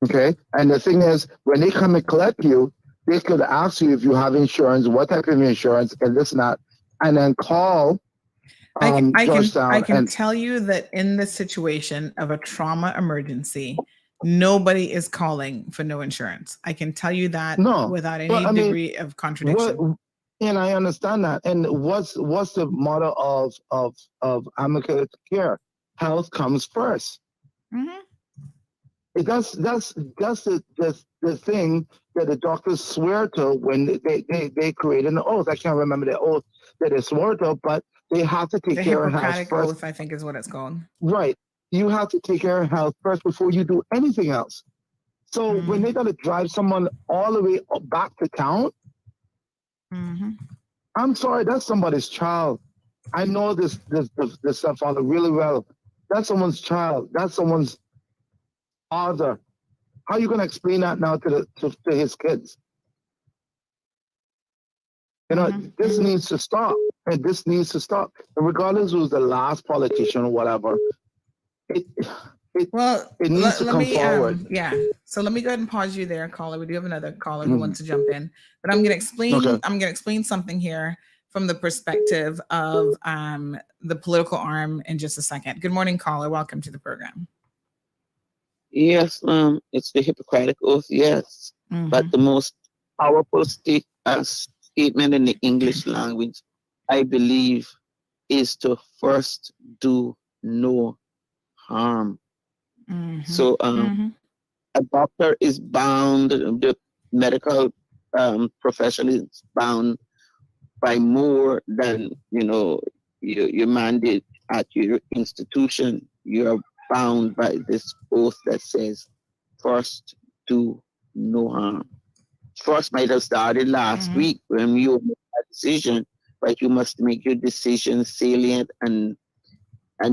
F: Okay? And the thing is, when they come and collect you, they could ask you if you have insurance, what type of insurance, and this and that, and then call
B: I can tell you that in this situation of a trauma emergency, nobody is calling for no insurance. I can tell you that without any degree of contradiction.
F: And I understand that. And what's the motto of Amicus Care? Health comes first. That's the thing that the doctors swear to when they create an oath. I can't remember the oath that they swore to, but they have to take care of health first.
B: Oath, I think is what it's called.
F: Right. You have to take care of health first before you do anything else. So when they got to drive someone all the way back to town, I'm sorry, that's somebody's child. I know this stepfather really well. That's someone's child. That's someone's father. How are you going to explain that now to his kids? You know, this needs to stop. And this needs to stop. And regardless who's the last politician or whatever, it needs to come forward.
B: So let me go ahead and pause you there, caller. We do have another caller who wants to jump in. But I'm gonna explain something here from the perspective of the political arm in just a second. Good morning, caller. Welcome to the program.
I: Yes, it's the Hippocratic Oath, yes. But the most powerful statement in the English language, I believe, is to first do no harm. So a doctor is bound, the medical profession is bound by more than, your mandate at your institution. You are bound by this oath that says, first do no harm. First might have started last week when you made a decision, but you must make your decision salient and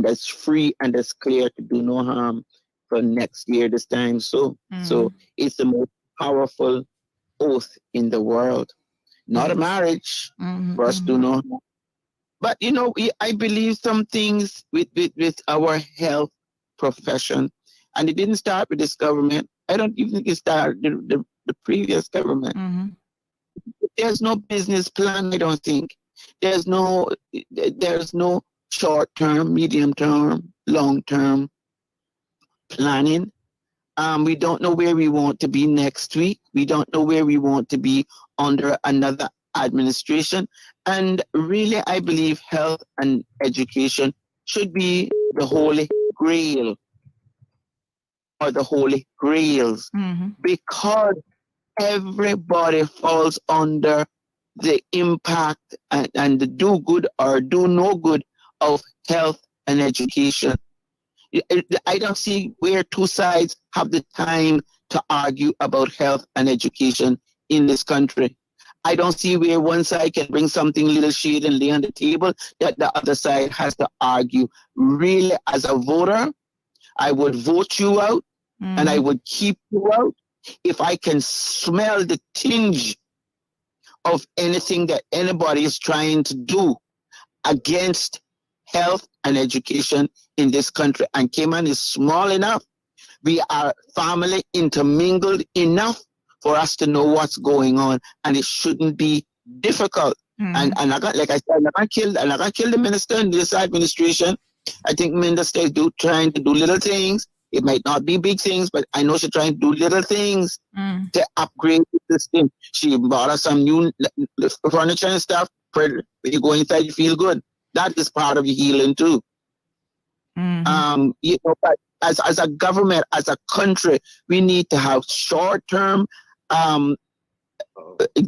I: as free and as clear to do no harm for next year this time. So it's the most powerful oath in the world. Not a marriage. First do no harm. But I believe some things with our health profession, and it didn't start with this government. I don't even think it started the previous government. There's no business plan, I don't think. There's no short-term, medium-term, long-term planning. We don't know where we want to be next week. We don't know where we want to be under another administration. And really, I believe health and education should be the holy grail, or the holy grails, because everybody falls under the impact and the do good or do no good of health and education. I don't see where two sides have the time to argue about health and education in this country. I don't see where one side can bring something little shade and lay on the table that the other side has to argue. Really, as a voter, I would vote you out and I would keep you out if I can smell the tinge of anything that anybody is trying to do against health and education in this country. And Cayman is small enough. We are family intermingled enough for us to know what's going on, and it shouldn't be difficult. And like I said, I can't kill the minister in this administration. I think minister is trying to do little things. It might not be big things, but I know she's trying to do little things to upgrade the system. She bought us some new furniture and stuff. When you go inside, you feel good. That is part of the healing too. But as a government, as a country, we need to have short-term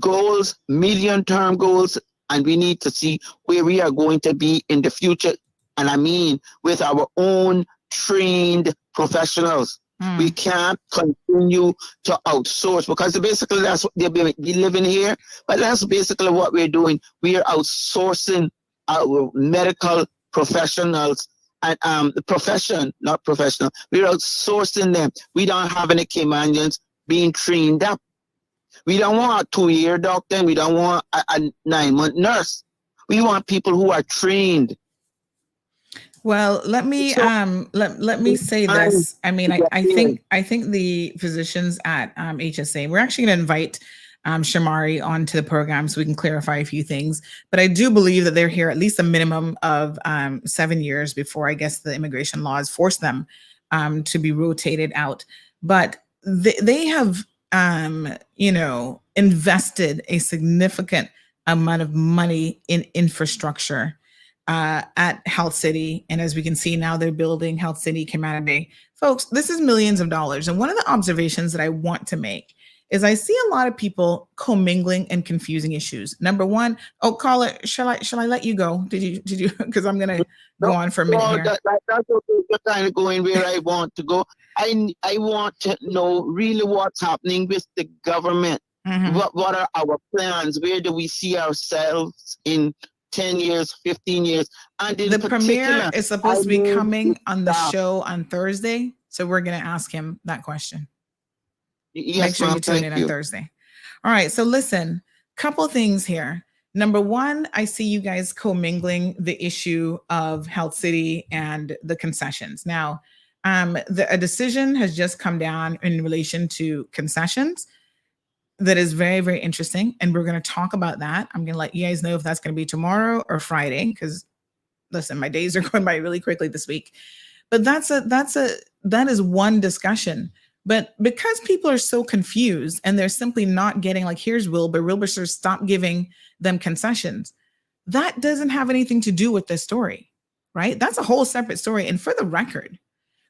I: goals, medium-term goals, and we need to see where we are going to be in the future. And I mean, with our own trained professionals. We can't continue to outsource, because basically that's what they've been living here. But that's basically what we're doing. We are outsourcing our medical professionals and the profession, not professional. We're outsourcing them. We don't have any Caymanians being trained up. We don't want a 2-year doctor, and we don't want a 9-month nurse. We want people who are trained.
B: Well, let me let me say this. I mean, I think the physicians at HSA, we're actually going to invite Shamari onto the program so we can clarify a few things. But I do believe that they're here at least a minimum of 7 years before, I guess, the immigration laws force them to be rotated out. But they have invested a significant amount of money in infrastructure at Health City. And as we can see now, they're building Health City Community. Folks, this is millions of dollars. And one of the observations that I want to make is I see a lot of people commingling and confusing issues. Number one, caller, shall I let you go? Did you? Because I'm going to go on for a minute here.
I: That's okay. You're kind of going where I want to go. I want to know really what's happening with the government. What are our plans? Where do we see ourselves in 10 years, 15 years? And
B: the premiere is supposed to be coming on the show on Thursday. So we're going to ask him that question.
I: Yes,
B: make sure you tune in on Thursday. All right. So listen, couple things here. Number one, I see you guys commingling the issue of Health City and the concessions. Now, a decision has just come down in relation to concessions that is very, very interesting. And we're going to talk about that. I'm going to let you guys know if that's going to be tomorrow or Friday, because listen, my days are going by really quickly this week. But that is one discussion. But because people are so confused and they're simply not getting, like, here's Wilbur says, stop giving them concessions. That doesn't have anything to do with this story, right? That's a whole separate story. And for the record,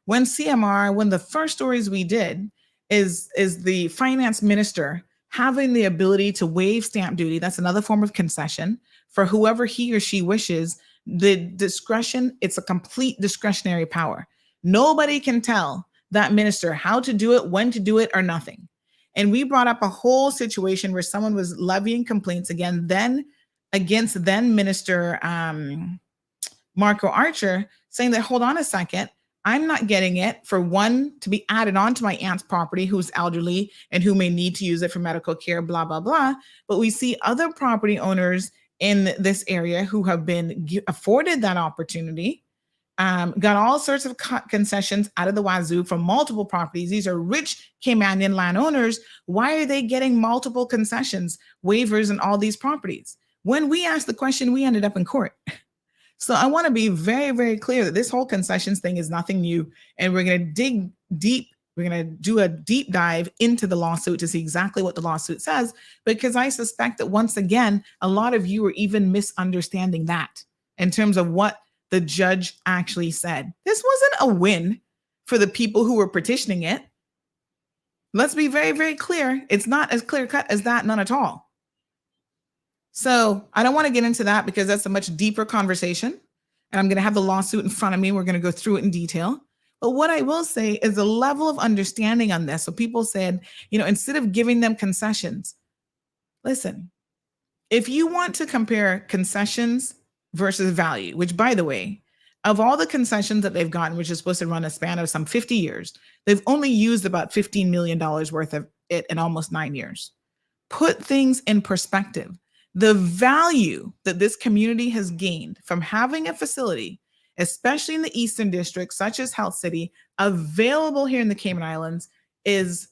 B: when the first stories we did is the finance minister having the ability to waive stamp duty. That's another form of concession for whoever he or she wishes. The discretion, it's a complete discretionary power. Nobody can tell that minister how to do it, when to do it, or nothing. And we brought up a whole situation where someone was levying complaints against then Minister Marco Archer, saying that, hold on a second, I'm not getting it for one to be added on to my aunt's property who's elderly and who may need to use it for medical care, blah, blah, blah. But we see other property owners in this area who have been afforded that opportunity, got all sorts of concessions out of the wazoo from multiple properties. These are rich Caymanian landowners. Why are they getting multiple concessions, waivers, and all these properties? When we asked the question, we ended up in court. So I want to be very, very clear that this whole concessions thing is nothing new. And we're going to dig deep. We're going to do a deep dive into the lawsuit to see exactly what the lawsuit says, because I suspect that once again, a lot of you are even misunderstanding that in terms of what the judge actually said. This wasn't a win for the people who were petitioning it. Let's be very, very clear. It's not as clear cut as that, none at all. So I don't want to get into that because that's a much deeper conversation. And I'm going to have the lawsuit in front of me. We're going to go through it in detail. But what I will say is the level of understanding on this. So people said, instead of giving them concessions, listen, if you want to compare concessions versus value, which, by the way, of all the concessions that they've gotten, which is supposed to run a span of some 50 years, they've only used about $15 million worth of it in almost 9 years. Put things in perspective. The value that this community has gained from having a facility, especially in the Eastern District, such as Health City, available here in the Cayman Islands, is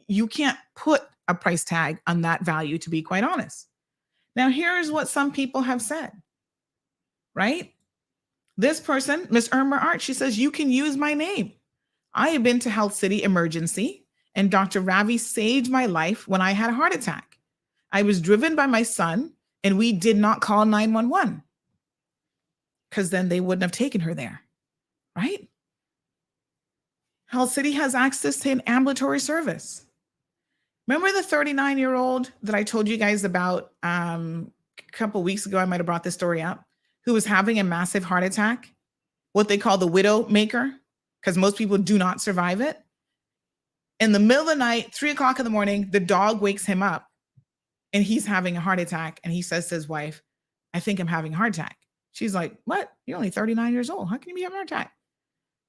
B: you can't put a price tag on that value, to be quite honest. Now, here's what some people have said, right? This person, Miss Irma Art, she says, you can use my name. I have been to Health City Emergency, and Dr. Ravi saved my life when I had a heart attack. I was driven by my son, and we did not call 911 because then they wouldn't have taken her there. right? Health City has access to an ambulatory service. Remember the 39-year-old that I told you guys about a couple weeks ago? I might have brought this story up, who was having a massive heart attack, what they call the widow maker, because most people do not survive it. In the middle of the night, 3:00 in the morning, the dog wakes him up and he's having a heart attack. And he says to his wife, I think I'm having a heart attack. She's like, what? You're only 39 years old. How can you be having a heart attack?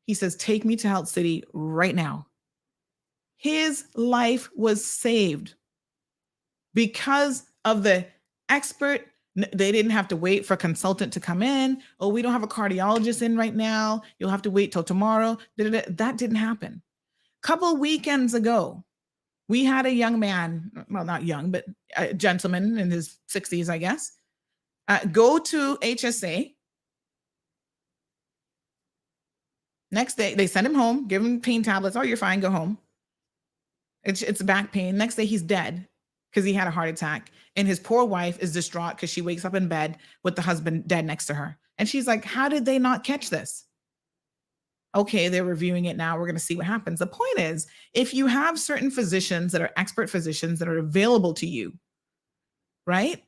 B: He says, take me to Health City right now. His life was saved because of the expert. They didn't have to wait for a consultant to come in. Oh, we don't have a cardiologist in right now. You'll have to wait till tomorrow. That didn't happen. A couple weekends ago, we had a young man, well, not young, but a gentleman in his 60s, I guess, go to HSA. Next day, they send him home, give him pain tablets. Oh, you're fine, go home. It's back pain. Next day, he's dead because he had a heart attack. And his poor wife is distraught because she wakes up in bed with the husband dead next to her. And she's like, how did they not catch this? Okay, they're reviewing it now. We're going to see what happens. The point is, if you have certain physicians that are expert physicians that are available to you, right?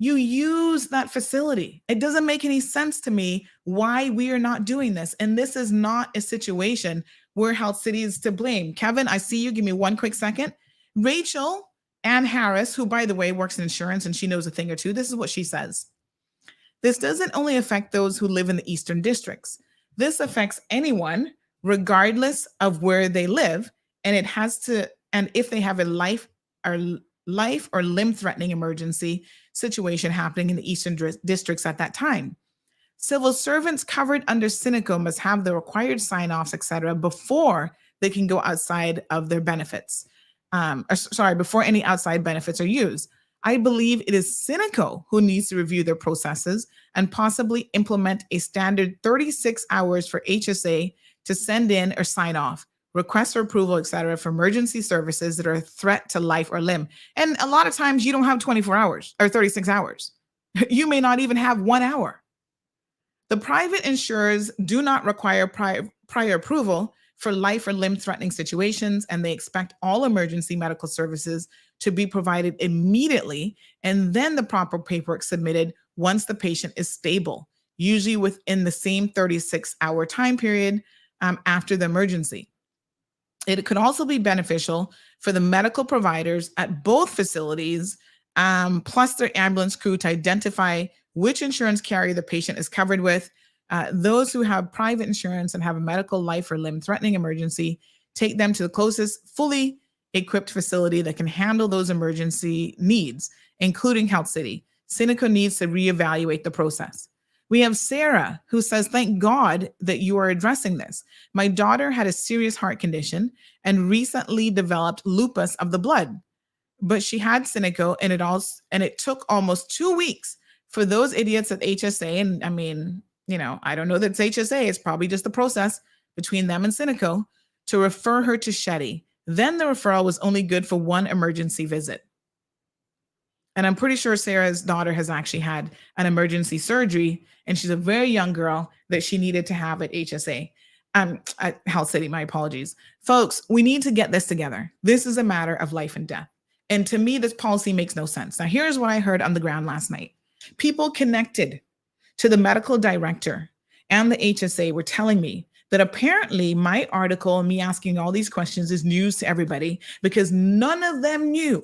B: You use that facility. It doesn't make any sense to me why we are not doing this. And this is not a situation where Health City is to blame. Kevin, I see you. Give me one quick second. Rachel Ann Harris, who, by the way, works in insurance and she knows a thing or two. This is what she says. This doesn't only affect those who live in the Eastern districts. This affects anyone, regardless of where they live. And it has to, and if they have a life or limb-threatening emergency situation happening in the Eastern districts at that time. Civil servants covered under Cineco must have the required sign-offs, et cetera, before they can go outside of their benefits. Before any outside benefits are used. I believe it is Cineco who needs to review their processes and possibly implement a standard 36 hours for HSA to send in or sign off, requests for approval, et cetera, for emergency services that are a threat to life or limb. And a lot of times you don't have 24 hours or 36 hours. You may not even have 1 hour. The private insurers do not require prior approval for life or limb threatening situations, and they expect all emergency medical services to be provided immediately, and then the proper paperwork submitted once the patient is stable, usually within the same 36-hour time period after the emergency. It could also be beneficial for the medical providers at both facilities, plus their ambulance crew, to identify which insurance carrier the patient is covered with. Those who have private insurance and have a medical life or limb-threatening emergency, take them to the closest fully equipped facility that can handle those emergency needs, including Health City. Cineco needs to reevaluate the process. We have Sarah, who says, thank God that you are addressing this. My daughter had a serious heart condition and recently developed lupus of the blood, but she had Cineco, and it took almost 2 weeks for those idiots at HSA. And I mean, I don't know that it's HSA. It's probably just the process between them and Cineco to refer her to Shetty. Then the referral was only good for one emergency visit. And I'm pretty sure Sarah's daughter has actually had an emergency surgery, and she's a very young girl that she needed to have at HSA. At Health City, my apologies. Folks, we need to get this together. This is a matter of life and death. And to me, this policy makes no sense. Now, here's what I heard on the ground last night. People connected to the medical director and the HSA were telling me that apparently my article and me asking all these questions is news to everybody, because none of them knew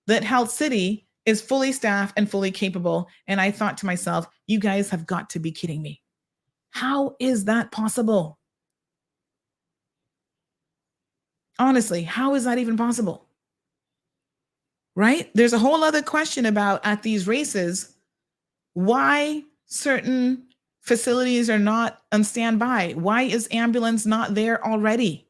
B: that Health City is fully staffed and fully capable. And I thought to myself, you guys have got to be kidding me. How is that possible? Honestly, how is that even possible? Right? There's a whole other question about at these races, why certain facilities are not on standby. Why is ambulance not there already?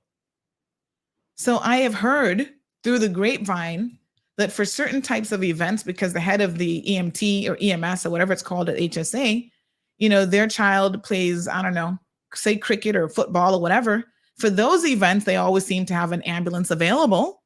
B: So I have heard through the grapevine that for certain types of events, because the head of the EMT or EMS or whatever it's called at HSA, their child plays, I don't know, say cricket or football or whatever. For those events, they always seem to have an ambulance available.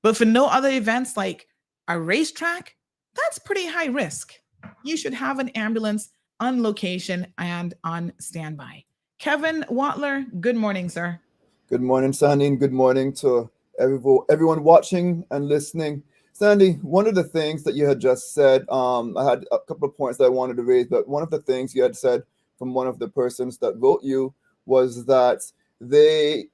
B: But for no other events like a racetrack, that's pretty high risk. You should have an ambulance on location and on standby. Kevin Watler, good morning, sir.
J: Good morning, Sandy, and good morning to everyone watching and listening. Sandy, one of the things that you had just said, I had a couple of points that I wanted to raise, but one of the things you had said from one of the persons that wrote you was that they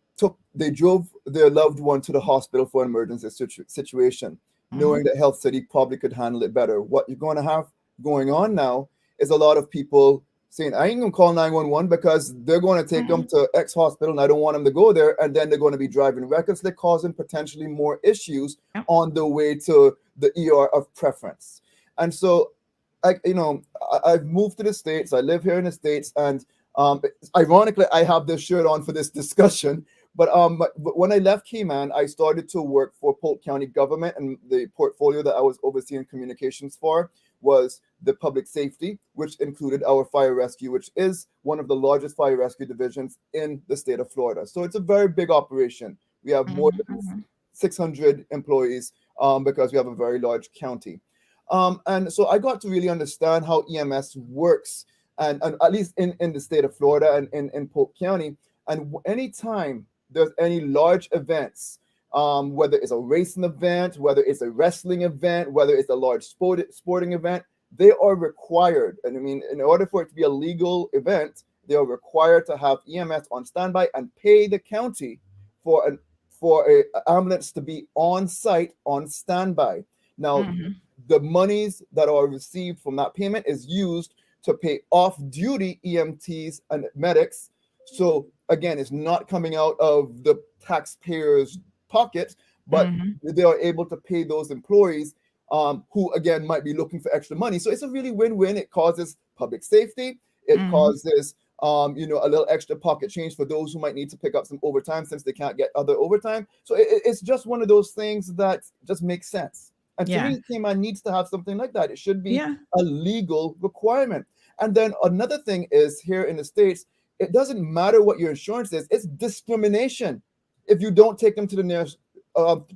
J: drove their loved one to the hospital for an emergency situation, knowing that Health City probably could handle it better. What you're going to have going on now is a lot of people saying, I ain't gonna call 911 because they're going to take them to X hospital and I don't want them to go there, and then they're going to be driving recklessly, causing potentially more issues on the way to the ER of preference. And so I've moved to the States. I live here in the States, and ironically, I have this shirt on for this discussion. But when I left Cayman, I started to work for Polk County government, and the portfolio that I was overseeing communications for was the public safety, which included our fire rescue, which is one of the largest fire rescue divisions in the state of Florida. So it's a very big operation. We have more than 600 employees because we have a very large county. And so I got to really understand how EMS works, and at least in the state of Florida and in Polk County. And anytime there's any large events, whether it's a racing event, whether it's a wrestling event, whether it's a large sporting event, they are required. And I mean, in order for it to be a legal event, they are required to have EMS on standby and pay the county for an ambulance to be on site on standby. Now, the monies that are received from that payment is used to pay off-duty EMTs and medics. So again, it's not coming out of the taxpayers' pocket, but they are able to pay those employees who again might be looking for extra money. So it's a really win-win. It causes public safety. It causes a little extra pocket change for those who might need to pick up some overtime since they can't get other overtime. So it's just one of those things that just makes sense. And to me, Cayman needs to have something like that. It should be a legal requirement. And then another thing is, here in the States, it doesn't matter what your insurance is. It's discrimination if you don't take them to the nearest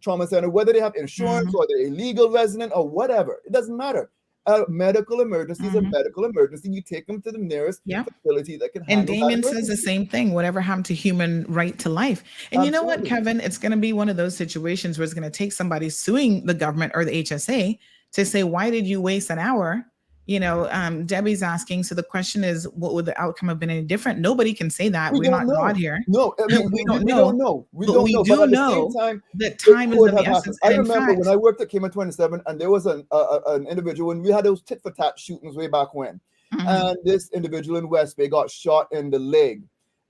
J: trauma center, whether they have insurance or they're a legal resident or whatever. It doesn't matter. A medical emergency is a medical emergency. You take them to the nearest facility that can handle
B: And Damien says the same thing. Whatever happened to human right to life? And you know what, Kevin? It's going to be one of those situations where it's going to take somebody suing the government or the HSA to say, why did you waste an hour? Debbie's asking. So the question is, what would the outcome have been any different? Nobody can say that. We're not God here.
J: No, I mean, we don't know.
B: We do know that time is of the essence.
J: I remember when I worked at Cayman 27, and there was an individual, and we had those tit for tat shootings way back when. And this individual in West Bay got shot in the leg,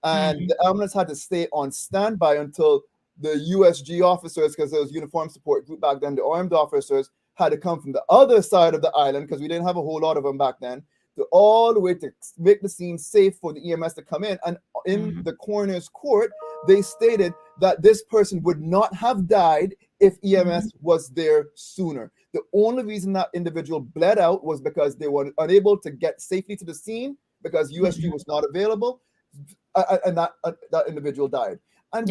J: and the ambulance had to stay on standby until the USG officers, because there was Uniform Support Group back then, the armed officers had to come from the other side of the island, because we didn't have a whole lot of them back then, to all the way to make the scene safe for the EMS to come in. And in the coroner's court, they stated that this person would not have died if EMS was there sooner. The only reason that individual bled out was because they were unable to get safely to the scene because USG was not available, and that individual died. And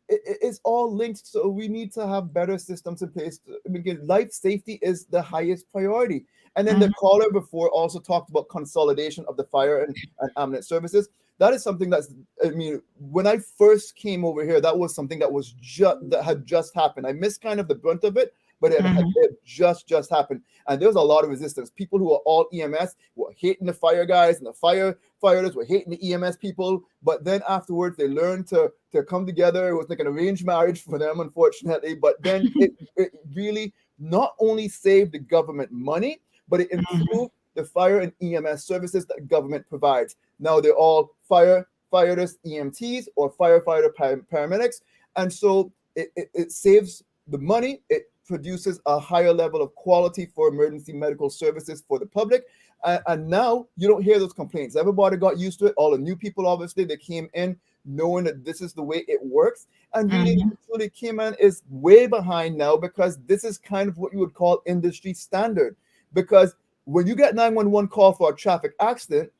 J: it's all linked. So we need to have better systems in place because life safety is the highest priority. And then the caller before also talked about consolidation of the fire and ambulance services. That is something when I first came over here, that was something that had just happened. I missed kind of the brunt of it, but it had just happened. And there was a lot of resistance. People who are all EMS were hating the fire guys, and the firefighters were hating the EMS people. But then afterwards, they learned to come together. It was like an arranged marriage for them, unfortunately. But then it really not only saved the government money, but it improved the fire and EMS services that government provides. Now they're all firefighters, EMTs, or firefighter paramedics. And so it saves the money. It produces a higher level of quality for emergency medical services for the public. And now you don't hear those complaints. Everybody got used to it. All the new people, obviously, they came in knowing that this is the way it works. And really, Cayman is way behind now, because this is kind of what you would call industry standard. Because when you get 911 call for a traffic accident,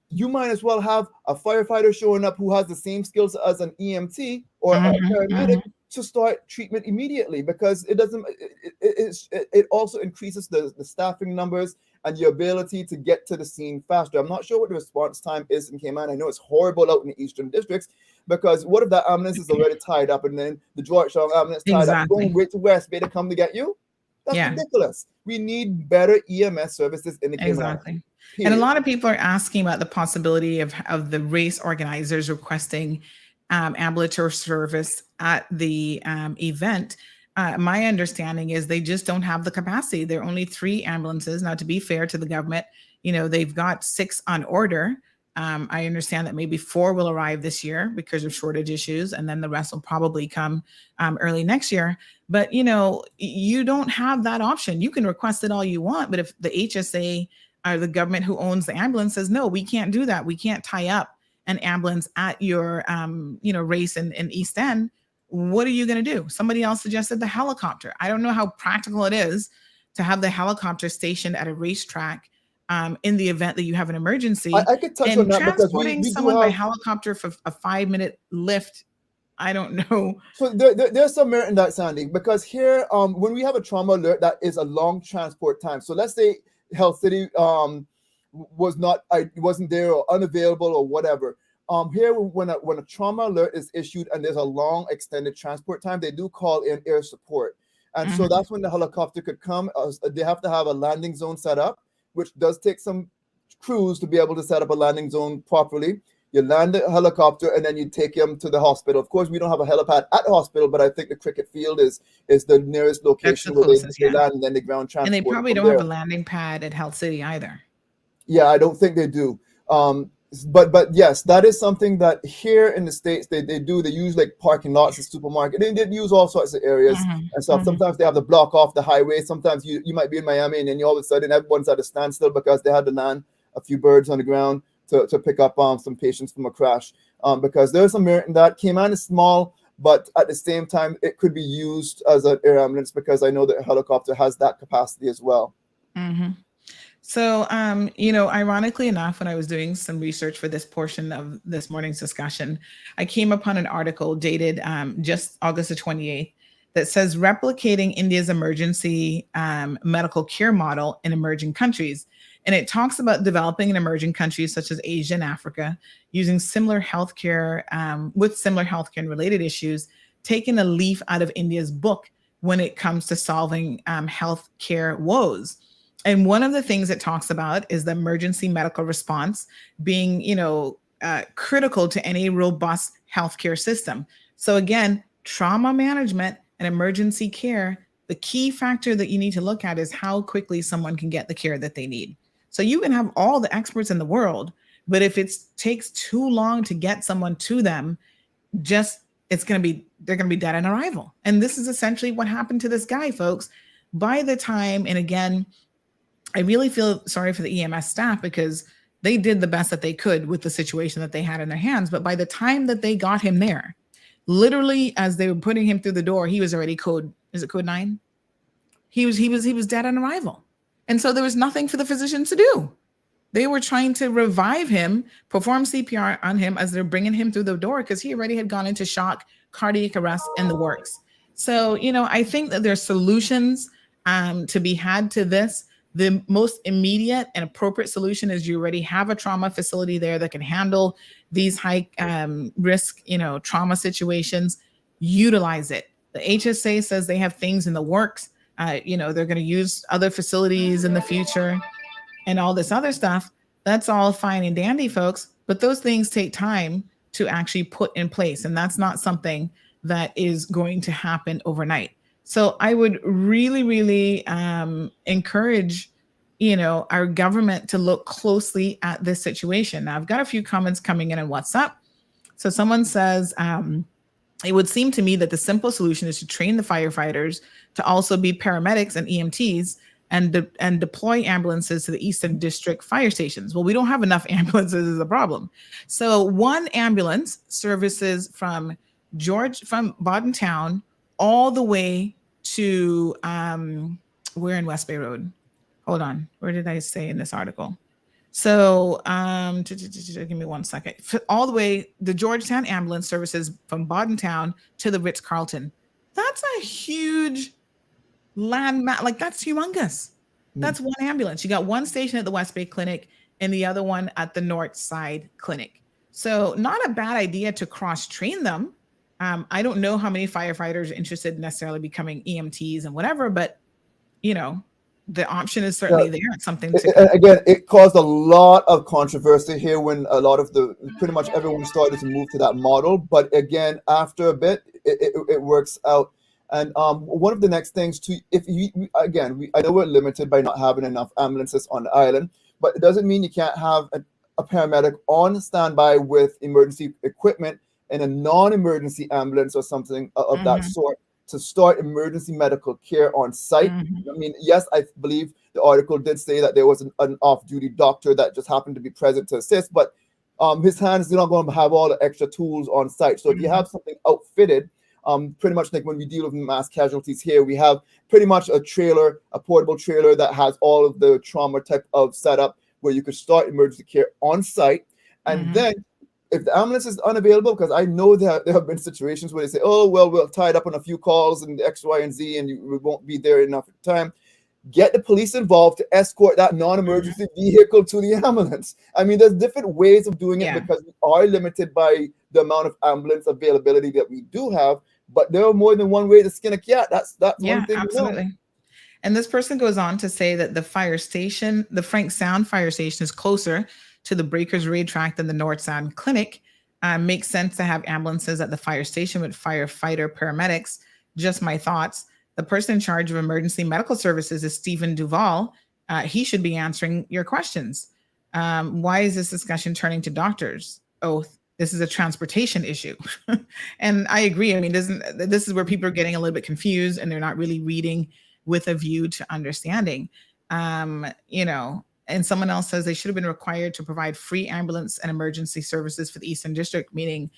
J: you might as well have a firefighter showing up who has the same skills as an EMT or a paramedic to start treatment immediately, because it doesn't. It also increases the staffing numbers and the ability to get to the scene faster. I'm not sure what the response time is in Cayman. I know it's horrible out in the eastern districts, because what if that ambulance is already tied up and then the Georgetown ambulance tied up? Going wait to West Bay to come to get you? That's ridiculous. We need better EMS services in the Cayman Islands.
B: Exactly. And a lot of people are asking about the possibility of the race organizers requesting ambulatory service at the event. My understanding is they just don't have the capacity. There are only 3 ambulances. Now, to be fair to the government, they've got 6 on order. I understand that maybe 4 will arrive this year because of shortage issues, and then the rest will probably come early next year. But, you don't have that option. You can request it all you want, but if the HSA or the government who owns the ambulance says, no, we can't do that. We can't tie up an ambulance at your, race in East End. What are you going to do? Somebody else suggested the helicopter. I don't know how practical it is to have the helicopter stationed at a racetrack in the event that you have an emergency.
J: I could touch on that, because
B: transporting someone by helicopter for a 5-minute lift, I don't know.
J: So there's some merit in that, Sandy, because here, when we have a trauma alert, that is a long transport time. So let's say Health City wasn't there or unavailable or whatever. Here, when a trauma alert is issued and there's a long extended transport time, they do call in air support. And so that's when the helicopter could come. They have to have a landing zone set up, which does take some crews to be able to set up a landing zone properly. You land the helicopter and then you take them to the hospital. Of course, we don't have a helipad at the hospital, but I think the cricket field is the nearest location where they land, and then the ground transport.
B: And they probably don't have a landing pad at Health City either.
J: Yeah, I don't think they do. But yes, that is something that here in the States they do. They use like parking lots and supermarket. They use all sorts of areas and stuff. Sometimes they have to block off the highway. Sometimes you might be in Miami and then all of a sudden everyone's at a standstill because they had to land a few birds on the ground to pick up some patients from a crash. Because there's some merit in that. Cayman is small, but at the same time it could be used as an air ambulance, because I know that a helicopter has that capacity as well.
B: So, ironically enough, when I was doing some research for this portion of this morning's discussion, I came upon an article dated just August the 28th that says replicating India's emergency medical care model in emerging countries. And it talks about developing in emerging countries such as Asia and Africa, using similar healthcare with similar healthcare and related issues, taking a leaf out of India's book when it comes to solving healthcare woes. And one of the things it talks about is the emergency medical response being, critical to any robust healthcare system. So again, trauma management and emergency care, the key factor that you need to look at is how quickly someone can get the care that they need. So you can have all the experts in the world, but if it takes too long to get someone to them, they're going to be dead on arrival. And this is essentially what happened to this guy, folks. By the time, and again, I really feel sorry for the EMS staff, because they did the best that they could with the situation that they had in their hands. But by the time that they got him there, literally as they were putting him through the door, he was already code 9? He was dead on arrival. And so there was nothing for the physicians to do. They were trying to revive him, perform CPR on him as they're bringing him through the door, because he already had gone into shock, cardiac arrest, and the works. So, I think that there's solutions to be had to this. The most immediate and appropriate solution is you already have a trauma facility there that can handle these high risk, trauma situations. Utilize it. The HSA says they have things in the works. They're going to use other facilities in the future and all this other stuff. That's all fine and dandy, folks. But those things take time to actually put in place. And that's not something that is going to happen overnight. So I would really, really encourage, our government to look closely at this situation. Now, I've got a few comments coming in on WhatsApp. So someone says, it would seem to me that the simple solution is to train the firefighters to also be paramedics and EMTs and deploy ambulances to the Eastern District fire stations. Well, we don't have enough ambulances is a problem. So one ambulance services from Bodden Town all the way to we're in West Bay Road. Hold on. Where did I say in this article? So give me 1 second. All the way, the Georgetown ambulance services from Bodden Town to the Ritz-Carlton. That's a huge landmass. Like, that's humongous. That's one ambulance. You got one station at the West Bay Clinic and the other one at the North Side Clinic. So not a bad idea to cross-train them. I don't know how many firefighters are interested in necessarily becoming EMTs and whatever, but, you know, the option is certainly there. It's something to
J: again, it caused a lot of controversy here when a lot of pretty much everyone started to move to that model. But again, after a bit, it works out. And one of the next things too, if you I know we're limited by not having enough ambulances on the island, but it doesn't mean you can't have a paramedic on standby with emergency equipment in a non-emergency ambulance or something of that sort to start emergency medical care on site. I mean, yes, I believe the article did say that there was an off-duty doctor that just happened to be present to assist, but his hands are not going to have all the extra tools on site. So if you have something outfitted, pretty much like when we deal with mass casualties here, we have pretty much a trailer, a portable trailer that has all of the trauma type of setup where you could start emergency care on site. And then if the ambulance is unavailable, because I know that there have been situations where they say, oh, well, we're tied up on a few calls and X, Y, and Z, and we won't be there enough time. Get the police involved to escort that non-emergency vehicle to the ambulance. I mean, there's different ways of doing it because we are limited by the amount of ambulance availability that we do have, but there are more than one way to skin a cat. That's one thing.
B: Absolutely. And this person goes on to say that the fire station, the Frank Sound fire station, is closer to the Breakers Raid track than the North Sound Clinic. Makes sense to have ambulances at the fire station with firefighter paramedics. Just my thoughts. The person in charge of emergency medical services is Stephen Duval. He should be answering your questions. Why is this discussion turning to doctors? Oh, this is a transportation issue. And I agree. I mean, this is where people are getting a little bit confused and they're not really reading with a view to understanding. You know, and someone else says they should have been required to provide free ambulance and emergency services for the Eastern District, meaning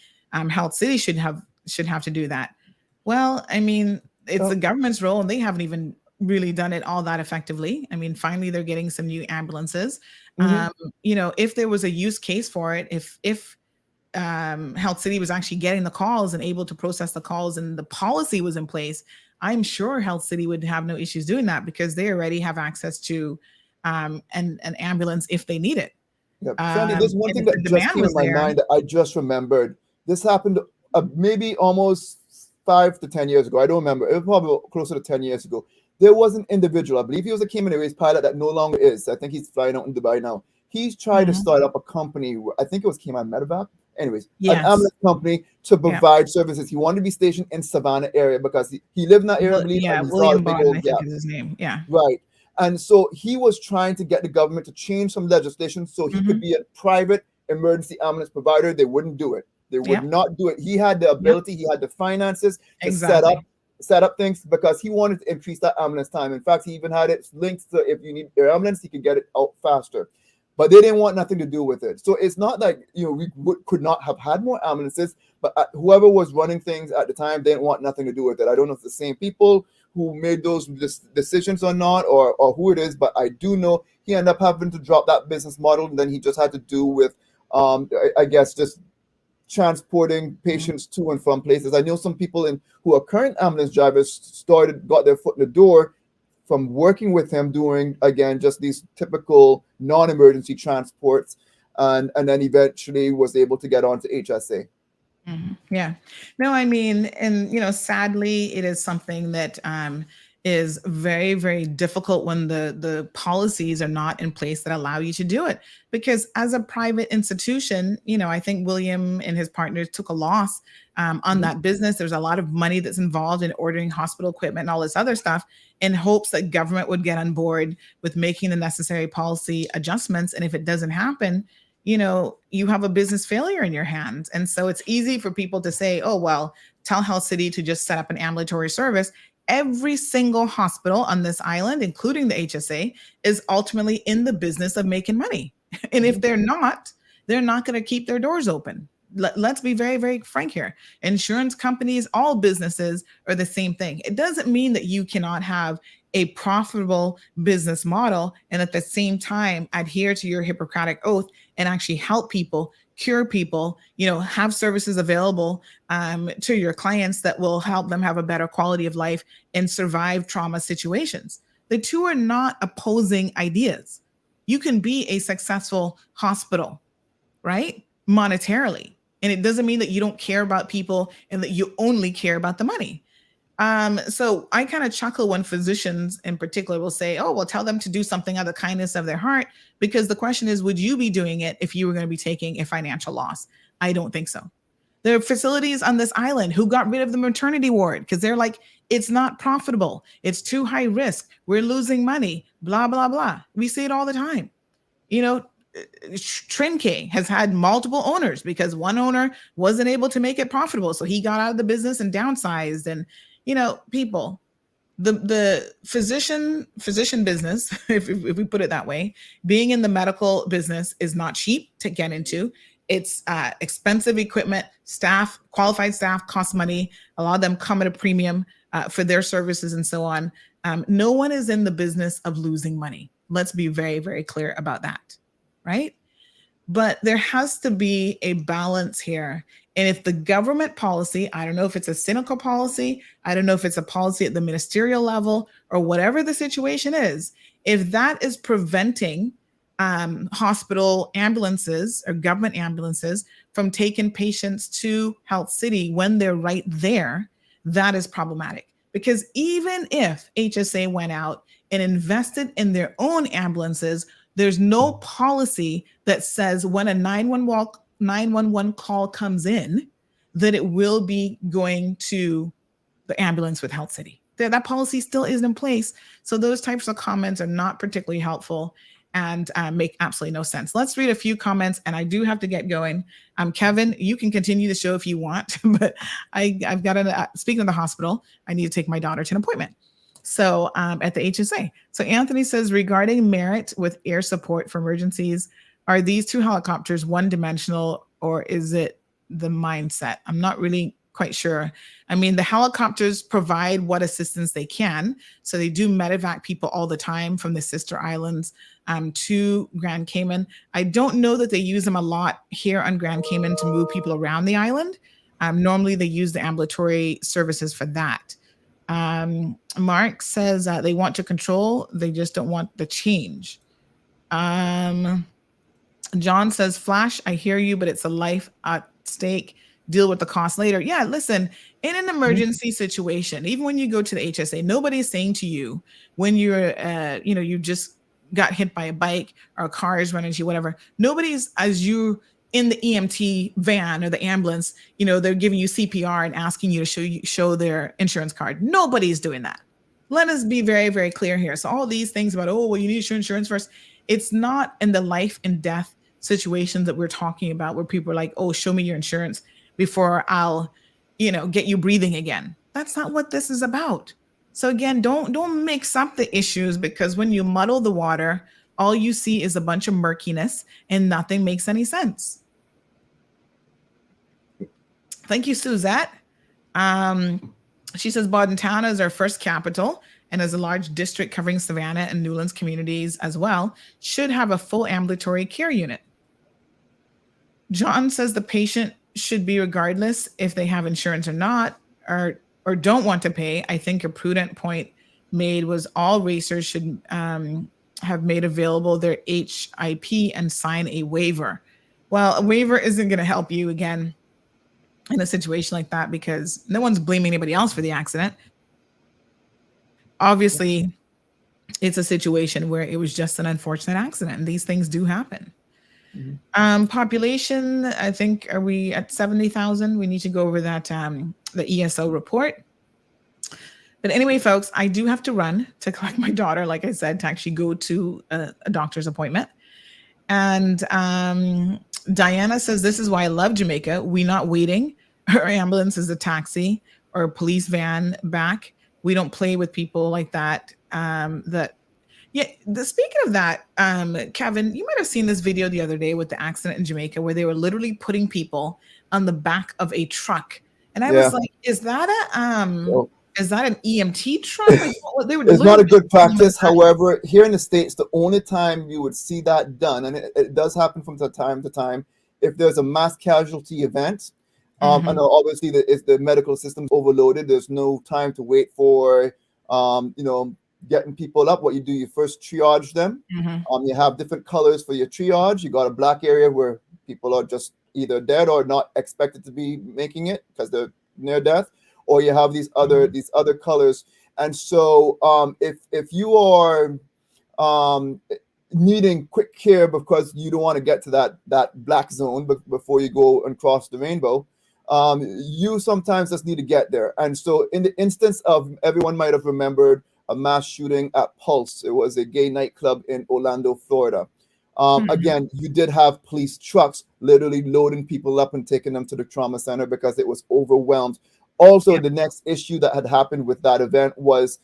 B: Health City should have to do that. Well, I mean, it's the government's role and they haven't even really done it all that effectively. I mean, finally, they're getting some new ambulances. You know, if there was a use case for it, if Health City was actually getting the calls and able to process the calls and the policy was in place, I'm sure Health City would have no issues doing that because they already have access to an ambulance if they need it.
J: Sandy, there's one thing that just came in my mind that I just remembered. This happened maybe almost 5 to 10 years ago. I don't remember. It was probably closer to 10 years ago. There was an individual, I believe he was a Cayman Airways pilot that no longer is. I think he's flying out in Dubai now. He's tried to start up a company. I think it was Cayman Medevac. Anyways, an ambulance company to provide services. He wanted to be stationed in Savannah area because he lived in that area. I believe,
B: William Bond, I think is his name. Yeah.
J: Right. And so he was trying to get the government to change some legislation so he could be a private emergency ambulance provider. They wouldn't do it. They would not do it. He had the ability, he had the finances to set up things because he wanted to increase that ambulance time. In fact, he even had it linked to if you need your ambulance, he could get it out faster. But they didn't want nothing to do with it. So it's not like, you know, we could not have had more ambulances, but whoever was running things at the time didn't want nothing to do with it. I don't know if it's the same people who made those decisions or not, or who it is, but I do know he ended up having to drop that business model, and then he just had to do with, I guess, just transporting patients to and from places. I know some people who are current ambulance drivers got their foot in the door from working with him doing, again, just these typical non-emergency transports, and then eventually was able to get onto HSA.
B: Yeah. No, I mean, and, you know, sadly, it is something that is very, very difficult when the policies are not in place that allow you to do it. Because as a private institution, you know, I think William and his partners took a loss on that business. There's a lot of money that's involved in ordering hospital equipment and all this other stuff in hopes that government would get on board with making the necessary policy adjustments. And if it doesn't happen, you know, you have a business failure in your hands. And so it's easy for people to say, oh, well, tell Health City to just set up an ambulatory service. Every single hospital on this island, including the HSA, is ultimately in the business of making money. And if they're not going to keep their doors open. Let's be very, very frank here. Insurance companies, all businesses are the same thing. It doesn't mean that you cannot have a profitable business model and at the same time adhere to your Hippocratic oath and actually help people cure people, have services available to your clients that will help them have a better quality of life and survive trauma situations. The two are not opposing ideas. You can be a successful hospital, right? Monetarily. And it doesn't mean that you don't care about people and that you only care about the money. So I kind of chuckle when physicians in particular will say, oh, well, tell them to do something out of the kindness of their heart, because the question is, would you be doing it if you were going to be taking a financial loss? I don't think so. There are facilities on this island who got rid of the maternity ward because they're like, it's not profitable. It's too high risk. We're losing money, blah, blah, blah. We see it all the time. Trinke has had multiple owners because one owner wasn't able to make it profitable. So he got out of the business and downsized. And people, the physician business, if we put it that way, being in the medical business is not cheap to get into. It's expensive equipment, staff, qualified staff costs money. A lot of them come at a premium for their services and so on. No one is in the business of losing money. Let's be very, very clear about that, right? But there has to be a balance here. And if the government policy, I don't know if it's a cynical policy, I don't know if it's a policy at the ministerial level or whatever the situation is, if that is preventing hospital ambulances or government ambulances from taking patients to Health City when they're right there, that is problematic. Because even if HSA went out and invested in their own ambulances, there's no policy that says when a 911 call comes in, that it will be going to the ambulance with Health City. That policy still isn't in place. So those types of comments are not particularly helpful and make absolutely no sense. Let's read a few comments, and I do have to get going. Kevin, you can continue the show if you want, but I've got to, speaking of the hospital, I need to take my daughter to an appointment. So at the HSA. So Anthony says, regarding merit with air support for emergencies, are these two helicopters one-dimensional or is it the mindset? I'm not really quite sure. I mean, the helicopters provide what assistance they can. So they do medevac people all the time from the sister islands to Grand Cayman. I don't know that they use them a lot here on Grand Cayman to move people around the island. Normally they use the ambulatory services for that. Mark says they want to control, they just don't want the change. John says, Flash, I hear you, but it's a life at stake. Deal with the cost later. Yeah, listen, in an emergency situation, even when you go to the HSA, nobody's saying to you when you're, you just got hit by a bike or a car is running into you, whatever. Nobody's, as you in the EMT van or the ambulance, they're giving you CPR and asking you to show their insurance card. Nobody's doing that. Let us be very, very clear here. So all these things about, oh, well, you need to show insurance first. It's not in the life and death situations that we're talking about where people are like, oh, show me your insurance before I'll, get you breathing again. That's not what this is about. So again, don't mix up the issues, because when you muddle the water, all you see is a bunch of murkiness and nothing makes any sense. Thank you, Suzette. She says Bodentana is our first capital and as a large district covering Savannah and Newlands communities as well, should have a full ambulatory care unit. John says the patient should be regardless if they have insurance or not, or don't want to pay. I think a prudent point made was all racers should have made available their HIP and sign a waiver. Well, a waiver isn't going to help you again in a situation like that, because no one's blaming anybody else for the accident. Obviously, it's a situation where it was just an unfortunate accident, and these things do happen. Mm-hmm. Population, I think, are we at 70,000? We need to go over that, the ESO report. But anyway, folks, I do have to run to collect my daughter, like I said, to actually go to a doctor's appointment. And Diana says, this is why I love Jamaica. We not waiting. Our ambulance is a taxi or a police van back. We don't play with people like that. Speaking of that, Kevin, you might have seen this video the other day with the accident in Jamaica where they were literally putting people on the back of a truck. And I was like, is that an EMT truck? Like,
J: it's not a good practice. However, here in the States, the only time you would see that done, and it does happen from time to time, if there's a mass casualty event, and obviously if the medical system's overloaded, there's no time to wait for, getting people up. What you do, you first triage them. You have different colors for your triage. You got a black area where people are just either dead or not expected to be making it because they're near death, or you have these other colors. And so if you are needing quick care because you don't want to get to that black zone before you go and cross the rainbow, you sometimes just need to get there. And so in the instance of, everyone might have remembered a mass shooting at Pulse. It was a gay nightclub in Orlando, Florida. Again, you did have police trucks literally loading people up and taking them to the trauma center because it was overwhelmed. Also, the next issue that had happened with that event was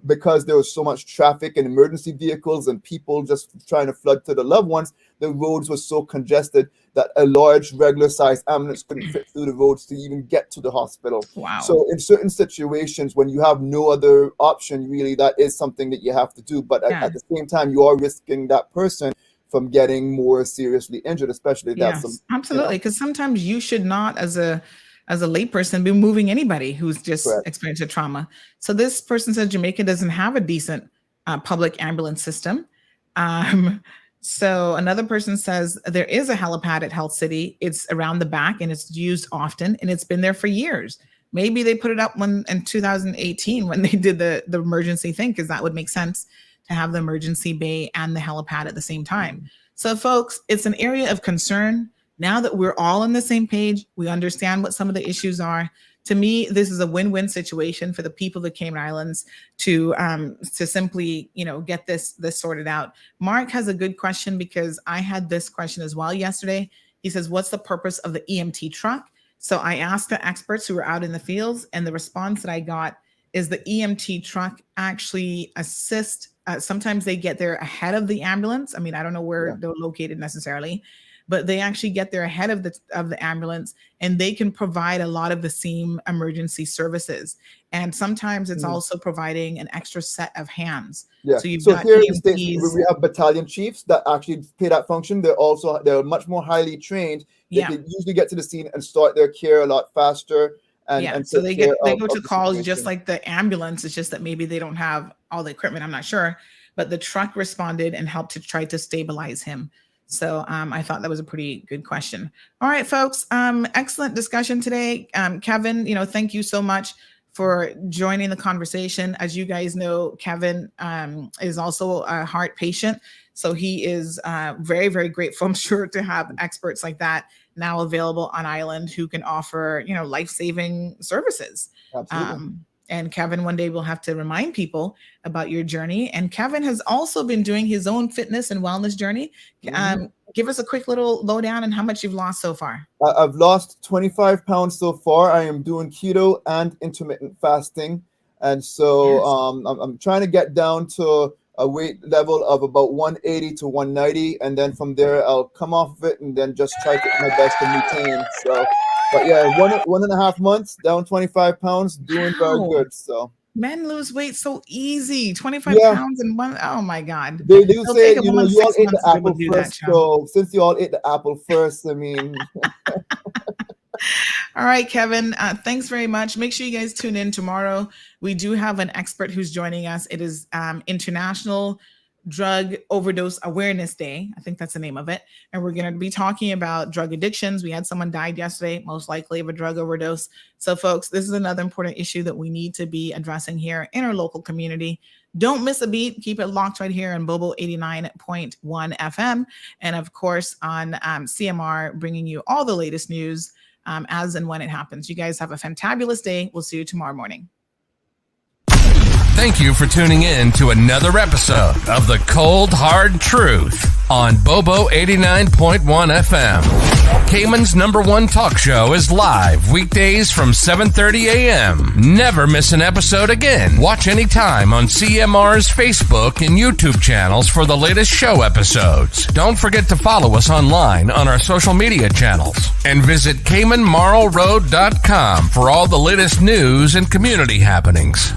J: because there was so much traffic and emergency vehicles and people just trying to flood to the loved ones, the roads were so congested that a large regular-sized ambulance couldn't fit through the roads to even get to the hospital.
B: Wow.
J: So in certain situations, when you have no other option, really, that is something that you have to do. But at the same time, you are risking that person from getting more seriously injured, especially if that's
B: absolutely. Because sometimes you should not, as a layperson, be moving anybody who's just experienced a trauma. So this person says Jamaica doesn't have a decent public ambulance system. So another person says there is a helipad at Health City. It's around the back and it's used often and it's been there for years. Maybe they put it up in 2018 when they did the emergency thing, because that would make sense to have the emergency bay and the helipad at the same time. So folks, it's an area of concern. Now that we're all on the same page, we understand what some of the issues are. To me, this is a win-win situation for the people of the Cayman Islands to simply, get this sorted out. Mark has a good question, because I had this question as well yesterday. He says, what's the purpose of the EMT truck? So I asked the experts who were out in the fields, and the response that I got is the EMT truck actually assist. Sometimes they get there ahead of the ambulance. I mean, I don't know where they're located necessarily, but they actually get there ahead of the ambulance, and they can provide a lot of the same emergency services. And sometimes it's also providing an extra set of hands.
J: Yeah.
B: So you've
J: so
B: got
J: here in the
B: EMTs.
J: States, we have battalion chiefs that actually play that function. They're much more highly trained. They can usually get to the scene and start their care a lot faster. And
B: so they go to calls just like the ambulance. It's just that maybe they don't have all the equipment. I'm not sure, but the truck responded and helped to try to stabilize him. So I thought that was a pretty good question. All right, folks. Excellent discussion today. Kevin, thank you so much for joining the conversation. As you guys know, Kevin is also a heart patient. So he is very, very grateful, I'm sure, to have experts like that now available on island who can offer, life-saving services.
J: Absolutely.
B: And Kevin, one day we'll have to remind people about your journey. And Kevin has also been doing his own fitness and wellness journey. Give us a quick little lowdown on how much you've lost so far.
J: I've lost 25 pounds so far. I am doing keto and intermittent fasting. And so I'm trying to get down to a weight level of about 180 to 190. And then from there, I'll come off of it and then just try to do my best to maintain. So, but yeah, 1.5 months, down 25 pounds, doing very good. So
B: men lose weight so easy. 25 pounds in one. Oh my God.
J: They do say, you all ate the apple first. So since you all ate the apple first, I mean.
B: All right, Kevin, thanks very much. Make sure you guys tune in tomorrow. We do have an expert who's joining us. It is International Drug Overdose Awareness Day. I think that's the name of it. And we're going to be talking about drug addictions. We had someone died yesterday, most likely of a drug overdose. So folks, this is another important issue that we need to be addressing here in our local community. Don't miss a beat. Keep it locked right here on Bobo 89.1 FM. And of course on CMR, bringing you all the latest news as and when it happens. You guys have a fantabulous day. We'll see you tomorrow morning.
D: Thank you for tuning in to another episode of The Cold Hard Truth on Bobo 89.1 FM. Cayman's #1 talk show is live weekdays from 7:30 a.m. Never miss an episode again. Watch anytime on CMR's Facebook and YouTube channels for the latest show episodes. Don't forget to follow us online on our social media channels and visit CaymanMarlRoad.com for all the latest news and community happenings.